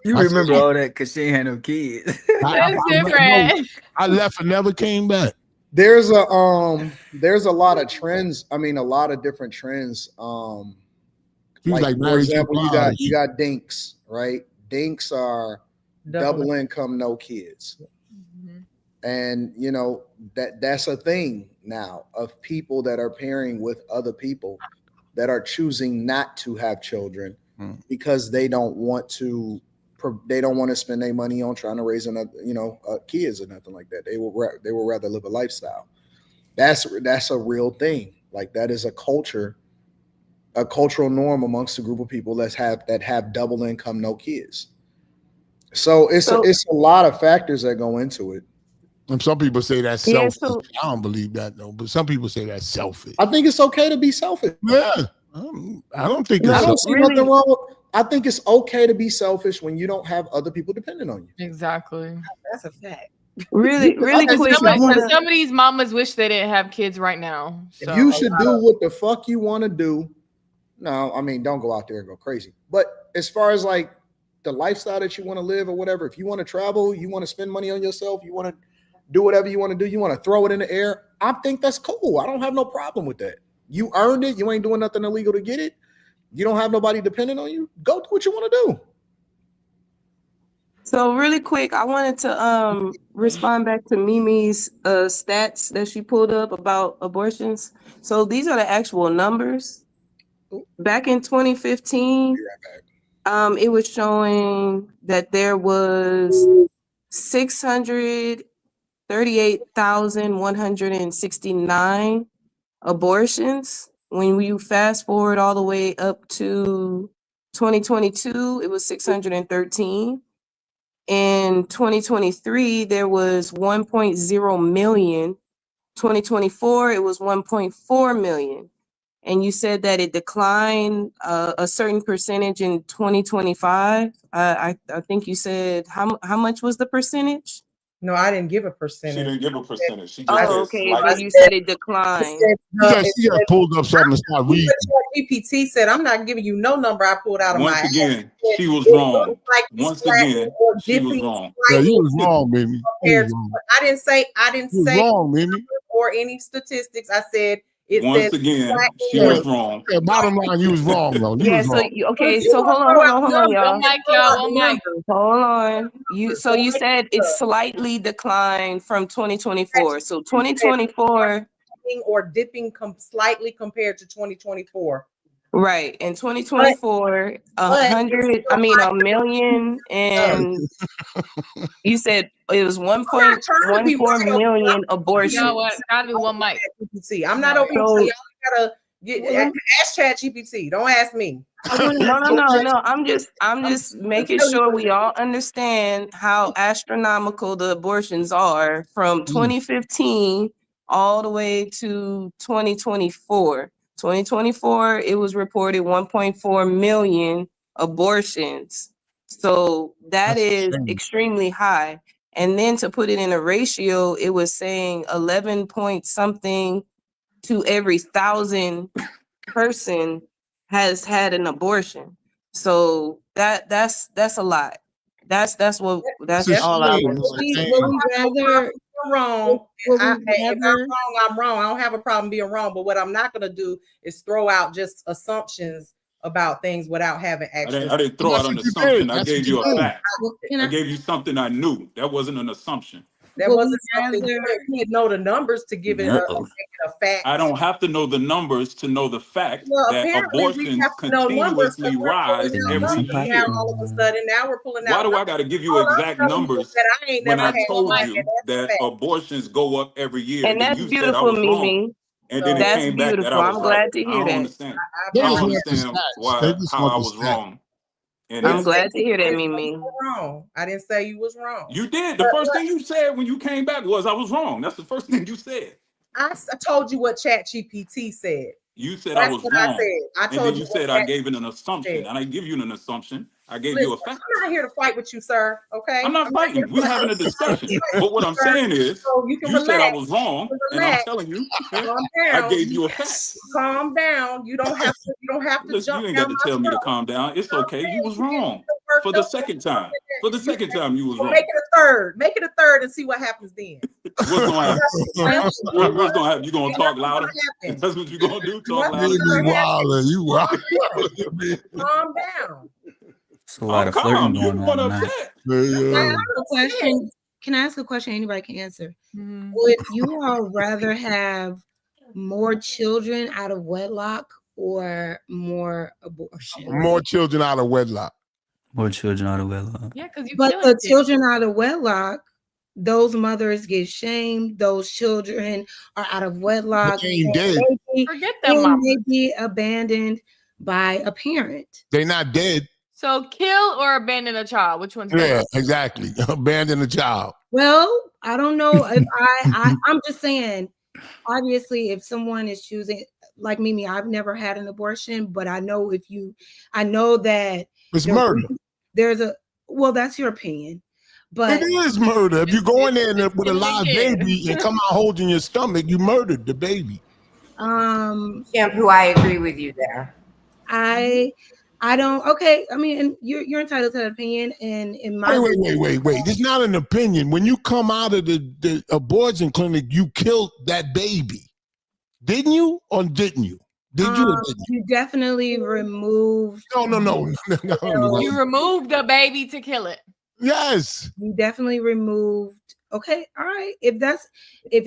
Speaker 12: you remember all that because she ain't had no kids.
Speaker 2: That's different.
Speaker 3: I left and never came back.
Speaker 13: There's a lot of trends. I mean, a lot of different trends. For example, you got dinks, right? Dinks are double income, no kids. And that's a thing now of people that are pairing with other people that are choosing not to have children because they don't want to spend their money on trying to raise another, kids or nothing like that. They will rather live a lifestyle. That's a real thing. Like that is a cultural norm amongst a group of people that have double income, no kids. So it's a lot of factors that go into it.
Speaker 3: And some people say that's selfish. I don't believe that though, but some people say that's selfish.
Speaker 13: I think it's okay to be selfish.
Speaker 3: Yeah, I don't think
Speaker 13: I don't see nothing wrong with. I think it's okay to be selfish when you don't have other people depending on you.
Speaker 2: Exactly.
Speaker 10: That's a fact.
Speaker 8: Really quick.
Speaker 2: Some of these mamas wish they didn't have kids right now. So.
Speaker 13: If you should do what the fuck you want to do. No, I mean, don't go out there and go crazy. But as far as like the lifestyle that you want to live or whatever, if you want to travel, you want to spend money on yourself, you want to do whatever you want to do, you want to throw it in the air, I think that's cool. I don't have no problem with that. You earned it. You ain't doing nothing illegal to get it. You don't have nobody depending on you. Go do what you want to do.
Speaker 8: So really quick, I wanted to respond back to Mimi's stats that she pulled up about abortions. So these are the actual numbers. Back in 2015, it was showing that there was 638,169 abortions. When you fast forward all the way up to 2022, it was 613. In 2023, there was 1.0 million. 2024, it was 1.4 million. And you said that it declined a certain percentage in 2025. I think you said how much was the percentage?
Speaker 6: No, I didn't give a percentage.
Speaker 4: She didn't give a percentage. She just
Speaker 8: okay, but you said it declined.
Speaker 3: She just pulled up something and started reading.
Speaker 6: GPT said, "I'm not giving you no number I pulled out of my."
Speaker 4: Once again, she was wrong. Once again, she was wrong.
Speaker 3: Yeah, you was wrong, Mimi.
Speaker 6: I didn't say
Speaker 3: wrong, Mimi.
Speaker 6: Or any statistics. I said it.
Speaker 4: Once again, she was wrong.
Speaker 3: Yeah, bottom line, you was wrong, though. You was wrong.
Speaker 8: So hold on.
Speaker 2: Hold
Speaker 8: on. You said it slightly declined from 2024. So 2024
Speaker 6: or dipping slightly compared to 2024.
Speaker 8: Right. In 2024, a million, and you said it was 1.14 million abortions.
Speaker 2: You know what? Gotta be one mic.
Speaker 6: I'm not over here. Y'all gotta ask ChatGPT. Don't ask me.
Speaker 8: No. I'm just making sure we all understand how astronomical the abortions are from 2015 all the way to 2024. 2024, it was reported 1.4 million abortions. So that's extremely high. And then to put it in a ratio, it was saying 11 point something to every 1,000 person has had an abortion. So that's a lot. That's all I was.
Speaker 6: Wrong. If I'm wrong, I'm wrong. I don't have a problem being wrong. But what I'm not going to do is throw out just assumptions about things without having actual.
Speaker 4: I didn't throw out an assumption. I gave you a fact. I gave you something I knew. That wasn't an assumption.
Speaker 6: That wasn't something you didn't know the numbers to give it a fact.
Speaker 4: I don't have to know the numbers to know the fact that abortions continuously rise every year.
Speaker 6: All of a sudden, now we're pulling out.
Speaker 4: Why do I got to give you exact numbers when I told you that abortions go up every year?
Speaker 8: And that's beautiful, Mimi.
Speaker 4: And then it came back that I was
Speaker 8: I'm glad to hear that.
Speaker 4: I don't understand how I was wrong. And
Speaker 8: I'm glad to hear that, Mimi.
Speaker 6: Wrong. I didn't say you was wrong.
Speaker 4: You did. The first thing you said when you came back was I was wrong. That's the first thing you said.
Speaker 6: I told you what ChatGPT said.
Speaker 4: You said I was wrong. I told you said I gave it an assumption. I didn't give you an assumption. I gave you a fact.
Speaker 6: I'm not here to fight with you, sir. Okay.
Speaker 4: I'm not fighting. We're having a discussion. But what I'm saying is, you said I was wrong, and I'm telling you, I gave you a fact.
Speaker 6: Calm down. You don't have to. You don't have to jump.
Speaker 4: You ain't got to tell me to calm down. It's okay. You was wrong for the second time. For the second time, you was wrong.
Speaker 6: Make it a third. Make it a third, and see what happens then.
Speaker 4: What's gonna happen? What's gonna happen? You gonna talk louder? That's what you gonna do. Talk louder.
Speaker 3: You wild.
Speaker 6: Calm down.
Speaker 12: It's a lot of flirting going on.
Speaker 10: Can I ask a question anybody can answer? Mm-hmm. Would you all rather have more children out of wedlock or more abortion?
Speaker 3: More children out of wedlock.
Speaker 12: More children out of wedlock.
Speaker 2: Yeah, because
Speaker 10: the children out of wedlock, those mothers get shamed. Those children are out of wedlock.
Speaker 2: Forget them.
Speaker 10: They be abandoned by a parent.
Speaker 3: They're not dead.
Speaker 2: So kill or abandon a child? Which one's
Speaker 3: better? Exactly. Abandon a child.
Speaker 10: Well, I don't know if I'm just saying, obviously, if someone is choosing, like Mimi, I've never had an abortion, but I know I know that
Speaker 3: it's murder.
Speaker 10: That's your opinion. But
Speaker 3: it is murder. If you go in there with a live baby and come out holding your stomach, you murdered the baby.
Speaker 9: Shampoo, I agree with you there.
Speaker 10: I don't. Okay, I mean, and you're entitled to an opinion. And in my
Speaker 3: wait. It's not an opinion. When you come out of the abortion clinic, you killed that baby. Didn't you, or didn't you? Did you? Or didn't you?
Speaker 10: You definitely removed.
Speaker 3: No.
Speaker 2: You removed the baby to kill it.
Speaker 3: Yes.
Speaker 10: You definitely removed. Okay, all right. If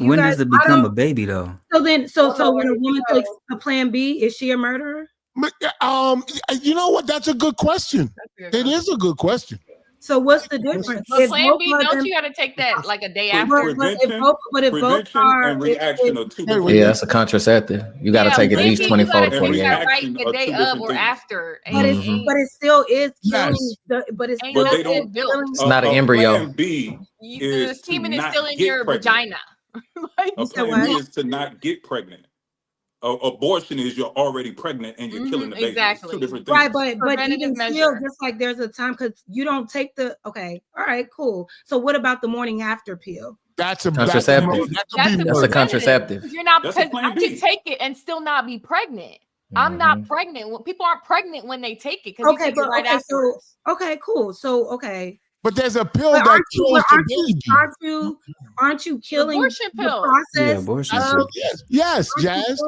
Speaker 10: you
Speaker 12: when
Speaker 10: guys,
Speaker 12: does it become a baby though?
Speaker 10: So when a woman takes a plan B, is she a murderer?
Speaker 3: You know what? That's a good question. It is a good question.
Speaker 10: So what's the difference?
Speaker 2: But plan B, don't you got to take that like a day after?
Speaker 4: Prevention and reaction are two different.
Speaker 5: Yeah, that's a contraceptive. You got to take it at least 24 to 48 hours.
Speaker 2: Right, the day of or after.
Speaker 10: But it still is killing. But it's still
Speaker 5: It's not an embryo.
Speaker 4: Plan B
Speaker 2: the semen is still in your vagina.
Speaker 4: A plan B is to not get pregnant. Abortion is you're already pregnant and you're killing the baby.
Speaker 2: Exactly.
Speaker 4: It's two different things.
Speaker 10: Right, but even still, just like there's a time because you don't take the all right, cool. So what about the morning after pill?
Speaker 3: That's a
Speaker 5: contraceptive. That's a contraceptive.
Speaker 2: You're not because I can take it and still not be pregnant. I'm not pregnant. People aren't pregnant when they take it because you take it right afterwards.
Speaker 10: Okay, cool. So
Speaker 3: but there's a pill that kills the
Speaker 10: baby. Aren't you killing
Speaker 2: abortion pill?
Speaker 10: The process?
Speaker 3: Yeah, abortion pill. Yes, Jazz.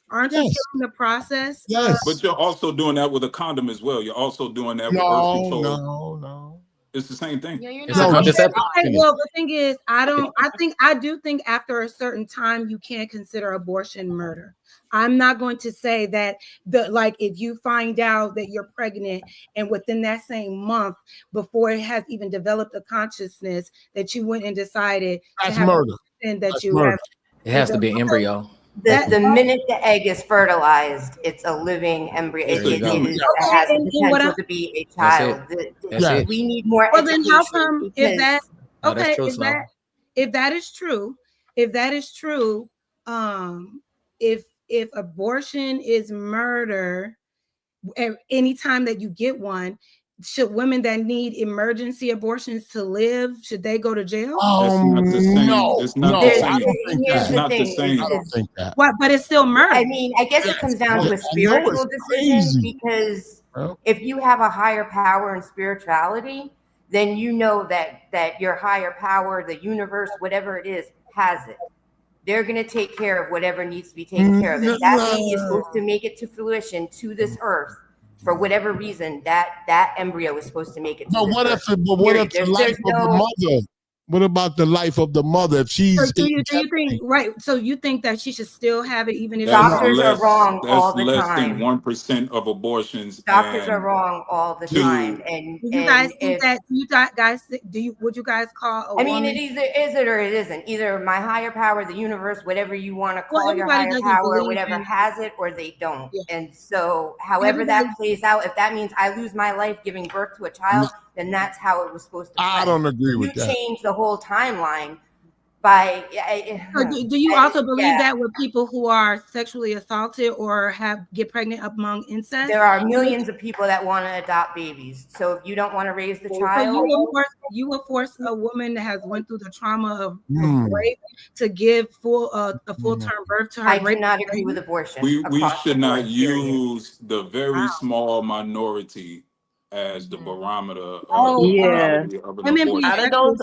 Speaker 10: Aren't you killing the process?
Speaker 3: Yes.
Speaker 4: But you're also doing that with a condom as well. You're also doing that with birth control.
Speaker 3: No.
Speaker 4: It's the same thing.
Speaker 2: Yeah,
Speaker 5: it's a contraceptive.
Speaker 10: Okay, well, the thing is, I do think after a certain time you can't consider abortion murder. I'm not going to say that if you find out that you're pregnant and within that same month before it has even developed a consciousness that you went and decided
Speaker 3: that's murder.
Speaker 10: And
Speaker 5: that's murder. It has to be an embryo.
Speaker 9: The minute the egg is fertilized, it's a living embryo. It has the potential to be a child. We need more education.
Speaker 10: Then how come if that is true, if abortion is murder, anytime that you get one, should women that need emergency abortions to live, should they go to jail?
Speaker 4: That's not the same.
Speaker 3: No,
Speaker 4: it's not the same.
Speaker 9: It's
Speaker 4: not the same.
Speaker 3: I don't think that.
Speaker 10: But it's still murder.
Speaker 9: I mean, I guess it comes down to a spiritual decision because if you have a higher power in spirituality, then you know that your higher power, the universe, whatever it is, has it. They're going to take care of whatever needs to be taken care of. If that baby is supposed to make it to fruition to this earth, for whatever reason, that embryo is supposed to make it.
Speaker 3: But what if the life of the mother? What about the life of the mother? If she's
Speaker 10: do you think right? So you think that she should still have it, even if
Speaker 9: doctors are wrong all the
Speaker 4: less
Speaker 9: time?
Speaker 4: Than 1% of abortions.
Speaker 9: Doctors are wrong all the time. And
Speaker 10: you guys think that? Would you guys call?
Speaker 9: I mean, it either is it or it isn't. Either my higher power, the universe, whatever you want to call your higher power, whatever has it, or they don't. Yeah. And so, however that plays out, if that means I lose my life giving birth to a child, then that's how it was supposed to play.
Speaker 3: I don't agree with that.
Speaker 9: You change the whole timeline by.
Speaker 10: Do you also believe that with people who are sexually assaulted or get pregnant among incest?
Speaker 9: There are millions of people that want to adopt babies. So if you don't want to raise the child,
Speaker 10: you will force a woman that has went through the trauma of rape to give a full-term birth to her.
Speaker 9: I do not agree with abortion.
Speaker 4: We should not use the very small minority as the barometer of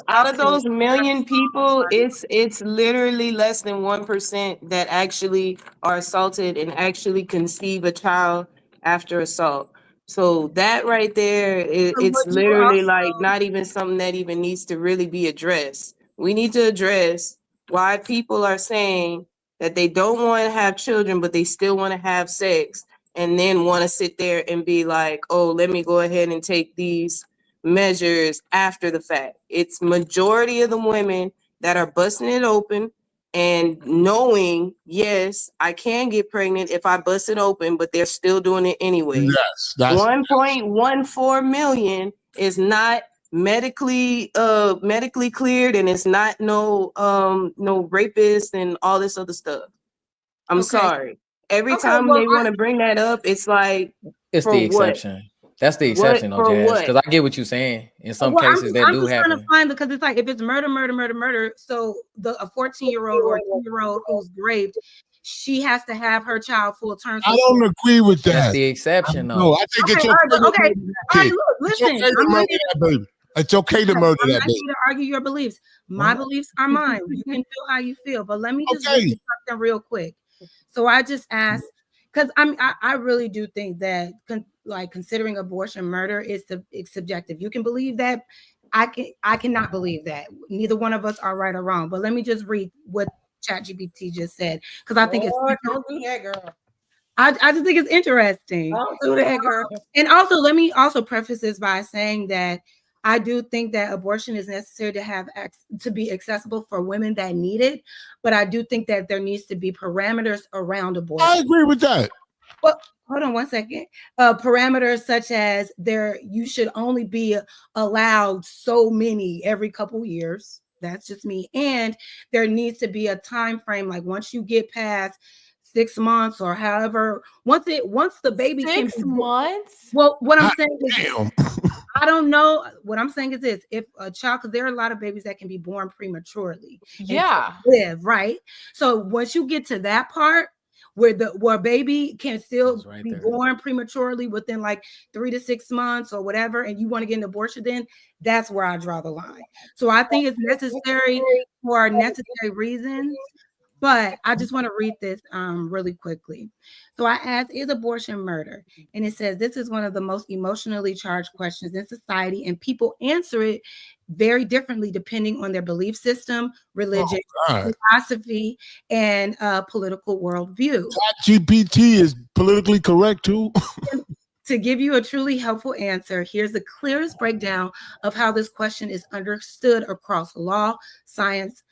Speaker 8: out of those million people, it's literally less than 1% that actually are assaulted and actually conceive a child after assault. So that right there, it's literally not even something that even needs to really be addressed. We need to address why people are saying that they don't want to have children, but they still want to have sex. And then want to sit there and be like, oh, let me go ahead and take these measures after the fact. It's majority of the women that are busting it open and knowing, yes, I can get pregnant if I bust it open, but they're still doing it anyway.
Speaker 3: Yes,
Speaker 8: 1.14 million is not medically cleared, and it's not no rapist and all this other stuff. I'm sorry. Every time they want to bring that up, it's like
Speaker 5: it's the exception. That's the exception, though, Jazz. Because I get what you're saying. In some cases, that do happen.
Speaker 10: I'm just trying to find, because it's like if it's murder. So a 14-year-old or a 2-year-old who's raped, she has to have her child full term.
Speaker 3: I don't agree with that.
Speaker 5: That's the exception, though.
Speaker 3: No, I think it's okay.
Speaker 10: Okay, look, listen.
Speaker 3: It's okay to murder that baby.
Speaker 10: I'm not here to argue your beliefs. My beliefs are mine. You can feel how you feel, but let me just look at something real quick. So I just asked, because I really do think that considering abortion murder is subjective. You can believe that. I cannot believe that. Neither one of us are right or wrong. But let me just read what ChatGPT just said, because I think
Speaker 6: don't do that, girl.
Speaker 10: I just think it's interesting.
Speaker 6: Don't do that, girl.
Speaker 10: And also, let me also preface this by saying that I do think that abortion is necessary to be accessible for women that need it, but I do think that there needs to be parameters around abortion.
Speaker 3: I agree with that.
Speaker 10: Well, hold on one second. Parameters such as you should only be allowed so many every couple years. That's just me. And there needs to be a time frame, like once you get past 6 months or however, once the baby
Speaker 2: 6 months.
Speaker 10: Well, what I'm saying is, I don't know. What I'm saying is this: if a child, because there are a lot of babies that can be born prematurely, live right. So once you get to that part where a baby can still be born prematurely within like 3 to 6 months or whatever, and you want to get an abortion, then that's where I draw the line. So I think it's necessary for necessary reasons. But I just want to read this really quickly. So I asked, is abortion murder? And it says, this is one of the most emotionally charged questions in society, and people answer it very differently depending on their belief system, religion, philosophy, and political worldview.
Speaker 3: GPT is politically correct too.
Speaker 10: To give you a truly helpful answer, here's the clearest breakdown of how this question is understood across law, science,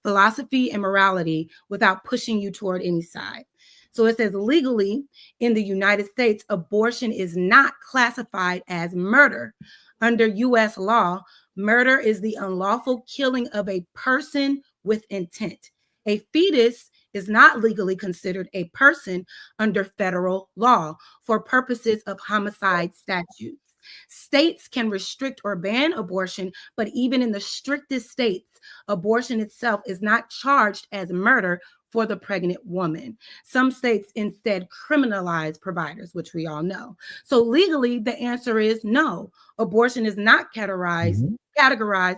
Speaker 10: philosophy, and morality without pushing you toward any side. So it says, legally in the United States, abortion is not classified as murder. Under U.S. law, murder is the unlawful killing of a person with intent. A fetus is not legally considered a person under federal law for purposes of homicide statutes. States can restrict or ban abortion, but even in the strictest states, abortion itself is not charged as murder for the pregnant woman. Some states instead criminalize providers, which we all know. So legally, the answer is no. Abortion is not categorized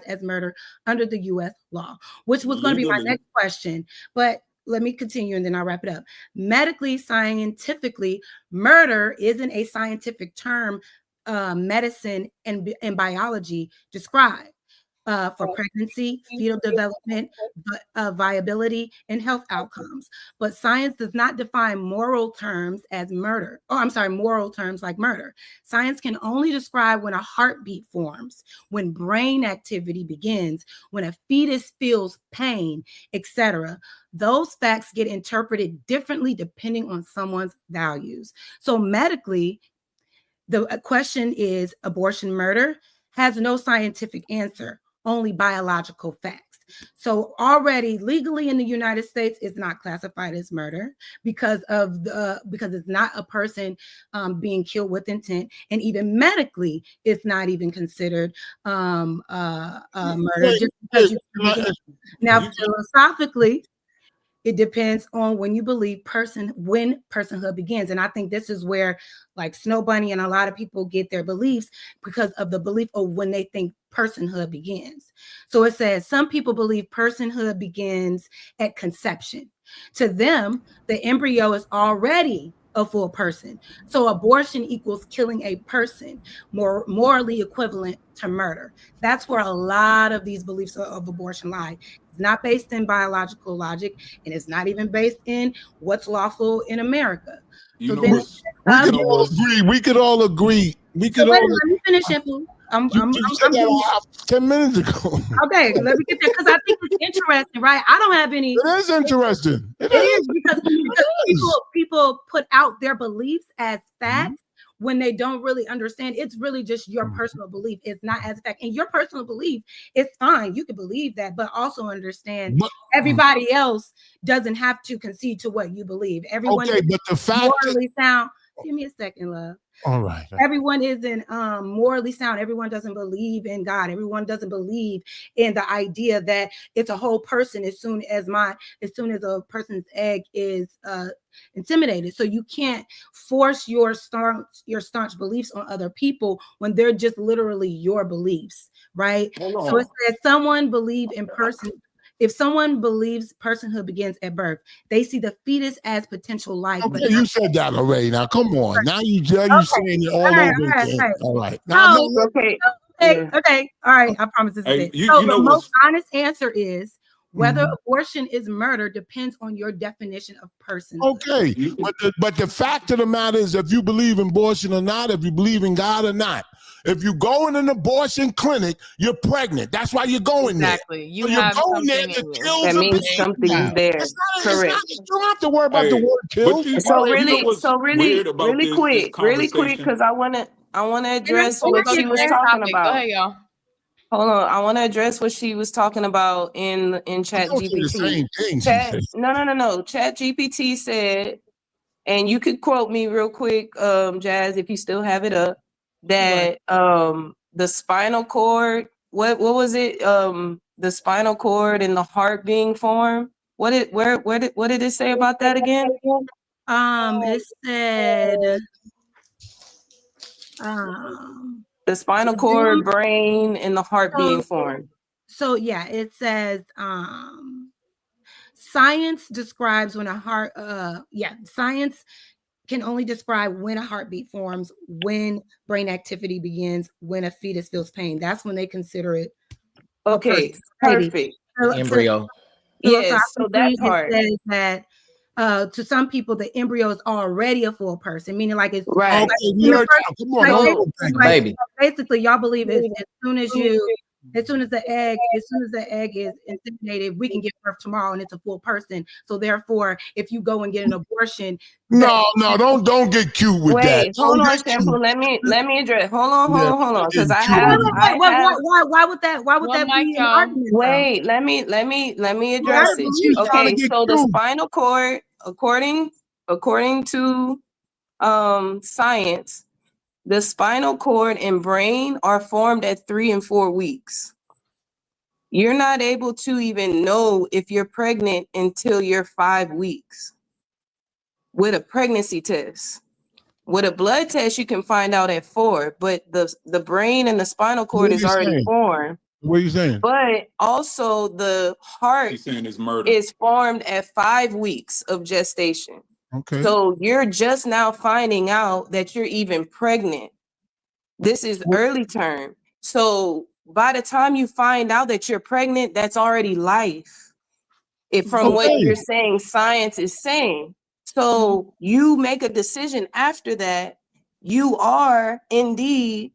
Speaker 10: as murder under the U.S. law, which was going to be my next question. But let me continue and then I'll wrap it up. Medically, scientifically, murder isn't a scientific term medicine and biology describe for pregnancy, fetal development, viability, and health outcomes. But science does not define moral terms as murder. Moral terms like murder. Science can only describe when a heartbeat forms, when brain activity begins, when a fetus feels pain, etc. Those facts get interpreted differently depending on someone's values. So medically, the question is abortion murder has no scientific answer, only biological facts. So already legally in the United States, it's not classified as murder because it's not a person being killed with intent, and even medically, it's not even considered murder. Just because now philosophically, it depends on when you believe when personhood begins. And I think this is where like Snow Bunny and a lot of people get their beliefs because of the belief of when they think personhood begins. So it says some people believe personhood begins at conception. To them, the embryo is already a full person. So abortion equals killing a person, morally equivalent to murder. That's where a lot of these beliefs of abortion lie. It's not based in biological logic, and it's not even based in what's lawful in America.
Speaker 3: We could all agree. Let
Speaker 10: me finish it. I'm
Speaker 3: 10 minutes ago.
Speaker 10: Okay, let me get that because I think it's interesting, right? I don't have any.
Speaker 3: It is interesting.
Speaker 10: It is because people put out their beliefs as facts when they don't really understand. It's really just your personal belief. It's not as a fact, and your personal belief is fine. You can believe that, but also understand everybody else doesn't have to concede to what you believe. Everyone
Speaker 3: but the fact
Speaker 10: morally sound. Give me a second, love.
Speaker 3: All right.
Speaker 10: Everyone isn't morally sound. Everyone doesn't believe in God. Everyone doesn't believe in the idea that it's a whole person as soon as a person's egg is intimidated. So you can't force your staunch beliefs on other people when they're just literally your beliefs, right? So it says someone believe in person. If someone believes personhood begins at birth, they see the fetus as potential life.
Speaker 3: Okay, you said that already. Now, come on. Now you saying it all over again. All right.
Speaker 10: Okay. All right. I promise this is it. So the most honest answer is whether abortion is murder depends on your definition of person.
Speaker 3: Okay, but the fact of the matter is, if you believe in abortion or not, if you believe in God or not, if you go in an abortion clinic, you're pregnant. That's why you're going there.
Speaker 2: Exactly. You
Speaker 3: so
Speaker 2: have
Speaker 3: you're going there
Speaker 2: something
Speaker 3: to
Speaker 2: in
Speaker 3: kill
Speaker 8: that
Speaker 3: the
Speaker 8: means
Speaker 3: baby.
Speaker 8: something's there. Correct.
Speaker 3: You don't have to worry about the word kill.
Speaker 8: Really quick, because I want to address what she was talking about.
Speaker 2: Go ahead, y'all.
Speaker 8: Hold on, I want to address what she was talking about in Chat GPT. No. Chat GPT said, and you could quote me real quick, Jazz, if you still have it up, that the spinal cord, what was it? The spinal cord and the heart being formed. What did it say about that again?
Speaker 10: It said
Speaker 8: the spinal cord, brain, and the heart being formed.
Speaker 10: So yeah, it says science describes when a heart science can only describe when a heartbeat forms, when brain activity begins, when a fetus feels pain. That's when they consider it
Speaker 8: okay, perfect.
Speaker 5: Embryo.
Speaker 8: Yes, so that part.
Speaker 10: It says that to some people, the embryo is already a full person, meaning like it's
Speaker 8: right.
Speaker 5: Baby.
Speaker 10: Basically, y'all believe as soon as the egg is inseminated, we can give birth tomorrow and it's a full person. So therefore, if you go and get an abortion,
Speaker 3: don't get cute with that.
Speaker 8: Hold on, Shampoo. Let me address. Hold on, because I have.
Speaker 10: Why would that be an argument?
Speaker 8: Wait, let me address it. Okay, so the spinal cord, according to science, the spinal cord and brain are formed at 3 and 4 weeks. You're not able to even know if you're pregnant until you're 5 weeks with a pregnancy test. With a blood test, you can find out at 4, but the brain and the spinal cord is already formed.
Speaker 3: What are you saying?
Speaker 8: But also the heart is formed at 5 weeks of gestation.
Speaker 3: Okay.
Speaker 8: So you're just now finding out that you're even pregnant. This is early term. So by the time you find out that you're pregnant, that's already life. From what you're saying, science is saying. So you make a decision after that, you are indeed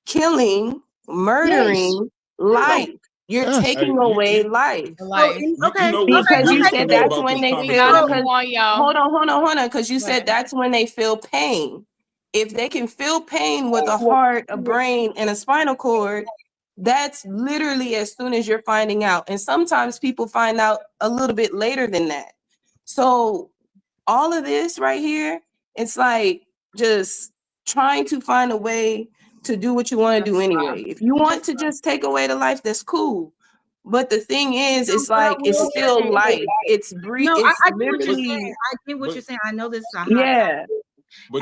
Speaker 8: killing, murdering life. You're taking away life. Because you said that's when they feel. Hold on. Because you said that's when they feel pain. If they can feel pain with a heart, a brain, and a spinal cord, that's literally as soon as you're finding out. And sometimes people find out a little bit later than that. So all of this right here, it's like just trying to find a way to do what you want to do anyway. If you want to just take away the life, that's cool. But the thing is, it's like it's still life. It's breathing.
Speaker 10: No, I get what you're saying. I get what you're saying. I know this is a hot topic.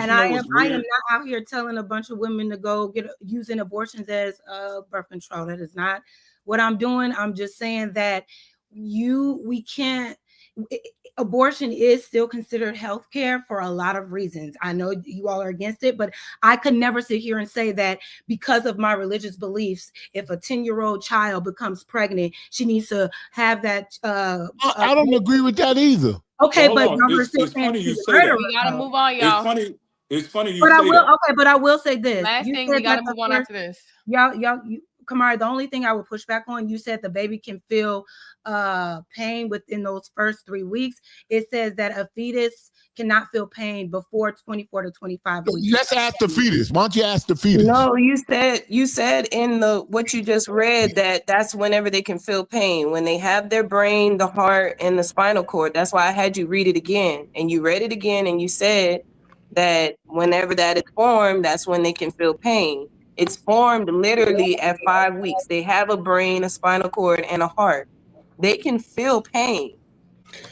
Speaker 10: And I am not out here telling a bunch of women to go using abortions as birth control. That is not what I'm doing. I'm just saying that we can't. Abortion is still considered health care for a lot of reasons. I know you all are against it, but I could never sit here and say that because of my religious beliefs, if a 10-year-old child becomes pregnant, she needs to have that.
Speaker 3: I don't agree with that either.
Speaker 10: Okay, but
Speaker 4: it's funny you say that.
Speaker 2: We gotta move on, y'all.
Speaker 4: It's funny you
Speaker 10: say
Speaker 4: that.
Speaker 10: Okay, but I will say this.
Speaker 2: Last thing, we gotta move on after this.
Speaker 10: Y'all, Kamari, the only thing I would push back on, you said the baby can feel pain within those first 3 weeks. It says that a fetus cannot feel pain before 24 to 25 weeks.
Speaker 3: Let's ask the fetus. Why don't you ask the fetus?
Speaker 8: No, you said in what you just read that's whenever they can feel pain, when they have their brain, the heart, and the spinal cord. That's why I had you read it again, and you read it again, and you said that whenever that is formed, that's when they can feel pain. It's formed literally at 5 weeks. They have a brain, a spinal cord, and a heart. They can feel pain.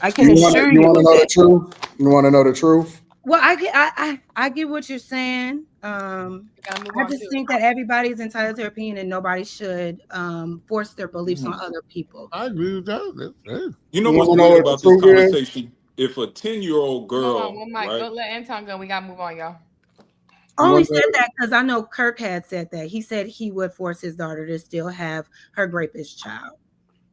Speaker 8: I can assure you.
Speaker 13: You want to know the truth? You want to know the truth?
Speaker 10: Well, I get what you're saying. I just think that everybody's entitled to their opinion and nobody should force their beliefs on other people.
Speaker 3: I agree with that.
Speaker 4: You know what's weird about this conversation? If a 10-year-old girl, right?
Speaker 2: Don't let Anton go. We gotta move on, y'all.
Speaker 10: I only said that because I know Kirk had said that. He said he would force his daughter to still have her rapist child.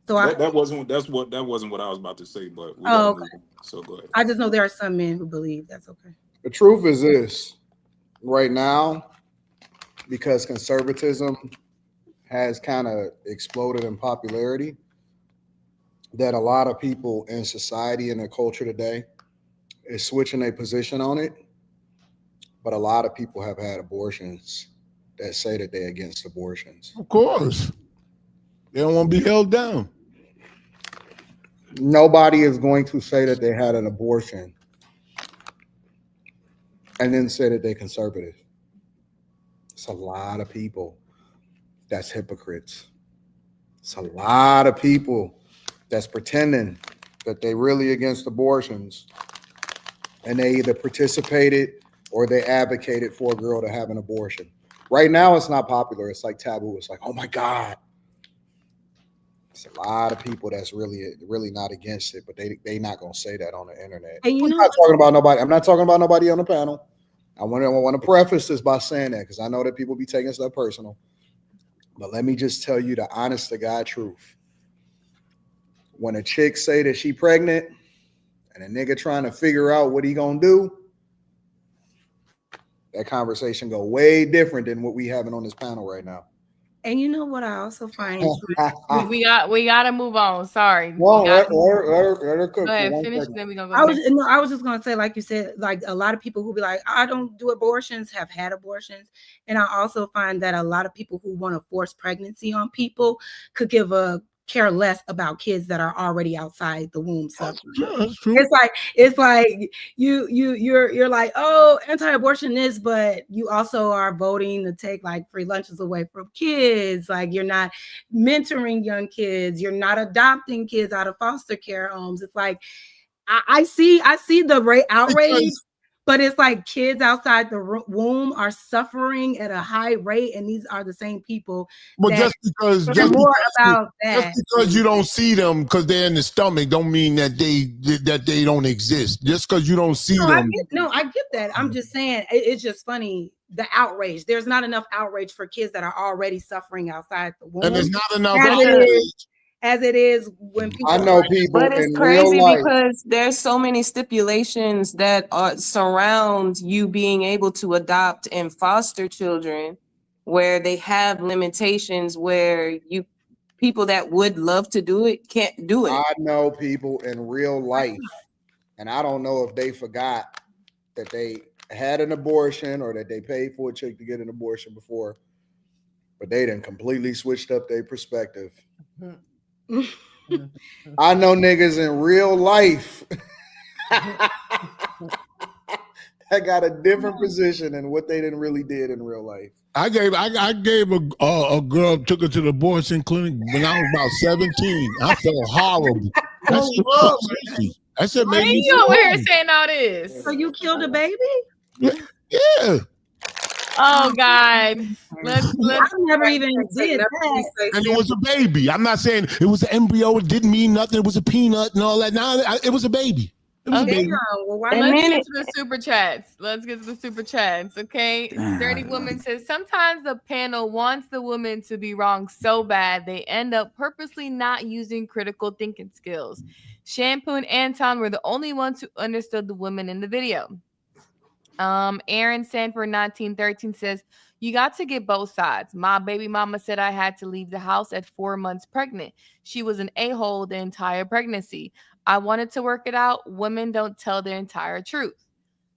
Speaker 10: So
Speaker 4: that wasn't what I was about to say, but we
Speaker 10: okay.
Speaker 4: Move on. So go ahead.
Speaker 10: I just know there are some men who believe that's okay.
Speaker 13: The truth is this: right now, because conservatism has kind of exploded in popularity, that a lot of people in society and the culture today is switching their position on it. But a lot of people have had abortions that say that they're against abortions.
Speaker 3: Of course. They don't want to be held down.
Speaker 13: Nobody is going to say that they had an abortion and then say that they're conservative. It's a lot of people that's hypocrites. It's a lot of people that's pretending that they really against abortions, and they either participated or they advocated for a girl to have an abortion. Right now, it's not popular. It's like taboo. It's like, oh my God. It's a lot of people that's really not against it, but they not gonna say that on the internet.
Speaker 10: And
Speaker 13: I'm not talking about nobody. I'm not talking about nobody on the panel. I want to preface this by saying that because I know that people be taking stuff personal. But let me just tell you the honest to God truth. When a chick say that she pregnant and a nigga trying to figure out what he gonna do, that conversation go way different than what we having on this panel right now.
Speaker 10: And you know what I also find
Speaker 2: we gotta move on. Sorry.
Speaker 13: Well, let her cook.
Speaker 2: Go ahead, finish, then we gonna go.
Speaker 10: I was just gonna say, like you said, like a lot of people who be like, I don't do abortions have had abortions. And I also find that a lot of people who want to force pregnancy on people could give a care less about kids that are already outside the womb suffering.
Speaker 3: That's true.
Speaker 10: It's like you're like, oh, anti-abortionist, but you also are voting to take like free lunches away from kids. Like you're not mentoring young kids, you're not adopting kids out of foster care homes. It's like I see the outrage. But it's like kids outside the womb are suffering at a high rate, and these are the same people.
Speaker 3: But just because you don't see them because they're in the stomach, don't mean that they don't exist. Just because you don't see them.
Speaker 10: I get that. I'm just saying it's just funny. The outrage. There's not enough outrage for kids that are already suffering outside the womb.
Speaker 3: And there's not enough outrage.
Speaker 10: As it is when people.
Speaker 13: I know people,
Speaker 8: but it's crazy because there's so many stipulations that surround you being able to adopt and foster children, where they have limitations where people that would love to do it can't do it.
Speaker 13: I know people in real life, and I don't know if they forgot that they had an abortion or that they paid for a chick to get an abortion before, but they done completely switched up their perspective. I know niggas in real life that got a different position than what they didn't really did in real life.
Speaker 3: I gave a girl, took her to the abortion clinic when I was about 17. I felt horrible. That's what made me
Speaker 2: you over here saying all this.
Speaker 10: So you killed a baby?
Speaker 3: Yeah.
Speaker 2: Oh God! Let's.
Speaker 10: I never even did that.
Speaker 3: And it was a baby. I'm not saying it was an embryo. It didn't mean nothing. It was a peanut and all that. No, it was a baby. It was a baby.
Speaker 2: Well, let's get to the super chats. Let's get to the super chats. Okay. Dirty Woman says sometimes the panel wants the woman to be wrong so bad they end up purposely not using critical thinking skills. Shampoo and Anton were the only ones who understood the women in the video. Aaron Sanford 1913 says, you got to get both sides. My baby mama said I had to leave the house at 4 months pregnant. She was an a-hole the entire pregnancy. I wanted to work it out. Women don't tell their entire truth.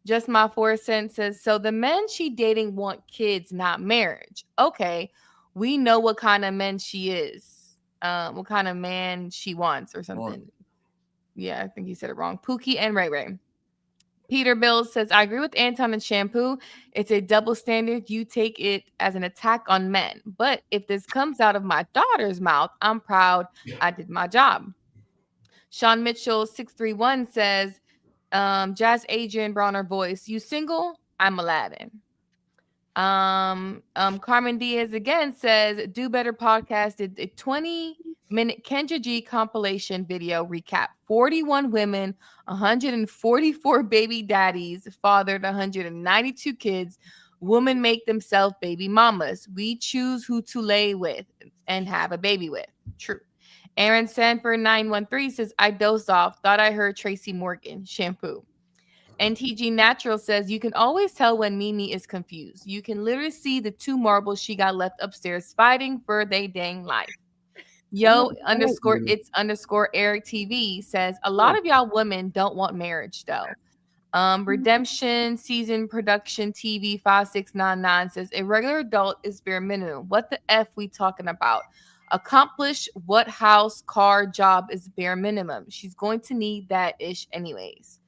Speaker 2: Just My 4 cents says, so the men she dating want kids, not marriage. Okay, we know what kind of men she is. What kind of man she wants or something. Yeah, I think he said it wrong. Pookie and Ray Ray. Peter Bills says, I agree with Anton and shampoo. It's a double standard. You take it as an attack on men. But if this comes out of my daughter's mouth, I'm proud I did my job. Sean Mitchell 631 says, Jazz Adrian Bronner voice, you single? I'm Aladdin. Carmen Diaz again says, Do Better Podcast did a 20-minute Kendra G compilation video recap. 41 women, 144 baby daddies, fathered 192 kids. Women make themselves baby mamas. We choose who to lay with and have a baby with. True. Aaron Sanford 913 says, I dozed off. Thought I heard Tracy Morgan. Shampoo. And TG Natural says, you can always tell when Mimi is confused. You can literally see the two marbles she got left upstairs fighting for their dang life. Yo _it's _ Eric TV says, a lot of y'all women don't want marriage though. Redemption Season Production TV 5699 says, a regular adult is bare minimum. What the F we talking about? Accomplish what house, car, job is bare minimum. She's going to need that ish anyways.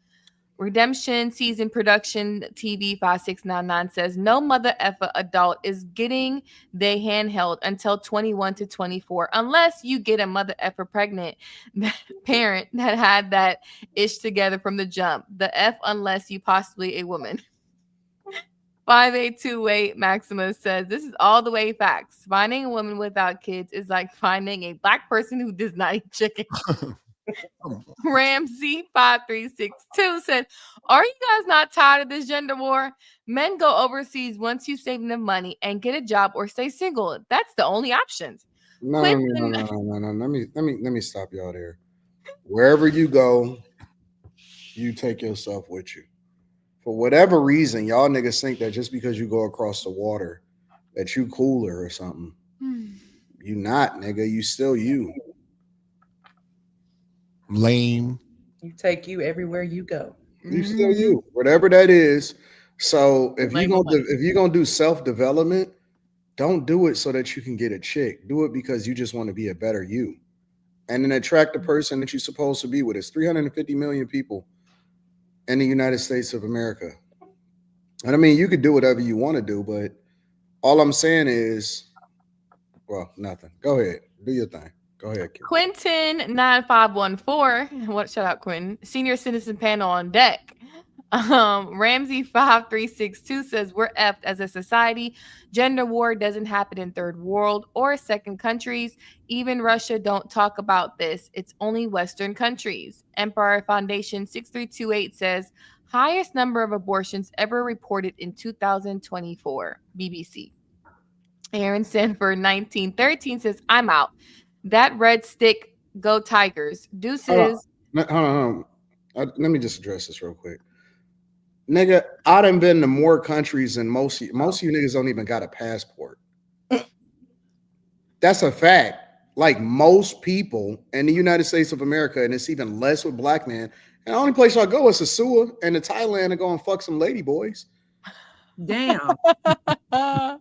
Speaker 2: Redemption Season Production TV 5699 says, no mother effer adult is getting their handheld until 21 to 24 unless you get a mother effer pregnant parent that had that ish together from the jump. The F unless you possibly a woman. 5828 Maximus says, this is all the way facts. Finding a woman without kids is like finding a black person who does not eat chicken. Ramsey 5362 said, are you guys not tired of this gender war? Men go overseas once you save enough money and get a job or stay single. That's the only options.
Speaker 13: No. Let me stop y'all there. Wherever you go, you take yourself with you. For whatever reason, y'all niggas think that just because you go across the water that you cooler or something. You not, nigga. You still you.
Speaker 3: Lame.
Speaker 6: You take you everywhere you go.
Speaker 13: You still you, whatever that is. So if you're gonna do self-development, don't do it so that you can get a chick. Do it because you just want to be a better you. And then attract the person that you're supposed to be with. It's 350 million people in the United States of America. And I mean, you could do whatever you want to do, but all I'm saying is, well, nothing. Go ahead. Do your thing. Go ahead, kid.
Speaker 2: Quentin 9514. What? Shout out, Quentin. Senior citizen panel on deck. Ramsey 5362 says, we're effed as a society. Gender war doesn't happen in third world or second countries. Even Russia don't talk about this. It's only Western countries. Empire Foundation 6328 says, highest number of abortions ever reported in 2024. BBC. Aaron Sanford 1913 says, I'm out. That red stick, go Tigers. Deuces.
Speaker 13: Hold on. Let me just address this real quick. Nigga, I done been to more countries than most of you niggas don't even got a passport. That's a fact. Like most people in the United States of America, and it's even less with black men. And the only place I go is to Sua and to Thailand and go and fuck some lady boys.
Speaker 8: Damn.
Speaker 13: I'm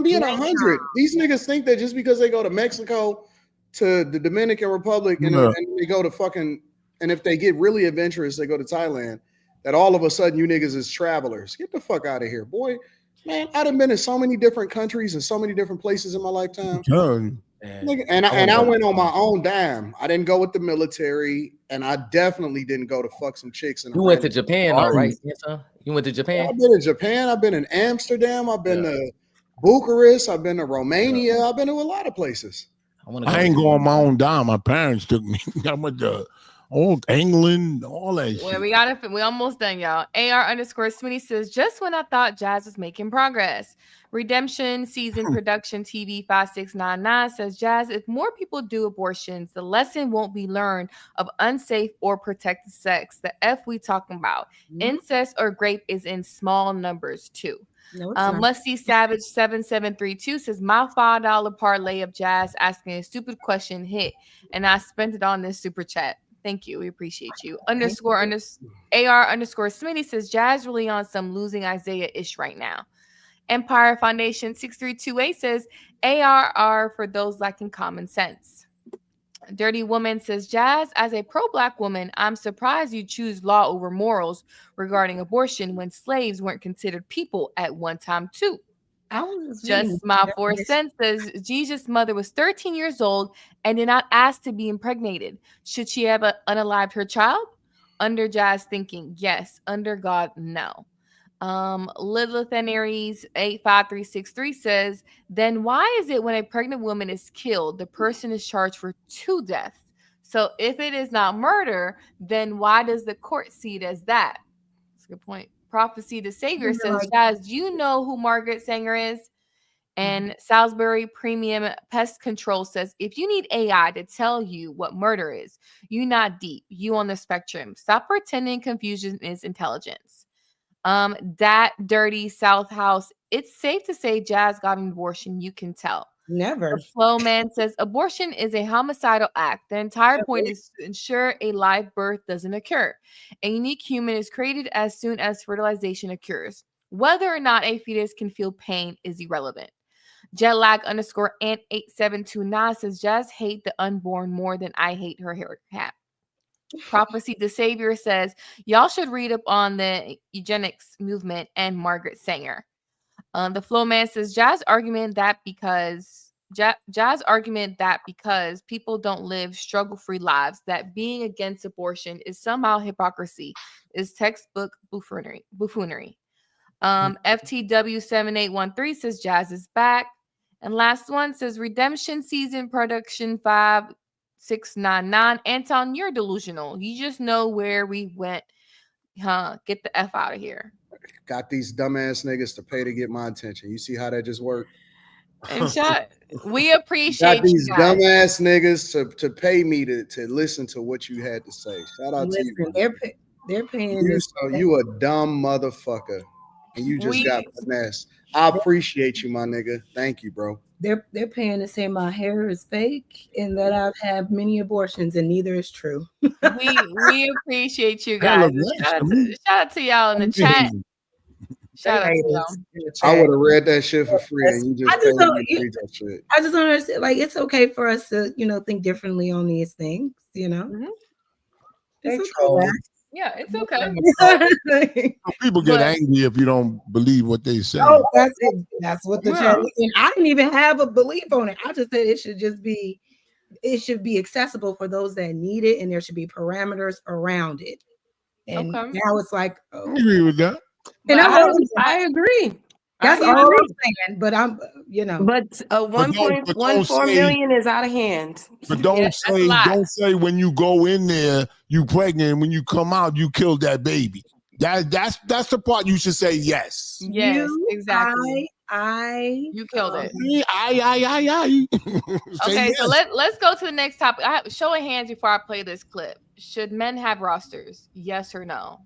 Speaker 13: being 100. These niggas think that just because they go to Mexico, to the Dominican Republic, and they go to fucking, and if they get really adventurous, they go to Thailand, that all of a sudden you niggas is travelers. Get the fuck out of here, boy. Man, I done been in so many different countries and so many different places in my lifetime. Nigga, and I went on my own dime. I didn't go with the military, and I definitely didn't go to fuck some chicks.
Speaker 5: You went to Japan, though, right? You went to Japan?
Speaker 13: I've been to Japan. I've been in Amsterdam. I've been to Bucharest. I've been to Romania. I've been to a lot of places.
Speaker 3: I ain't go on my own dime. My parents took me. I went to old England, all that shit.
Speaker 2: We almost done, y'all. AR_Smitty says, just when I thought Jazz was making progress. Redemption Season Production TV 5699 says, Jazz, if more people do abortions, the lesson won't be learned of unsafe or protected sex. The F we talking about. Incest or rape is in small numbers too.
Speaker 8: No,
Speaker 2: Musty Savage 7732 says, my $5 parlay of Jazz asking a stupid question hit, and I spent it on this super chat. Thank you. We appreciate you. AR_Smitty says, Jazz really on some losing Isaiah-ish right now. Empire Foundation 6328 says, ARR for those lacking common sense. Dirty Woman says, Jazz, as a pro-Black woman, I'm surprised you choose law over morals regarding abortion when slaves weren't considered people at one time too. Just My 4 cents says, Jesus' mother was 13 years old and did not ask to be impregnated. Should she have unalived her child? Under Jazz thinking, yes. Under God, no. Lilith and Aries 85363 says, then why is it when a pregnant woman is killed, the person is charged for 2 deaths? So if it is not murder, then why does the court see it as that? That's a good point. Prophecy the Savior says, Jazz, do you know who Margaret Sanger is? And Salisbury Premium Pest Control says, if you need AI to tell you what murder is, you not deep, you on the spectrum. Stop pretending confusion is intelligence. That Dirty South House, it's safe to say Jazz got an abortion, you can tell.
Speaker 10: Never.
Speaker 2: The Flow Man says abortion is a homicidal act. The entire point is to ensure a live birth doesn't occur. A unique human is created as soon as fertilization occurs. Whether or not a fetus can feel pain is irrelevant. Jetlag _ Ant 8729 says Jazz hate the unborn more than I hate her hair hat. Prophecy the Savior says y'all should read up on the eugenics movement and Margaret Sanger. The Flow Man says Jazz argument that because people don't live struggle-free lives, that being against abortion is somehow hypocrisy, is textbook buffoonery. FTW7813 says Jazz is back. And last one says Redemption Season Production 5699. Anton, you're delusional. You just know where we went. Get the F out of here.
Speaker 13: Got these dumbass niggas to pay to get my attention. You see how that just worked?
Speaker 2: And we appreciate
Speaker 13: got these
Speaker 2: you guys.
Speaker 13: dumbass niggas to pay me to listen to what you had to say. Shout out to you.
Speaker 10: They're paying
Speaker 13: you. So you a dumb motherfucker, and you just got finesse. I appreciate you, my nigga. Thank you, bro.
Speaker 10: They're paying to say my hair is fake and that I've had many abortions, and neither is true.
Speaker 2: we appreciate you guys. Shout out to y'all in the chat. Shout out to y'all.
Speaker 13: I would have read that shit for free, and you just paid me to read that shit.
Speaker 10: I just don't understand. Like, it's okay for us to, think differently on these things.
Speaker 2: Mm-hmm.
Speaker 10: It's okay.
Speaker 2: Yeah, it's okay.
Speaker 3: People get angry if you don't believe what they say.
Speaker 10: Oh, that's it. That's what the chat. And I didn't even have a belief on it. I just said it should be accessible for those that need it, and there should be parameters around it. And now it's like,
Speaker 3: I agree with that.
Speaker 10: And
Speaker 8: I agree.
Speaker 10: That's all I'm saying. But I'm,
Speaker 8: But 1.14 million is out of hand.
Speaker 3: But don't say when you go in there you pregnant, and when you come out you killed that baby. That's the part you should say yes.
Speaker 2: Yes, exactly. You killed it. Okay,
Speaker 3: yes.
Speaker 2: so let's go to the next topic. Show of hands before I play this clip. Should men have rosters? Yes or no?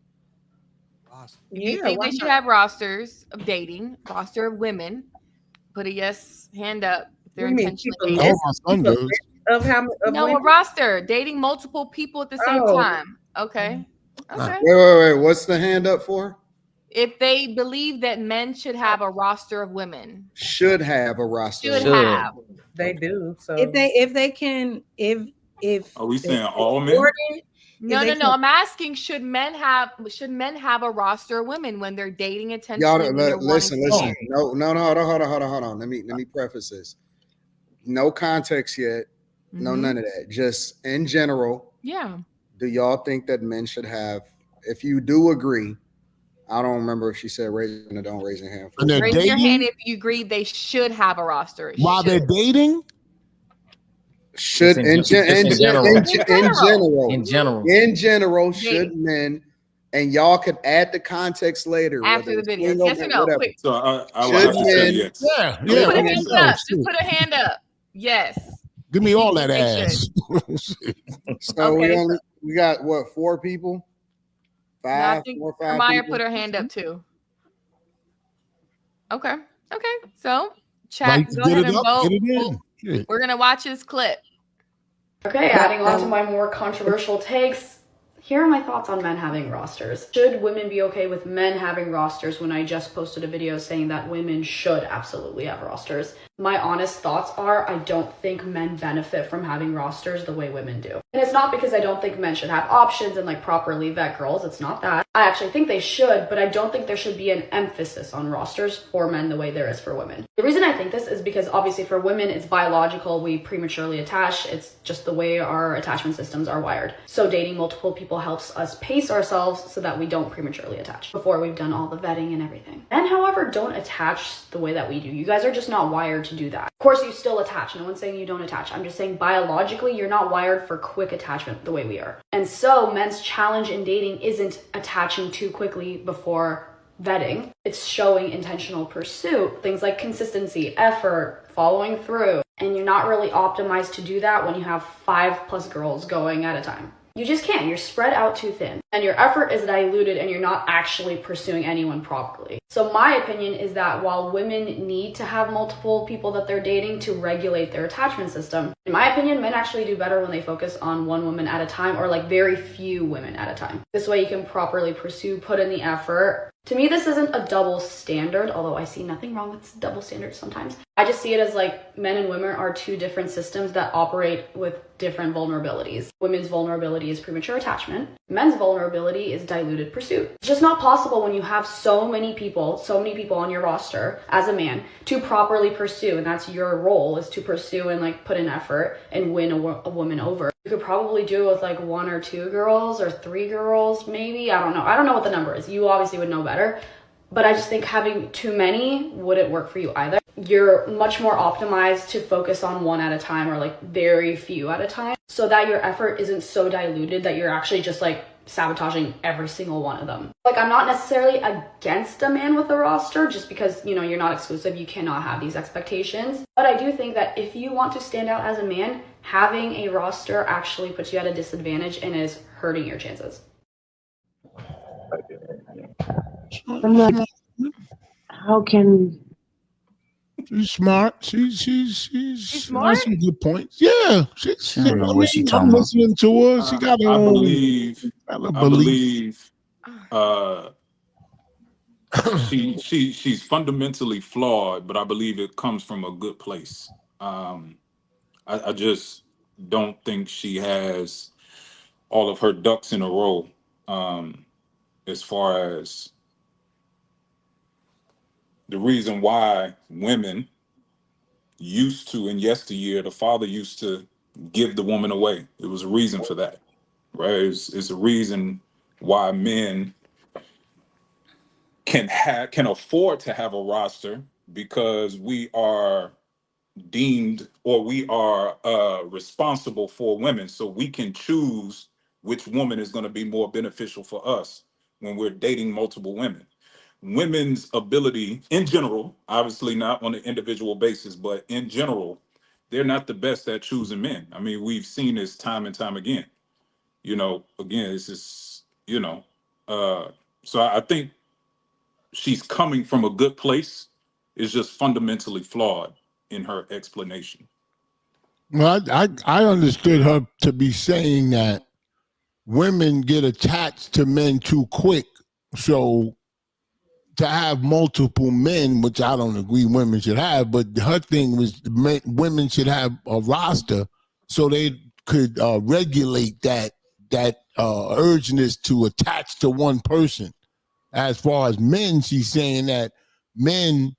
Speaker 2: If you think they should have rosters of dating, roster of women, put a yes hand up if they're intentionally dating. A roster, dating multiple people at the same time. Okay.
Speaker 13: Wait. What's the hand up for?
Speaker 2: If they believe that men should have a roster of women.
Speaker 13: Should have a roster.
Speaker 2: Should have.
Speaker 6: They do. So
Speaker 10: if they can, if
Speaker 4: are we saying all men?
Speaker 2: No. I'm asking, should men have a roster of women when they're dating intentionally?
Speaker 13: Y'all listen. No, hold on. Let me preface this. No context yet. No, none of that. Just in general.
Speaker 2: Yeah.
Speaker 13: Do y'all think that men should have? If you do agree, I don't remember if she said raise or don't raise your hand.
Speaker 2: Raise your hand if you agree they should have a roster.
Speaker 3: While they're dating?
Speaker 13: Should in general, should men, and y'all could add the context later
Speaker 2: after the video. Yes or no? Quick.
Speaker 4: So I would have to say yes.
Speaker 3: Yeah.
Speaker 2: Just put a hand up. Yes.
Speaker 3: Give me all that ass.
Speaker 13: So we got what, 4 people? 5, 4, 5.
Speaker 2: Maya put her hand up too. Okay. So chat, go ahead and vote.
Speaker 14: We're gonna watch this clip. Okay, adding on to my more controversial takes. Here are my thoughts on men having rosters. Should women be okay with men having rosters when I just posted a video saying that women should absolutely have rosters? My honest thoughts are I don't think men benefit from having rosters the way women do. And it's not because I don't think men should have options and like properly vet girls. It's not that. I actually think they should, but I don't think there should be an emphasis on rosters for men the way there is for women. The reason I think this is because obviously for women, it's biological. We prematurely attach. It's just the way our attachment systems are wired. So dating multiple people helps us pace ourselves so that we don't prematurely attach before we've done all the vetting and everything. Men, however, don't attach the way that we do. You guys are just not wired to do that. Of course, you still attach. No one's saying you don't attach. I'm just saying biologically, you're not wired for quick attachment the way we are. And so men's challenge in dating isn't attaching too quickly before vetting. It's showing intentional pursuit, things like consistency, effort, following through. And you're not really optimized to do that when you have 5+ girls going at a time. You just can't. You're spread out too thin and your effort is diluted and you're not actually pursuing anyone properly. So my opinion is that while women need to have multiple people that they're dating to regulate their attachment system, in my opinion, men actually do better when they focus on one woman at a time or like very few women at a time. This way you can properly pursue, put in the effort. To me, this isn't a double standard, although I see nothing wrong with double standards sometimes. I just see it as like men and women are two different systems that operate with different vulnerabilities. Women's vulnerability is premature attachment. Men's vulnerability is diluted pursuit. It's just not possible when you have so many people on your roster as a man to properly pursue, and that's your role, is to pursue and like put in effort and win a woman over. You could probably do it with like 1 or 2 girls or 3 girls, maybe. I don't know. I don't know what the number is. You obviously would know better. But I just think having too many wouldn't work for you either. You're much more optimized to focus on one at a time or like very few at a time so that your effort isn't so diluted that you're actually just like sabotaging every single one of them. Like, I'm not necessarily against a man with a roster just because, you know, you're not exclusive. You cannot have these expectations. But I do think that if you want to stand out as a man, having a roster actually puts you at a disadvantage and is hurting your chances.
Speaker 8: How can
Speaker 3: she's smart? She's
Speaker 11: smart?
Speaker 3: got some good points. Yeah,
Speaker 12: She don't know what she
Speaker 3: I'm
Speaker 12: talking about.
Speaker 3: listening to her. She got her
Speaker 4: I
Speaker 3: own.
Speaker 4: believe she's fundamentally flawed, but I believe it comes from a good place. I just don't think she has all of her ducks in a row as far as the reason why women used to, in yesteryear, the father used to give the woman away. It was a reason for that, right? It's a reason why men can afford to have a roster, because we are deemed, or we are responsible for women, so we can choose which woman is going to be more beneficial for us when we're dating multiple women. Women's ability in general, obviously not on an individual basis, but in general, they're not the best at choosing men. I mean, we've seen this time and time again. You know, again, it's just, you know, so I think she's coming from a good place. It's just fundamentally flawed in her explanation.
Speaker 3: Well, I understood her to be saying that women get attached to men too quick. So to have multiple men, which I don't agree women should have, but her thing was women should have a roster so they could regulate that urgeness to attach to one person. As far as men, she's saying that men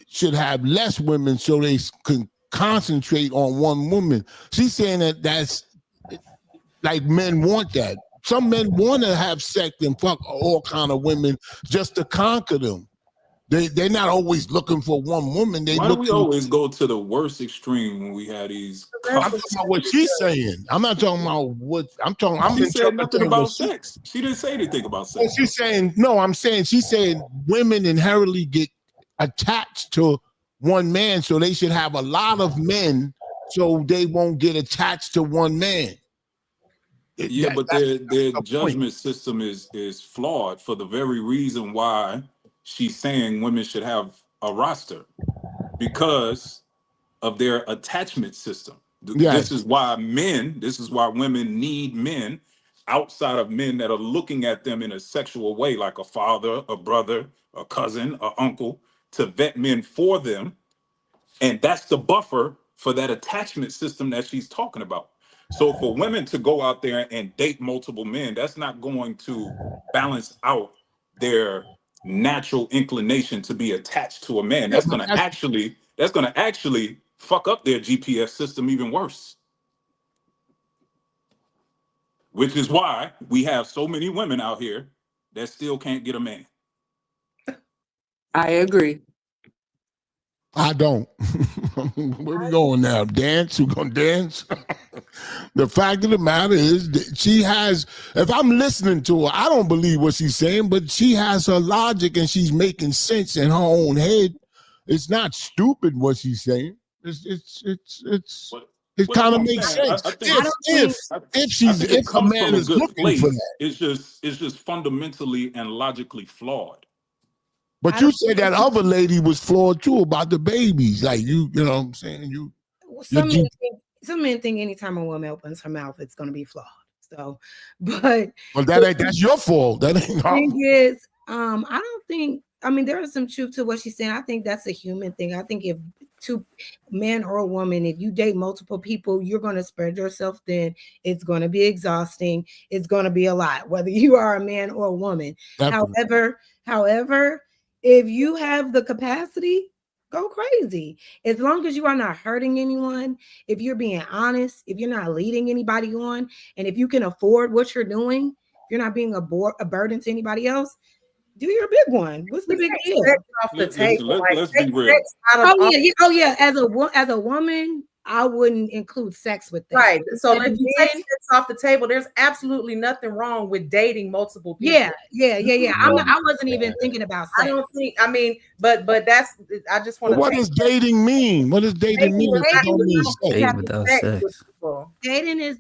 Speaker 3: should have less women so they can concentrate on one woman. She's saying that that's like men want that. Some men want to have sex and fuck all kind of women just to conquer them. They're not always looking for one woman.
Speaker 4: Why do we always go to the worst extreme when we have these?
Speaker 3: I'm talking about what she's saying. I'm not talking about what I'm talking.
Speaker 4: She said nothing about sex. She didn't say anything about sex.
Speaker 3: She's saying no. I'm saying she's saying women inherently get attached to one man, so they should have a lot of men, so they won't get attached to one man.
Speaker 4: Yeah, but their judgment system is flawed for the very reason why she's saying women should have a roster, because of their attachment system. Yes. This is why women need men, outside of men that are looking at them in a sexual way, like a father, a brother, a cousin, a uncle, to vet men for them. And that's the buffer for that attachment system that she's talking about. So for women to go out there and date multiple men, that's not going to balance out their natural inclination to be attached to a man. That's going to actually fuck up their GPS system even worse. Which is why we have so many women out here that still can't get a man.
Speaker 8: I agree.
Speaker 3: I don't. Where we going now? Dance? We're going to dance? The fact of the matter is that she has, if I'm listening to her, I don't believe what she's saying, but she has her logic and she's making sense in her own head. It's not stupid what she's saying. It kind of makes sense. If a man is looking for that.
Speaker 4: It's just fundamentally and logically flawed.
Speaker 3: But you said that other lady was flawed too about the babies. Like you know what I'm saying?
Speaker 10: Some men think anytime a woman opens her mouth, it's going to be flawed. So, but
Speaker 3: that's your fault. That ain't.
Speaker 10: The thing is, I don't think. I mean, there is some truth to what she's saying. I think that's a human thing. I think if two men or a woman, if you date multiple people, you're going to spread yourself thin. It's going to be exhausting. It's going to be a lot, whether you are a man or a woman. Definitely. However, if you have the capacity, go crazy. As long as you are not hurting anyone, if you're being honest, if you're not leading anybody on, and if you can afford what you're doing, if you're not being a burden to anybody else, do your big one. What's the big deal?
Speaker 6: Off the table.
Speaker 4: Let's be real.
Speaker 10: Oh yeah. As a woman, I wouldn't include sex with that.
Speaker 6: Right. So if you take sex off the table, there's absolutely nothing wrong with dating multiple people.
Speaker 10: Yeah. I wasn't even thinking about sex.
Speaker 6: I don't think. I mean, but that's. I just want to.
Speaker 3: What does dating mean? What does dating mean?
Speaker 10: Dating is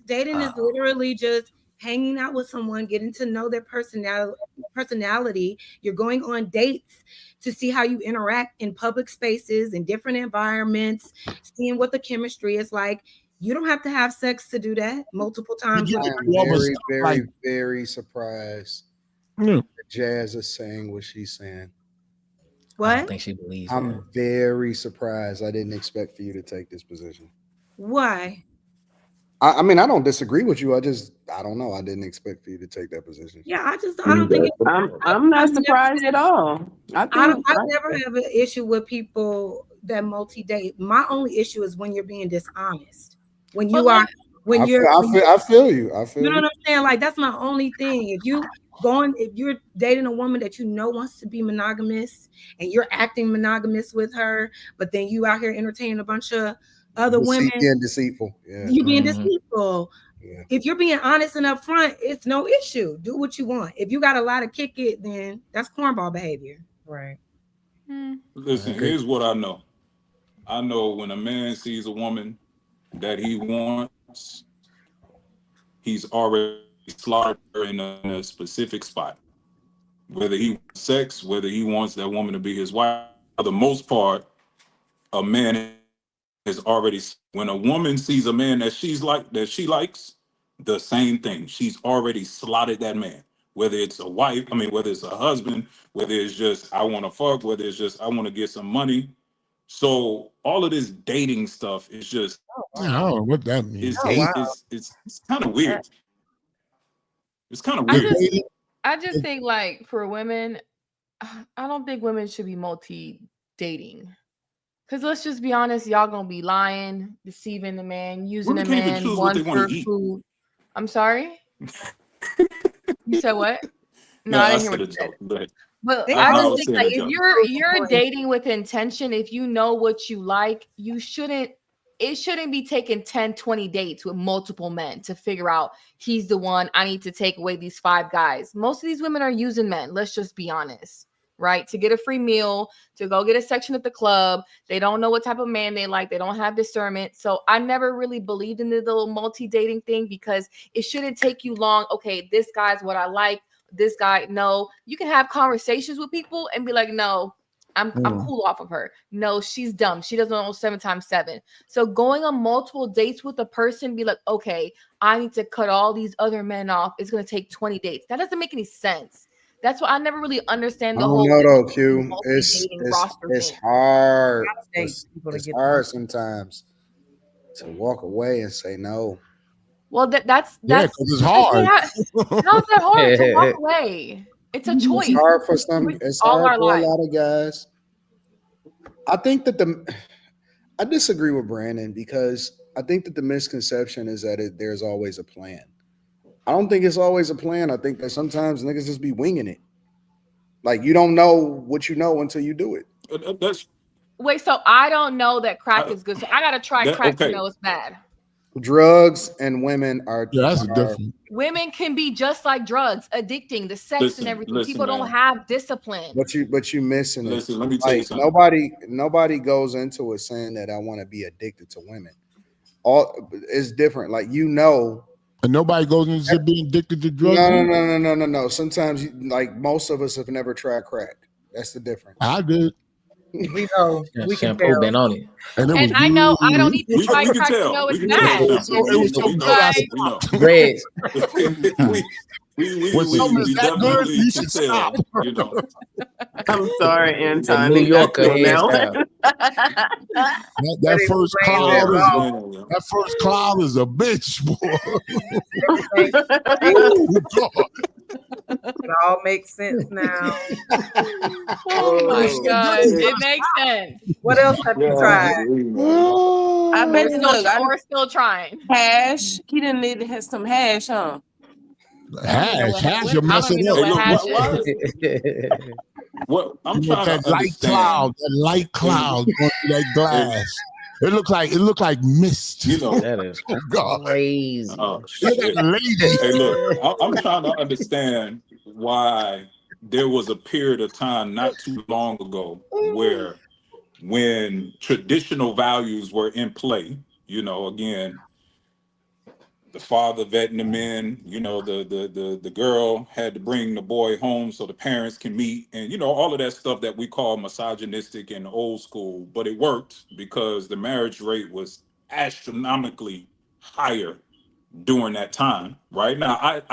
Speaker 10: literally just hanging out with someone, getting to know their personality. You're going on dates to see how you interact in public spaces, in different environments, seeing what the chemistry is like. You don't have to have sex to do that multiple times.
Speaker 13: I am very surprised that Jazz is saying what she's saying.
Speaker 10: What?
Speaker 5: I don't think she believes
Speaker 13: I'm very surprised. I didn't expect for you to take this position.
Speaker 10: Why?
Speaker 13: I mean, I don't disagree with you. I don't know. I didn't expect for you to take that position.
Speaker 10: Yeah, I don't think
Speaker 8: I'm not surprised at all. I
Speaker 10: never have an issue with people that multi-date. My only issue is when you're being dishonest. I feel you. You know what I'm saying? Like, that's my only thing. If you're dating a woman that you know wants to be monogamous and you're acting monogamous with her, but then you out here entertaining a bunch of other women,
Speaker 13: being deceitful. Yeah.
Speaker 10: You being deceitful. Yeah. If you're being honest and upfront, it's no issue. Do what you want. If you got a lot of kick it, then that's cornball behavior.
Speaker 6: Right.
Speaker 4: Listen, here's what I know. I know when a man sees a woman that he wants, he's already slaughtered her in a specific spot. Whether he wants sex, whether he wants that woman to be his wife, for the most part, a man is already, when a woman sees a man that she likes, the same thing. She's already slotted that man. Whether it's a wife, whether it's a husband, whether it's just I want to fuck, whether it's just I want to get some money. So all of this dating stuff is just
Speaker 3: I don't know what that means.
Speaker 4: It's kind of weird. It's kind of weird.
Speaker 2: I just think, like, for women, I don't think women should be multi-dating. Because let's just be honest, y'all gonna be lying, deceiving the man, using the man one for food. I'm sorry? You said what? No, I didn't hear what you said. But I just think, like, if you're dating with intention, if you know what you like, it shouldn't be taking 10, 20 dates with multiple men to figure out he's the one. I need to take away these 5 guys. Most of these women are using men. Let's just be honest. Right? To get a free meal, to go get a section at the club. They don't know what type of man they like. They don't have discernment. So I never really believed in the little multi-dating thing because it shouldn't take you long. Okay, this guy's what I like. This guy, no. You can have conversations with people and be like, no, I'm cool off of her. No, she's dumb. She doesn't know 7 times 7. So going on multiple dates with a person, be like, okay, I need to cut all these other men off. It's going to take 20 dates. That doesn't make any sense. That's why I never really understand the whole.
Speaker 13: I don't know though, Q. It's hard. It's hard sometimes to walk away and say no.
Speaker 2: Well, that's
Speaker 3: because it's hard.
Speaker 2: How's that hard to walk away? It's a choice.
Speaker 13: It's hard for some. It's hard for a lot of guys. I think that I disagree with Brandon because I think that the misconception is that there's always a plan. I don't think it's always a plan. I think that sometimes niggas just be winging it. Like you don't know what you know until you do it.
Speaker 2: Wait, so I don't know that crack is good. So I gotta try crack to know it's bad.
Speaker 13: Drugs and women are
Speaker 3: different.
Speaker 2: Women can be just like drugs, addicting, the sex and everything. People don't have discipline.
Speaker 13: But you missing it.
Speaker 4: Listen, let me tell you something.
Speaker 13: Nobody goes into it saying that I want to be addicted to women. It's different. Like
Speaker 3: and nobody goes into being addicted to drugs.
Speaker 13: No. Sometimes like most of us have never tried crack. That's the difference.
Speaker 3: I did.
Speaker 6: We know. We can
Speaker 5: tell. Been on it.
Speaker 2: And I know I don't need to try crack to know it's bad.
Speaker 3: It was so good.
Speaker 5: Red.
Speaker 4: We definitely you should tell. You know.
Speaker 8: I'm sorry, Anton.
Speaker 5: New Yorker
Speaker 3: that first cloud is a bitch, boy.
Speaker 6: It all makes sense now.
Speaker 2: Oh my God, it makes sense.
Speaker 6: What else have you tried?
Speaker 8: I bet you
Speaker 2: we're still trying.
Speaker 8: Hash. He didn't need to have some hash, huh?
Speaker 3: Hash, you're messing up.
Speaker 4: What I'm trying
Speaker 3: that
Speaker 4: to understand.
Speaker 3: That light cloud going through that glass. It looked like mist.
Speaker 5: You know that is crazy.
Speaker 4: Hey, look, I'm trying to understand why there was a period of time not too long ago where when traditional values were in play, you know, again, the father vetting the men, you know, the girl had to bring the boy home so the parents can meet, and you know, all of that stuff that we call misogynistic and old school, but it worked because the marriage rate was astronomically higher during that time. Right now,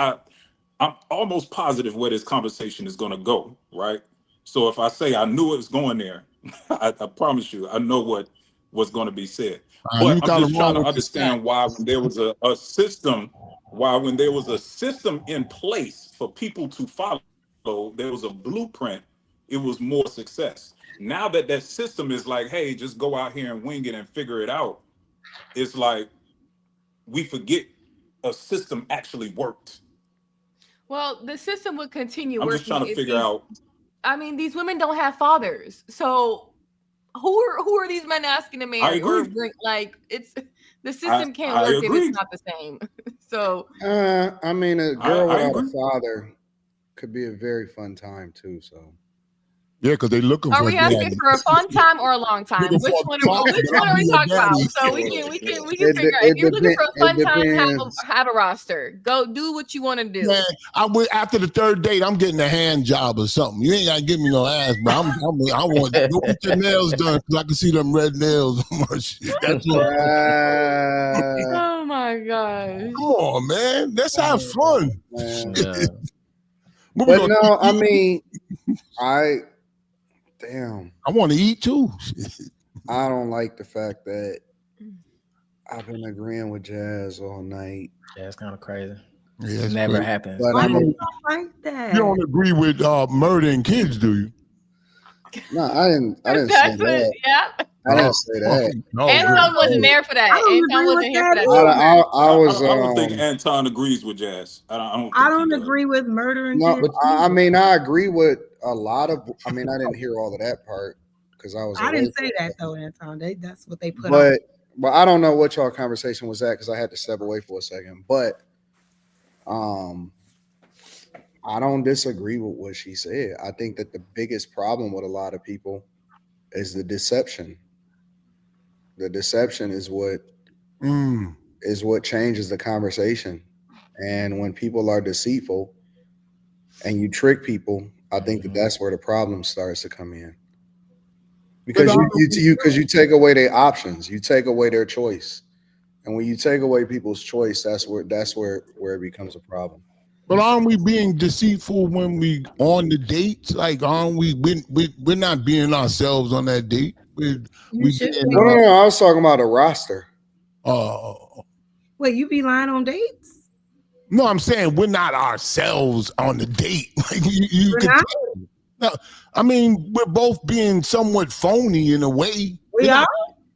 Speaker 4: I'm almost positive where this conversation is going to go. Right, so if I say I knew it was going there, I promise you, I know what's going to be said. But I'm just trying to understand why when there was a system, when there was a system in place for people to follow, there was a blueprint, it was more success. Now that system is like, hey, just go out here and wing it and figure it out. It's like we forget a system actually worked.
Speaker 2: Well, the system would continue working.
Speaker 4: I'm just trying to figure out.
Speaker 2: I mean, these women don't have fathers, so who are these men asking to marry?
Speaker 4: I agree.
Speaker 2: Like it's the system can't work if it's not the same. So
Speaker 13: I mean, a girl without a father could be a very fun time too. So
Speaker 3: yeah, because they're looking for.
Speaker 2: Are we asking for a fun time or a long time? Which one are we talking about? So we can figure out. If you're looking for a fun time, have a roster. Go do what you want to do.
Speaker 3: Man, after the third date, I'm getting a hand job or something. You ain't gotta give me no ass, but I want to go get your nails done because I can see them red nails on my shit. That's what.
Speaker 2: Oh my gosh!
Speaker 3: Come on, man. Let's have fun.
Speaker 13: But no, I mean, Damn.
Speaker 3: I want to eat too.
Speaker 13: I don't like the fact that I've been agreeing with Jazz all night.
Speaker 5: Yeah, it's kind of crazy.
Speaker 3: Yeah,
Speaker 5: it never happens.
Speaker 13: But
Speaker 6: I don't like that.
Speaker 3: You don't agree with murdering kids, do you?
Speaker 13: No, I didn't say that.
Speaker 2: Yeah.
Speaker 13: I didn't say that.
Speaker 3: No,
Speaker 2: Anton wasn't there for that. Anton wasn't here for that.
Speaker 4: I don't think Anton agrees with Jazz. I
Speaker 6: don't agree with murdering kids.
Speaker 13: No, I mean, I agree with a lot of. I mean, I didn't hear all of that part because I
Speaker 6: didn't say that though, Anton. That's what they put.
Speaker 13: But I don't know what y'all conversation was at because I had to step away for a second. But I don't disagree with what she said. I think that the biggest problem with a lot of people is the deception. The deception is what changes the conversation. And when people are deceitful and you trick people, I think that that's where the problem starts to come in. Because you take away their options, you take away their choice, and when you take away people's choice, that's where it becomes a problem.
Speaker 3: But aren't we being deceitful when we on the dates? Like, aren't we're not being ourselves on that date?
Speaker 10: No,
Speaker 13: I was talking about a roster.
Speaker 10: Wait, you be lying on dates?
Speaker 3: No, I'm saying we're not ourselves on the date. Like you can tell. No, I mean, we're both being somewhat phony in a way.
Speaker 10: We are?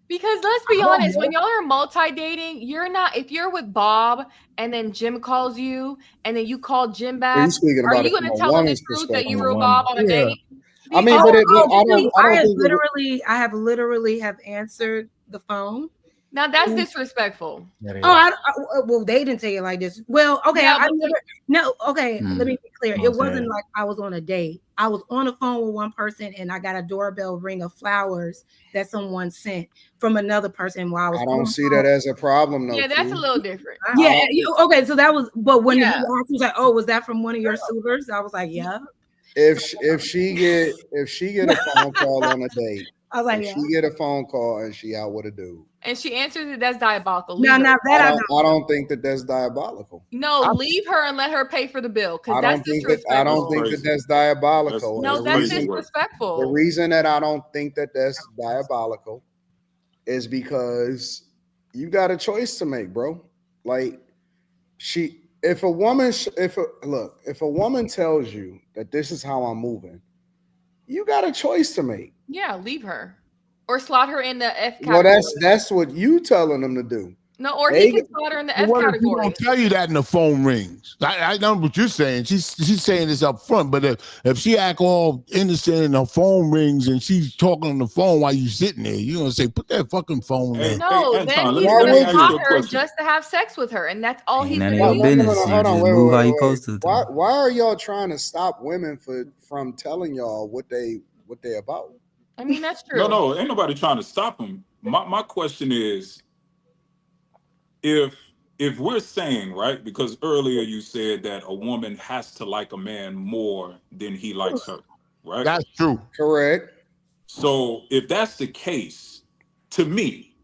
Speaker 2: Because let's be honest, when y'all are multi-dating, you're not, if you're with Bob and then Jim calls you and then you call Jim back, are you going to tell him the truth that you were with Bob on a date?
Speaker 13: I mean,
Speaker 10: I have literally answered the phone.
Speaker 2: Now that's disrespectful.
Speaker 10: Well, they didn't say it like this. Well, okay,
Speaker 2: Yeah,
Speaker 10: let me be clear. It wasn't like I was on a date. I was on the phone with one person and I got a doorbell ring of flowers that someone sent from another person while I was.
Speaker 13: I don't see that as a problem, though.
Speaker 2: Yeah, that's a little different.
Speaker 10: Yeah, okay, so that was. But when he was like, "Oh, was that from one of your suitors?" I was like, "Yeah."
Speaker 13: If she get a phone call on a date,
Speaker 10: I was like,
Speaker 13: she get a phone call and she out with a dude,
Speaker 2: and she answers it, that's diabolical.
Speaker 13: I don't think that's diabolical.
Speaker 2: No, leave her and let her pay for the bill because that's disrespectful.
Speaker 13: I don't think that's diabolical.
Speaker 2: That's disrespectful.
Speaker 13: The reason that I don't think that that's diabolical is because you got a choice to make, bro. Like if a woman tells you that this is how I'm moving, you got a choice to make.
Speaker 2: Yeah, leave her or slot her in the F category.
Speaker 13: Well, that's what you telling them to do.
Speaker 2: No, or he can slot her in the F category.
Speaker 3: She don't tell you that in the phone rings. I know what you're saying. She's saying this up front, but if she act all innocent and her phone rings and she's talking on the phone while you sitting there, you're gonna say, "Put that fucking phone down."
Speaker 2: No, then he's gonna slot her just to have sex with her, and that's all he's gonna do.
Speaker 13: Hold on,
Speaker 3: wait.
Speaker 13: Why are y'all trying to stop women from telling y'all what they about?
Speaker 2: I mean, that's true.
Speaker 4: No, ain't nobody trying to stop them. My question is, if we're saying, right, because earlier you said that a woman has to like a man more than he likes her, right?
Speaker 3: That's true.
Speaker 13: Correct.
Speaker 4: So if that's the case, to me,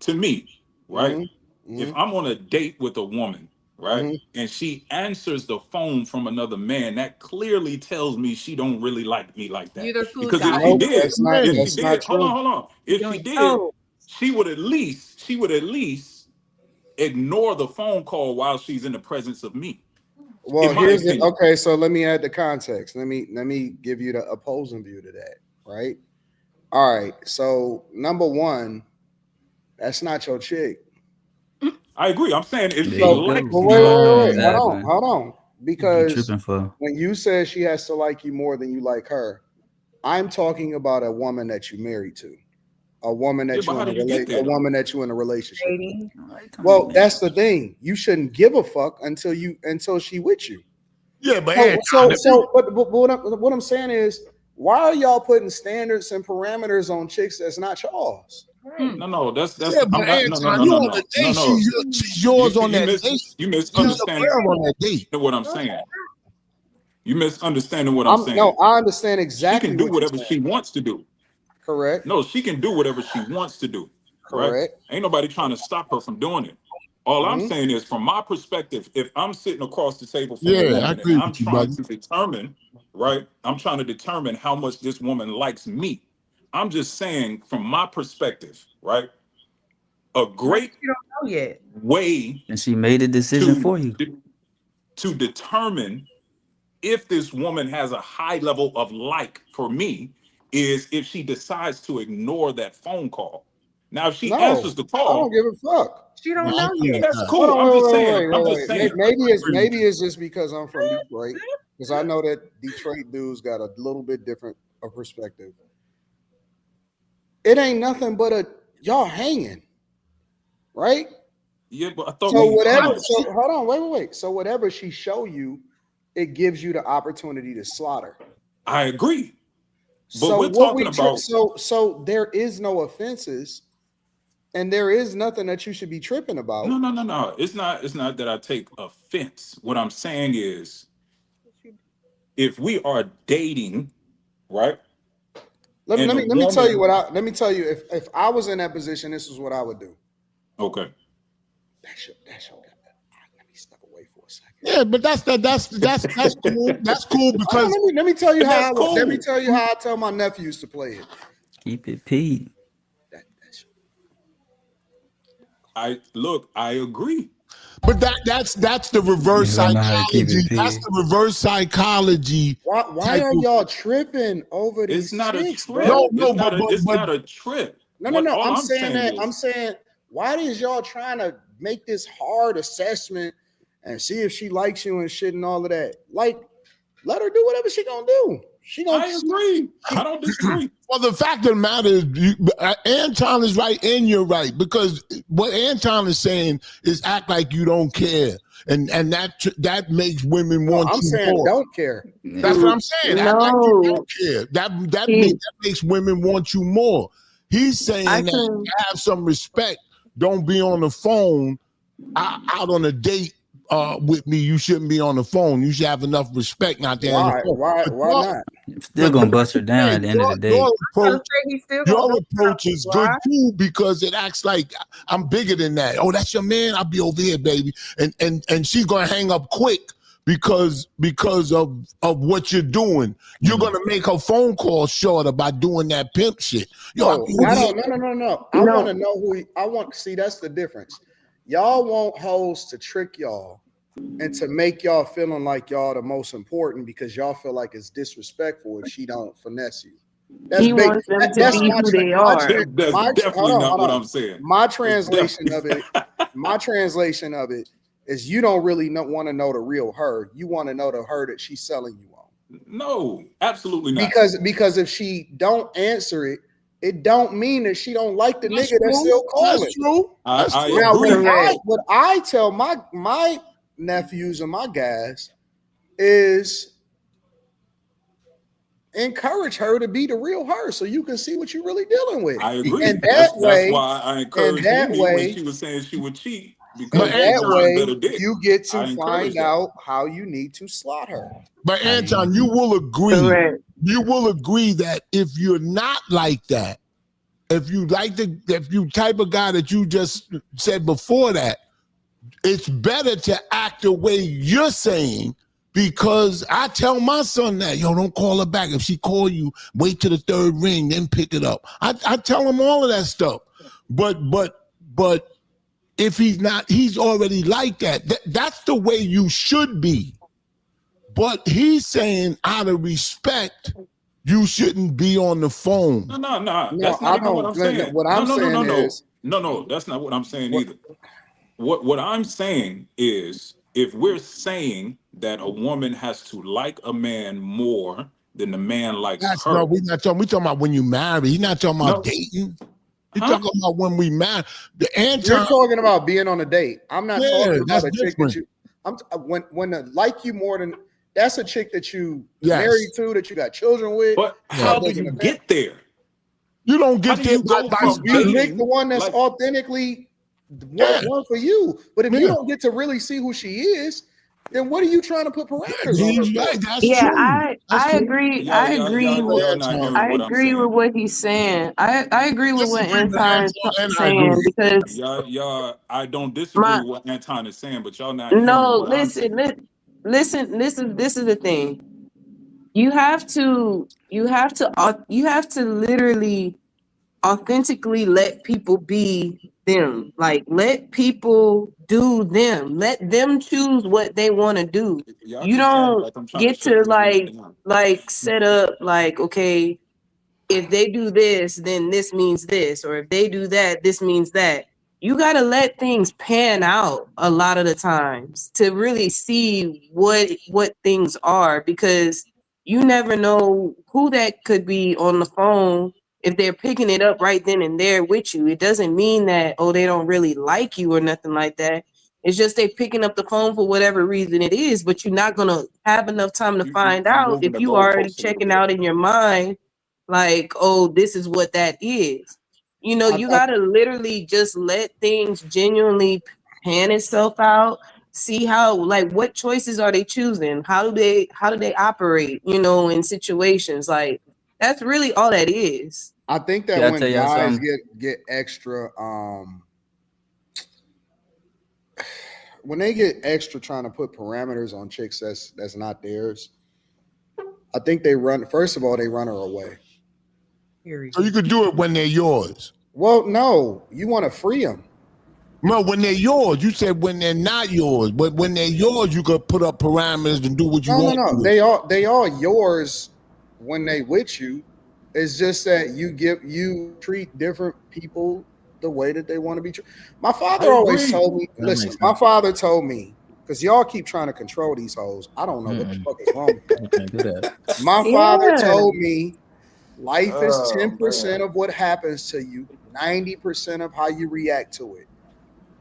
Speaker 4: right, if I'm on a date with a woman, right, and she answers the phone from another man, that clearly tells me she don't really like me like that. Because if she did, hold on. If she did, she would at least ignore the phone call while she's in the presence of me.
Speaker 13: Well, so let me add the context. Let me give you the opposing view to that, right? All right. So number one, that's not your chick.
Speaker 4: I agree. I'm saying if she likes me,
Speaker 13: wait, hold on. Because when you said she has to like you more than you like her, I'm talking about a woman that you married to. A woman that you're in a relationship. Well, that's the thing. You shouldn't give a fuck until she with you.
Speaker 3: Yeah, but
Speaker 13: what I'm saying is, why are y'all putting standards and parameters on chicks that's not y'all's?
Speaker 4: No, that's
Speaker 3: yeah, but no. She's yours on that date.
Speaker 4: You misunderstanding what I'm saying. You misunderstanding what I'm saying.
Speaker 13: No, I understand exactly.
Speaker 4: She can do whatever she wants to do.
Speaker 13: Correct.
Speaker 4: No, she can do whatever she wants to do.
Speaker 13: Correct.
Speaker 4: Right? Ain't nobody trying to stop her from doing it. All I'm saying is, from my perspective, if I'm sitting across the table from a woman and I'm trying to determine, right? I'm trying to determine how much this woman likes me. I'm just saying, from my perspective, right? A great way,
Speaker 12: and she made a decision for you
Speaker 4: to determine if this woman has a high level of like for me is if she decides to ignore that phone call. Now, if she answers the call,
Speaker 13: I don't give a fuck.
Speaker 6: She don't know you.
Speaker 4: That's cool. I'm just saying.
Speaker 13: Maybe it's just because I'm from Detroit, because I know that Detroit dudes got a little bit different of perspective. It ain't nothing but y'all hanging, right?
Speaker 4: Yeah, but I thought
Speaker 13: hold on, wait. So whatever she show you, it gives you the opportunity to slaughter.
Speaker 4: I agree. But
Speaker 13: so
Speaker 4: we're talking about
Speaker 13: so there is no offenses, and there is nothing that you should be tripping about.
Speaker 4: No. It's not that I take offense. What I'm saying is, if we are dating, right?
Speaker 13: Let me tell you if I was in that position, this is what I would do.
Speaker 4: Okay.
Speaker 13: That's your let me step away for a second.
Speaker 3: Yeah, but that's cool. That's cool because
Speaker 13: let me tell you how I tell my nephews to play it.
Speaker 12: Keep it P.
Speaker 4: I agree.
Speaker 3: But that's the reverse psychology. That's the reverse psychology.
Speaker 13: Why are y'all tripping over these?
Speaker 4: It's not
Speaker 13: chicks,
Speaker 4: a trip.
Speaker 13: bro?
Speaker 4: It's not a trip.
Speaker 13: No. I'm saying, why is y'all trying to make this hard assessment and see if she likes you and shit and all of that? Like, let her do whatever she gonna do.
Speaker 4: I agree. I don't disagree.
Speaker 3: Well, the fact of the matter is, Anton is right and you're right, because what Anton is saying is act like you don't care, and that makes women want you more.
Speaker 13: I'm saying don't care.
Speaker 3: That's what I'm saying. Act like you don't care. That makes women want you more. He's saying that have some respect. Don't be on the phone out on a date with me. You shouldn't be on the phone. You should have enough respect not to.
Speaker 13: Why not?
Speaker 12: Still gonna bust her down at the end of the day.
Speaker 3: Your approach is good too, because it acts like I'm bigger than that. Oh, that's your man. I'll be over here, baby. And she's gonna hang up quick because of what you're doing. You're gonna make her phone call shorter by doing that pimp shit.
Speaker 13: No. I want to know see, that's the difference. Y'all want hoes to trick y'all and to make y'all feeling like y'all the most important because y'all feel like it's disrespectful if she don't finesse you. That's
Speaker 8: wants them to be who they are.
Speaker 4: That's definitely not what I'm saying.
Speaker 13: My translation of it is you don't really want to know the real her. You want to know the her that she's selling you on.
Speaker 4: No, absolutely not.
Speaker 13: Because if she don't answer it, it don't mean that she don't like the nigga that's still calling.
Speaker 3: That's true.
Speaker 4: I agree.
Speaker 13: What I tell my nephews and my guys is encourage her to be the real her so you can see what you're really dealing with.
Speaker 4: I agree.
Speaker 13: And
Speaker 4: that's why I encouraged Amy when she was saying she would cheat. Because
Speaker 13: that way you get to find out how you need to slot her.
Speaker 3: But Anton, you will agree. Correct. You will agree that if you're not like that, if you type of guy that you just said before that, it's better to act the way you're saying, because I tell my son that, don't call her back. If she call you, wait till the third ring, then pick it up. I tell him all of that stuff. But if he's not, he's already like that. That's the way you should be. But he's saying out of respect, you shouldn't be on the phone.
Speaker 4: No. That's not even what I'm saying.
Speaker 13: What I'm saying is
Speaker 4: no. That's not what I'm saying either. What I'm saying is, if we're saying that a woman has to like a man more than the man likes her,
Speaker 3: no, we're talking about when you marry. He's not talking about dating. He's talking about when we marry.
Speaker 13: You're talking about being on a date. I'm not talking about a chick that you. When like you more than. That's a chick that you married to, that you got children with.
Speaker 4: But how do you get there?
Speaker 3: You don't get there.
Speaker 13: You pick the one that's authentically one for you. But if you don't get to really see who she is, then what are you trying to put parameters on?
Speaker 8: I agree. I agree with what he's saying. I agree with what Anton is saying, because
Speaker 4: y'all, I don't disagree with what Anton is saying, but y'all not.
Speaker 8: No, listen. This is the thing. You have to literally authentically let people be them. Like, let people do them. Let them choose what they want to do. You don't get to like set up like, okay, if they do this, then this means this, or if they do that, this means that. You got to let things pan out a lot of the times to really see what things are, because you never know who that could be on the phone. If they're picking it up right then and there with you, it doesn't mean that, they don't really like you or nothing like that. It's just they picking up the phone for whatever reason it is, but you're not going to have enough time to find out if you already checking out in your mind, like, this is what that is. You got to literally just let things genuinely pan itself out. See how, like, what choices are they choosing? How do they operate, in situations like That's really all that is.
Speaker 13: I think that when guys get extra, when they get extra trying to put parameters on chicks that's not theirs, I think they run. First of all, they run her away.
Speaker 3: So you could do it when they're yours.
Speaker 13: Well, no, you want to free them.
Speaker 3: No, when they're yours. You said when they're not yours, but when they're yours, you could put up parameters and do what you want.
Speaker 13: No. They are yours when they with you. It's just that you treat different people the way that they want to be treated. My father always told me. Listen, my father told me, because y'all keep trying to control these hoes. I don't know what the fuck is wrong with you. My father told me life is 10% of what happens to you, 90% of how you react to it.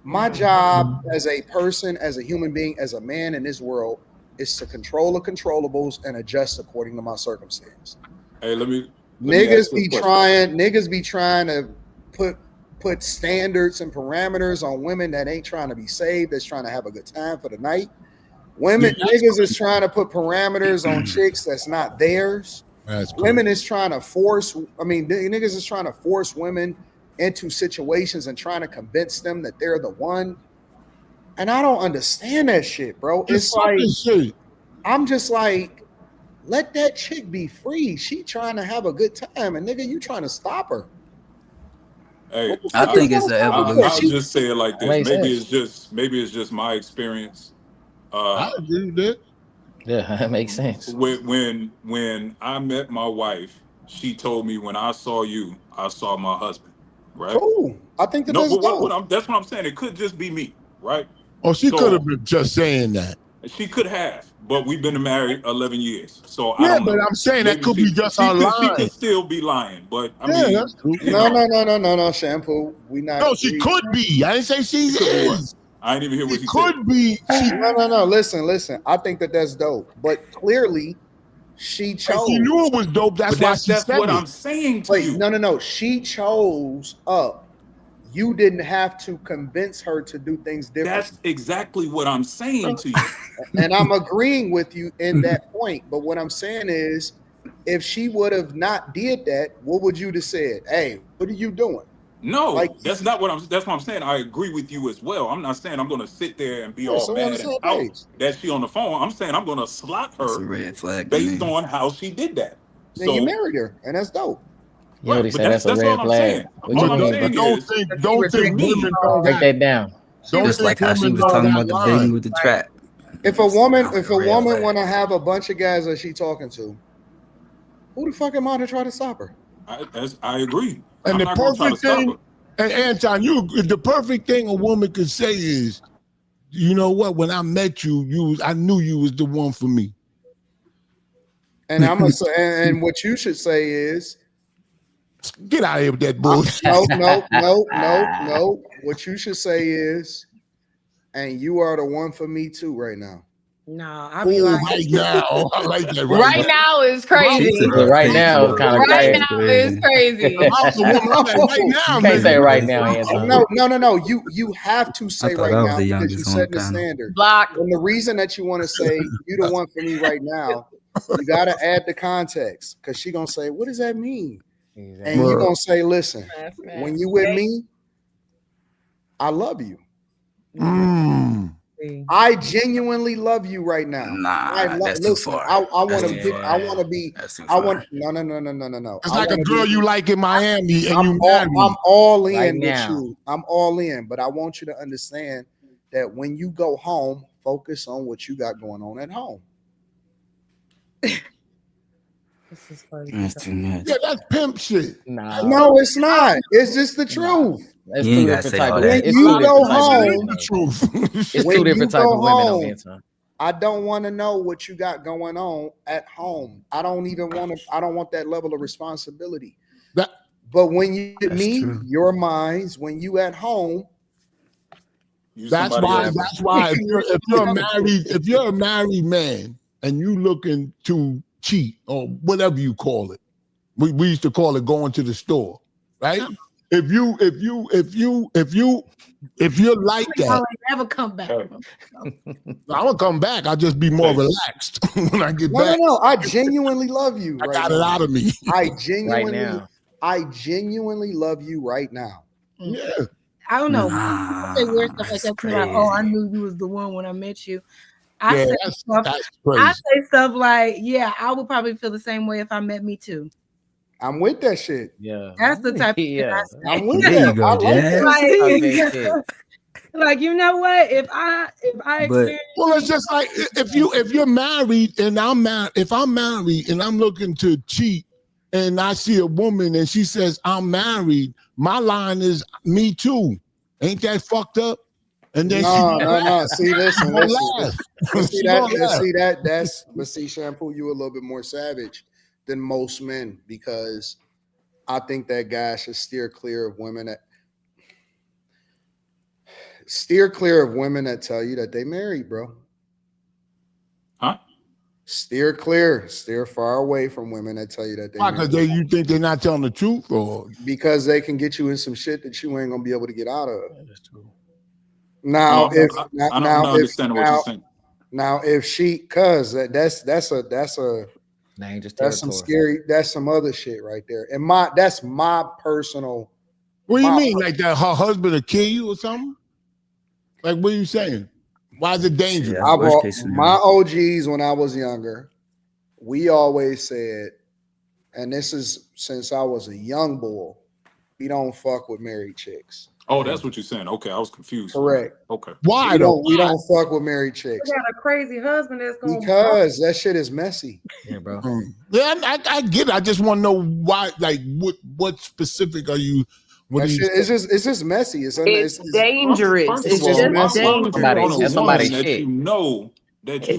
Speaker 13: My job as a person, as a human being, as a man in this world is to control the controllables and adjust according to my circumstance.
Speaker 4: Hey,
Speaker 13: niggas be trying to put standards and parameters on women that ain't trying to be saved, that's trying to have a good time for the night. Niggas is trying to put parameters on chicks that's not theirs. Women is trying to niggas is trying to force women into situations and trying to convince them that they're the one. And I don't understand that shit, bro. It's like
Speaker 3: shit.
Speaker 13: I'm just like, let that chick be free. She trying to have a good time, and nigga, you trying to stop her.
Speaker 4: Hey,
Speaker 12: I think it's an evolution.
Speaker 4: I'll just say it like this. Maybe it's just my experience.
Speaker 3: I agree with that.
Speaker 5: Yeah, that makes sense.
Speaker 4: When I met my wife, she told me, when I saw you, I saw my husband. Right?
Speaker 13: Cool. I think that's
Speaker 4: that's what I'm saying. It could just be me, right?
Speaker 3: Oh, she could have been just saying that.
Speaker 4: She could have, but we've been married 11 years. So
Speaker 3: yeah,
Speaker 4: I don't know.
Speaker 3: But I'm saying that could be just our line.
Speaker 4: She could still be lying, but I mean,
Speaker 3: that's true.
Speaker 13: No, shampoo. We not.
Speaker 3: No, she could be. I didn't say she is.
Speaker 4: I didn't even hear what she
Speaker 3: said. Could be.
Speaker 13: No. Listen. I think that's dope, but clearly, she chose.
Speaker 3: She knew it was dope. That's
Speaker 4: what I'm saying to you.
Speaker 13: No. She chose up. You didn't have to convince her to do things different.
Speaker 4: That's exactly what I'm saying to you.
Speaker 13: And I'm agreeing with you in that point. But what I'm saying is, if she would have not did that, what would you have said? Hey, what are you doing?
Speaker 4: No, that's not what I'm saying. I agree with you as well. I'm not saying I'm going to sit there and be all mad and out that she on the phone. I'm saying I'm going to slot her based on how she did that.
Speaker 13: Then you married her, and that's dope.
Speaker 5: You already said that's a red flag.
Speaker 3: Don't think women don't
Speaker 5: break that down.
Speaker 12: Just like how she was talking about the baby with the trap.
Speaker 13: If a woman want to have a bunch of guys that she talking to, who the fuck am I to try to stop her?
Speaker 4: I agree.
Speaker 3: And the perfect thing, and Anton, the perfect thing a woman could say is, you know what? When I met you, I knew you was the one for me.
Speaker 13: And I'm gonna say, and what you should say is,
Speaker 3: get out of here with that bullshit.
Speaker 13: No. What you should say is, and you are the one for me too right now.
Speaker 6: No, I'll be like,
Speaker 3: right now. I like that.
Speaker 2: Right now is crazy.
Speaker 5: Right now is kind of
Speaker 2: crazy.
Speaker 5: crazy.
Speaker 2: Right now is crazy.
Speaker 5: Right now, you can't say right now, Anton.
Speaker 13: No. You have to say right now because you set the standard.
Speaker 2: Block.
Speaker 13: And the reason that you want to say you the one for me right now, you got to add the context, because she gonna say, what does that mean? Exactly. And you gonna say, listen, when you with me, I love you. I genuinely love you right now.
Speaker 12: Nah, that's too far.
Speaker 13: I want to be. No.
Speaker 3: It's like a girl you like in Miami, and
Speaker 13: I'm all in with you. I'm all in, but I want you to understand that when you go home, focus on what you got going on at home.
Speaker 6: this is funny.
Speaker 12: That's too much.
Speaker 3: Yeah, that's pimp shit.
Speaker 13: No, it's not. It's just the truth.
Speaker 5: It's two different types of
Speaker 13: When you go home,
Speaker 5: it's two different types of women on Anton.
Speaker 13: I don't want to know what you got going on at home. I don't want that level of responsibility. But when you get me, your minds, when you at home,
Speaker 3: that's why if you're a married man and you looking to cheat or whatever you call it, we used to call it going to the store, right? if you're like that,
Speaker 10: never come back.
Speaker 3: I'm gonna come back. I'll just be more relaxed when I get back.
Speaker 13: No. I genuinely love you.
Speaker 3: I got it out of me.
Speaker 13: I genuinely love you right now.
Speaker 3: Yeah.
Speaker 10: I don't know. I say weird stuff like that. Like, oh, I knew you was the one when I met you. I say stuff like, yeah, I would probably feel the same way if I met me too.
Speaker 13: I'm with that shit.
Speaker 5: Yeah.
Speaker 10: That's the type of shit I say.
Speaker 13: I'm with that.
Speaker 12: You go,
Speaker 13: I like
Speaker 12: that.
Speaker 10: Like, you know what? If I experience,
Speaker 3: well, it's just like if you're married and if I'm married and I'm looking to cheat and I see a woman and she says I'm married, my line is me too. Ain't that fucked up? And then
Speaker 13: no. See, listen. But see, Shampoo, you a little bit more savage than most men, because I think that guys should steer clear of women that tell you that they married, bro.
Speaker 4: Huh?
Speaker 13: Steer far away from women that tell you that they married.
Speaker 3: Because you think they're not telling the truth, or
Speaker 13: because they can get you in some shit that you ain't gonna be able to get out of.
Speaker 3: That's true.
Speaker 13: Now,
Speaker 4: I don't understand what you're saying.
Speaker 13: Now, if she, cause that's some scary, that's some other shit right there. And that's my personal.
Speaker 3: What do you mean? Like that her husband will kill you or something? Like, what are you saying? Why is it dangerous?
Speaker 13: My OGs when I was younger, we always said, and this is since I was a young boy, we don't fuck with married chicks.
Speaker 4: Oh, that's what you're saying. Okay, I was confused.
Speaker 13: Correct.
Speaker 4: Okay.
Speaker 13: Why we don't fuck with married chicks?
Speaker 6: You got a crazy husband that's going
Speaker 13: because that shit is messy.
Speaker 5: Yeah, bro.
Speaker 3: Yeah, I get it. I just want to know why. Like, what specific are you?
Speaker 13: It's just messy. It's
Speaker 8: dangerous. It's just dangerous.
Speaker 4: Somebody that you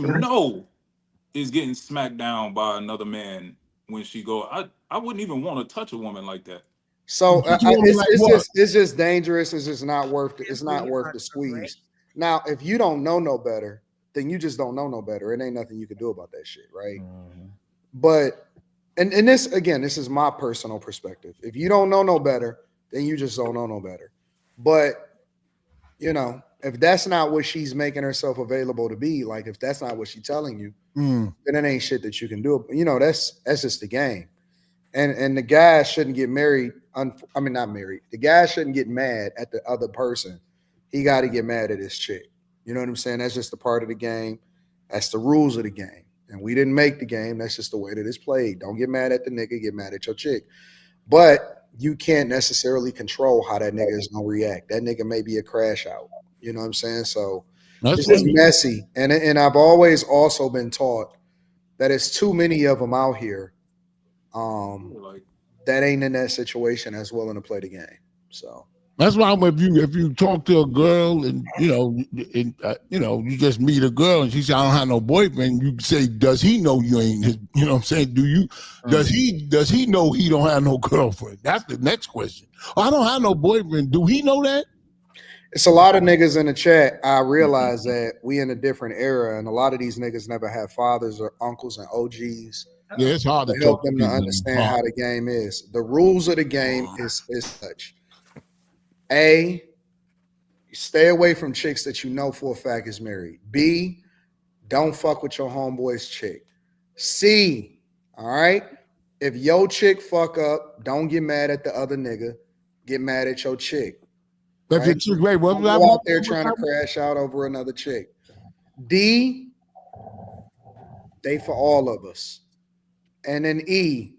Speaker 4: know is getting smacked down by another man when she go. I wouldn't even want to touch a woman like that.
Speaker 13: So it's just dangerous. It's just not worth it. It's not worth the squeeze. Now, if you don't know no better, then you just don't know no better. It ain't nothing you can do about that shit, right? Mm-hmm. But and this again, this is my personal perspective. If you don't know no better, then you just don't know no better. But you know, if that's not what she's making herself available to be, like if that's not what she's telling you, then it ain't shit that you can do. You know, that's just the game. And the guy shouldn't get married. Not married. The guy shouldn't get mad at the other person. He got to get mad at his chick. You know what I'm saying? That's just a part of the game. That's the rules of the game. And we didn't make the game. That's just the way that it's played. Don't get mad at the nigga. Get mad at your chick. But you can't necessarily control how that nigga is going to react. That nigga may be a crash out. You know what I'm saying? So it's just messy. And I've always also been taught that it's too many of them out here that ain't in that situation that's willing to play the game. So
Speaker 3: that's why if you talk to a girl and you just meet a girl and she says, I don't have no boyfriend, you say, does he know you ain't his, you know what I'm saying? Does he know he don't have no girlfriend? That's the next question. I don't have no boyfriend. Do he know that?
Speaker 13: It's a lot of niggas in the chat. I realize that we in a different era, and a lot of these niggas never have fathers or uncles and OGs.
Speaker 3: Yeah, it's hard to
Speaker 13: help them to understand how the game is. The rules of the game is such. A, stay away from chicks that you know for a fact is married. B, don't fuck with your homeboy's chick. C, all right, if your chick fuck up, don't get mad at the other nigga. Get mad at your chick.
Speaker 3: That's your chick. Wait, what was
Speaker 13: that? Out there trying to crash out over another chick. D, they for all of us. And then E,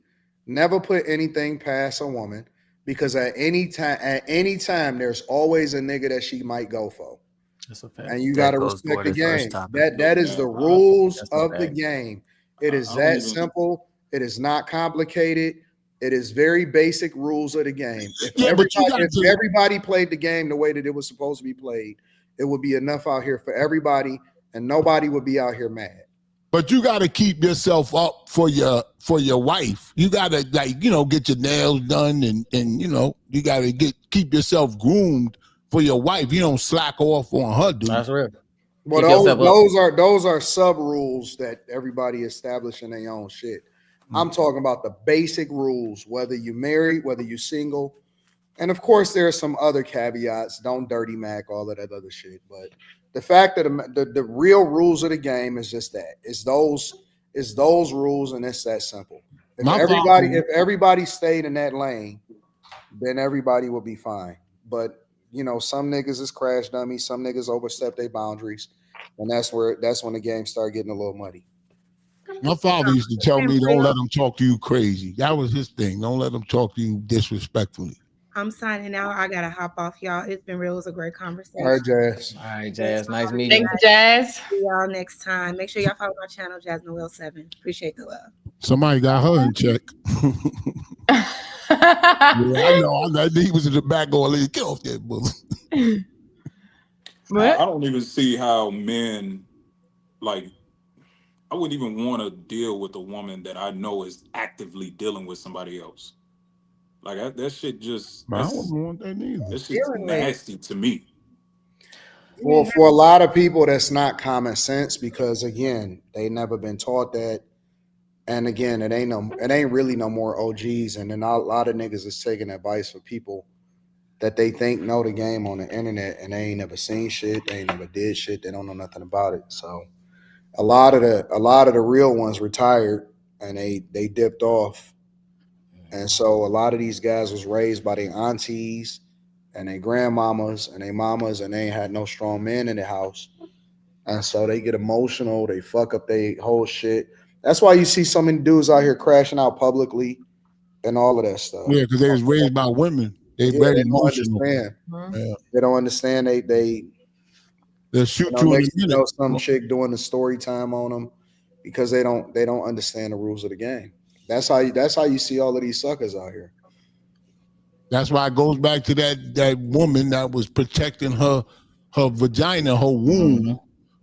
Speaker 13: never put anything past a woman, because at any time, there's always a nigga that she might go for. That's a fact. And you got to respect the game. That is the rules of the game. It is that simple. It is not complicated. It is very basic rules of the game. If everybody played the game the way that it was supposed to be played, it would be enough out here for everybody, and nobody would be out here mad.
Speaker 3: But you got to keep yourself up for your wife. You got to get your nails done and you got to keep yourself groomed for your wife. You don't slack off on her, dude.
Speaker 5: That's real.
Speaker 13: Well, those are sub rules that everybody established in their own shit. I'm talking about the basic rules, whether you married, whether you single, And of course, there are some other caveats. Don't dirty Mac, all of that other shit. But the fact that the real rules of the game is just that. It's those rules, and it's that simple. If everybody stayed in that lane, then everybody would be fine. But some niggas is crash dummies. Some niggas overstep their boundaries, and that's when the game start getting a little muddy.
Speaker 3: My father used to tell me, don't let them talk to you crazy. That was his thing. Don't let them talk to you disrespectfully.
Speaker 10: I'm signing out. I gotta hop off, y'all. It's been real. It was a great conversation.
Speaker 13: All right, Jazz.
Speaker 5: All right, Jazz. Nice meeting you.
Speaker 2: Thanks, Jazz.
Speaker 10: See y'all next time. Make sure y'all follow my channel, Jazz Noel 7. Appreciate the love.
Speaker 3: Somebody got her in check. Yeah, I know. He was in the back going, get off that bullet.
Speaker 4: I don't even see how men, like, I wouldn't even want to deal with a woman that I know is actively dealing with somebody else. Like that shit just.
Speaker 3: I wouldn't want that neither.
Speaker 4: That's just nasty to me.
Speaker 13: Well, for a lot of people, that's not common sense because again, they never been taught that. And again, it ain't really no more OGs, and then a lot of niggas is taking advice for people that they think know the game on the internet, and they ain't never seen shit, they ain't never did shit, they don't know nothing about it. So a lot of the real ones retired and they dipped off, and so a lot of these guys was raised by their aunties and their grandmamas and their mamas, and they ain't had no strong men in the house, and so they get emotional, they fuck up their whole shit. That's why you see so many dudes out here crashing out publicly and all of that stuff.
Speaker 3: Yeah, because they was raised by women. They very emotional.
Speaker 13: They don't understand. They'll
Speaker 3: shoot you in a minute.
Speaker 13: Some chick doing the story time on them because they don't understand the rules of the game. That's how you see all of these suckers out here.
Speaker 3: That's why it goes back to that woman that was protecting her vagina, her womb.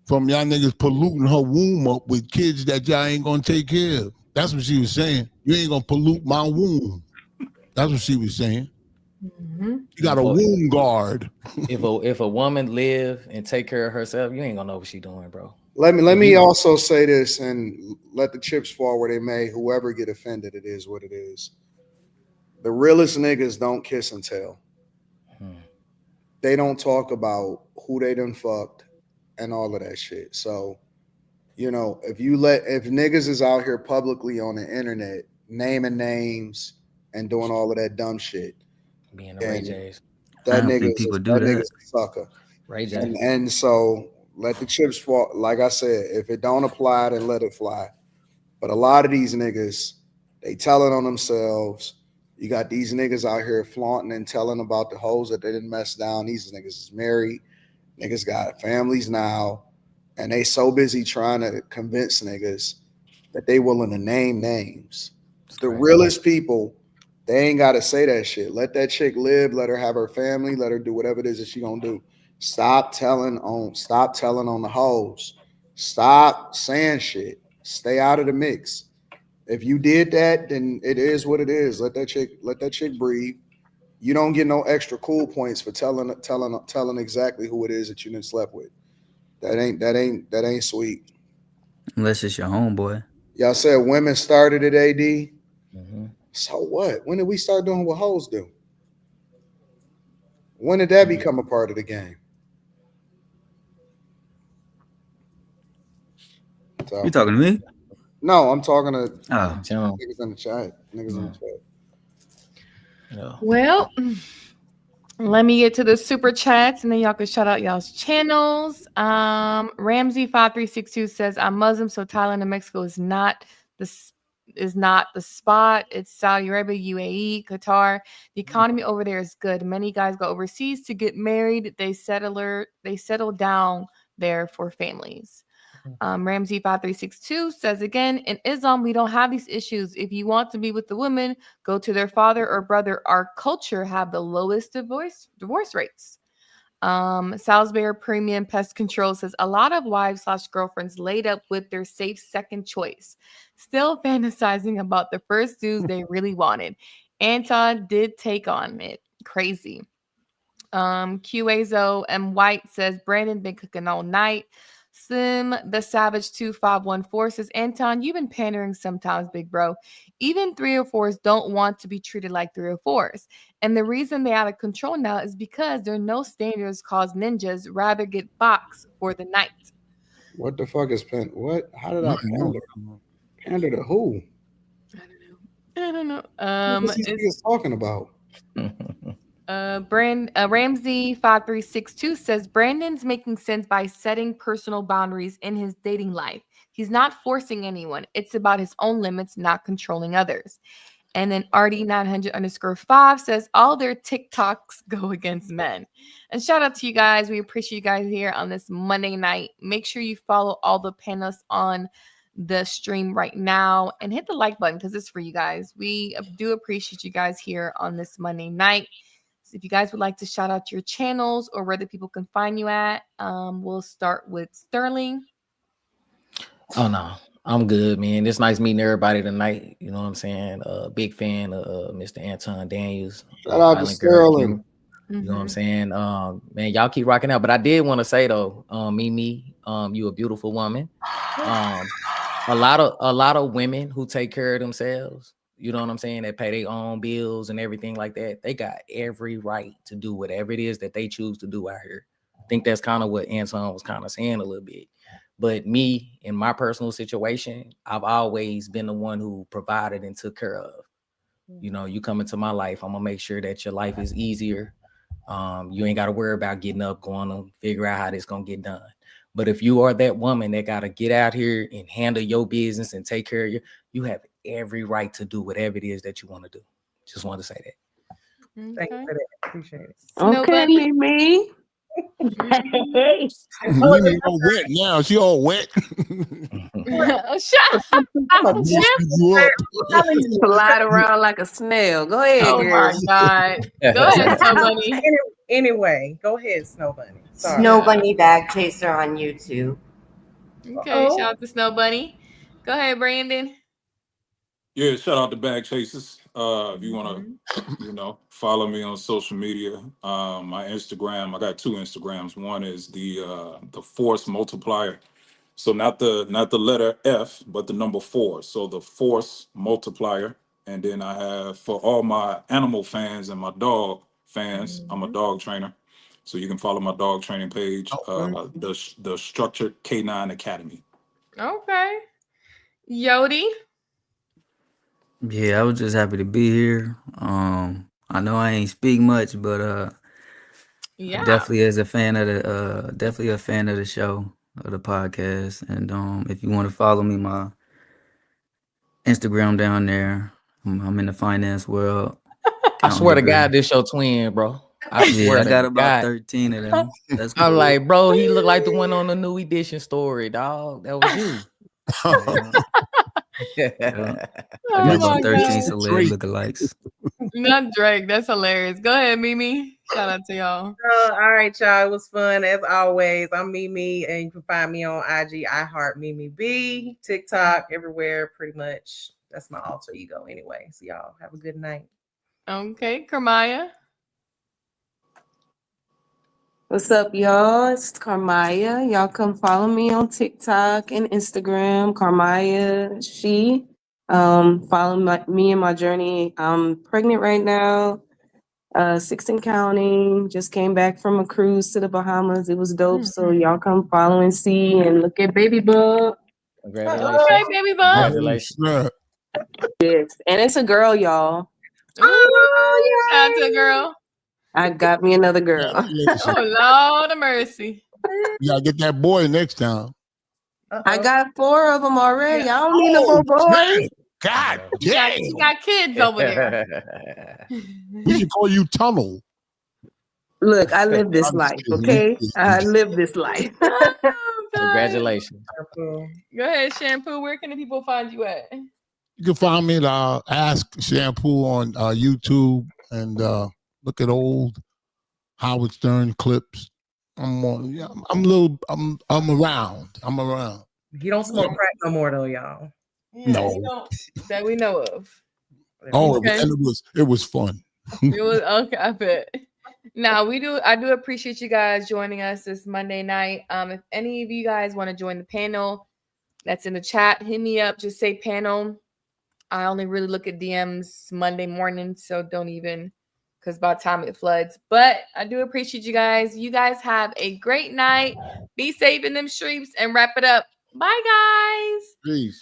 Speaker 3: From y'all niggas polluting her womb up with kids that y'all ain't gonna take care of. That's what she was saying. You ain't gonna pollute my womb. That's what she was saying. You got a womb guard.
Speaker 5: If a woman live and take care of herself, you ain't gonna know what she doing, bro.
Speaker 13: Let me also say this, and let the chips fall where they may. Whoever get offended, it is what it is. The realest niggas don't kiss and tell. They don't talk about who they done fucked and all of that shit. So, if niggas is out here publicly on the internet naming names and doing all of that dumb shit,
Speaker 5: being a Ray J's,
Speaker 13: that nigga's a sucker.
Speaker 5: Ray J.
Speaker 13: And so let the chips fall. Like I said, if it don't apply, then let it fly. But a lot of these niggas, they tell it on themselves. You got these niggas out here flaunting and telling about the hoes that they didn't mess down. These niggas is married. Niggas got families now, and they so busy trying to convince niggas that they willing to name names. The realest people, they ain't got to say that shit. Let that chick live. Let her have her family. Let her do whatever it is that she gonna do. Stop telling on the hoes. Stop saying shit. Stay out of the mix. If you did that, then it is what it is. Let that chick breathe. You don't get no extra cool points for telling exactly who it is that you didn't slept with. That ain't sweet.
Speaker 12: Unless it's your homeboy.
Speaker 13: Y'all said women started at AD. So what? When did we start doing what hoes do? When did that become a part of the game?
Speaker 12: You talking to me?
Speaker 13: No, I'm talking to
Speaker 12: John.
Speaker 13: Niggas in the chat. Niggas in the chat.
Speaker 2: Well, let me get to the super chats and then y'all can shout out y'all's channels. Ramsey5362 says, I'm Muslim, so Thailand and Mexico is not the spot. It's Saudi Arabia, UAE, Qatar. The economy over there is good. Many guys go overseas to get married. They settle down there for families. Ramsey5362 says again, in Islam, we don't have these issues. If you want to be with the woman, go to their father or brother. Our culture have the lowest divorce rates. Salisbury Premium Pest Control says a lot of wives/girlfriends laid up with their safe second choice, still fantasizing about the first dudes they really wanted. Anton did take on it. Crazy. QAzo M. White says Brandon been cooking all night. Sim the Savage 2514 says, Anton, you've been pandering sometimes, big bro. Even 304s don't want to be treated like 304s. And the reason they're out of control now is because there are no standards cause ninjas rather get boxed for the night.
Speaker 13: What the fuck is what? How did I pander? Pander to who?
Speaker 2: I don't know.
Speaker 13: What is he talking about?
Speaker 2: Ramsey 5362 says Brandon's making sense by setting personal boundaries in his dating life. He's not forcing anyone. It's about his own limits, not controlling others. And then RD900_5 says all their TikToks go against men. And shout out to you guys. We appreciate you guys here on this Monday night. Make sure you follow all the panelists on the stream right now and hit the like button because it's for you guys. We do appreciate you guys here on this Monday night. So if you guys would like to shout out your channels or where the people can find you at, we'll start with Sterling.
Speaker 5: Oh no, I'm good, man. It's nice meeting everybody tonight. You know what I'm saying? Big fan of Mr. Anton Daniels.
Speaker 13: Shout out to Sterling.
Speaker 5: You know what I'm saying? Man, y'all keep rocking out. But I did want to say though, Mimi, you a beautiful woman. A lot of women who take care of themselves, you know what I'm saying, that pay their own bills and everything like that, they got every right to do whatever it is that they choose to do out here. I think that's kind of what Anton was kind of saying a little bit. But me, in my personal situation, I've always been the one who provided and took care of. You know, you come into my life, I'm gonna make sure that your life is easier. You ain't got to worry about getting up, going to figure out how this gonna get done. But if you are that woman that got to get out here and handle your business and take care of you have every right to do whatever it is that you want to do. Just want to say that.
Speaker 6: Thank you for that. Appreciate it.
Speaker 8: Okay, Mimi.
Speaker 3: Hey. Mimi all wet now. She all wet.
Speaker 2: Shut up.
Speaker 8: Slide around like a snail. Go ahead,
Speaker 2: oh
Speaker 8: girl.
Speaker 2: my God. Go ahead, Snow Bunny.
Speaker 6: Anyway, go ahead, Snow Bunny. Sorry.
Speaker 9: Snow Bunny Bag Chaser on YouTube.
Speaker 2: Okay, shout out to Snow Bunny. Go ahead, Brandon.
Speaker 4: Yeah, shout out to Bag Chasers. If you want to, follow me on social media, my Instagram, I got 2 Instagrams. One is the Force Multiplier. So not the letter F, but the number 4. So the Force Multiplier. And then I have, for all my animal fans and my dog fans, I'm a dog trainer. So you can follow my dog training page, the Structured K9 Academy. Okay.
Speaker 2: Yodi.
Speaker 12: Yeah, I was just happy to be here. I know I ain't speak much, but definitely as a fan of the definitely a fan of the show, of the podcast. And if you want to follow me, my Instagram down there. I'm in the finance world.
Speaker 5: I swear to God, this your twin, bro. I swear
Speaker 12: I got about
Speaker 5: God.
Speaker 12: 13 of them. That's
Speaker 5: I'm
Speaker 12: cool.
Speaker 5: like, bro, he looked like the one on the New Edition story, dog. That was you.
Speaker 12: I got about 13 celeb lookalikes.
Speaker 2: Not Drake. That's hilarious. Go ahead, Mimi. Shout out to y'all.
Speaker 6: All right, y'all. It was fun as always. I'm Mimi, and you can find me on IG, iHeartMimiB, TikTok, everywhere, pretty much. That's my alter ego anyway. So y'all have a good night.
Speaker 2: Okay, Carmaya.
Speaker 8: What's up, y'all? It's Carmaya. Y'all come follow me on TikTok and Instagram, Carmaya She. Follow me and my journey. I'm pregnant right now, 16 counting. Just came back from a cruise to the Bahamas. It was dope. So y'all come follow and see and look at Baby Bug.
Speaker 5: Congratulations.
Speaker 2: Okay, Baby Bug.
Speaker 5: Congratulations.
Speaker 8: Yes, and it's a girl, y'all.
Speaker 2: Oh, shout out to a girl.
Speaker 8: I got me another girl.
Speaker 2: Oh, Lord of mercy.
Speaker 3: You gotta get that boy next time.
Speaker 8: I got 4 of them already. I don't need no more boys.
Speaker 3: God damn.
Speaker 2: She got kids over there.
Speaker 3: We should call you Tunnel.
Speaker 8: Look, I live this life, okay? I live this life.
Speaker 5: Congratulations.
Speaker 2: Go ahead, Shampoo. Where can the people find you at?
Speaker 3: You can find me at Ask Shampoo on YouTube and look at old Howard Stern clips. I'm around.
Speaker 6: You don't smoke crack no more though, y'all.
Speaker 3: No.
Speaker 2: That we know of.
Speaker 3: Oh,
Speaker 2: Okay.
Speaker 3: and it was fun.
Speaker 2: It was okay, I bet. No, we do. I do appreciate you guys joining us this Monday night. If any of you guys want to join the panel that's in the chat, hit me up. Just say panel. I only really look at DMs Monday morning, so don't even, because by the time it floods. But I do appreciate you guys. You guys have a great night. Be safe in them streets and wrap it up. Bye, guys.
Speaker 3: Peace.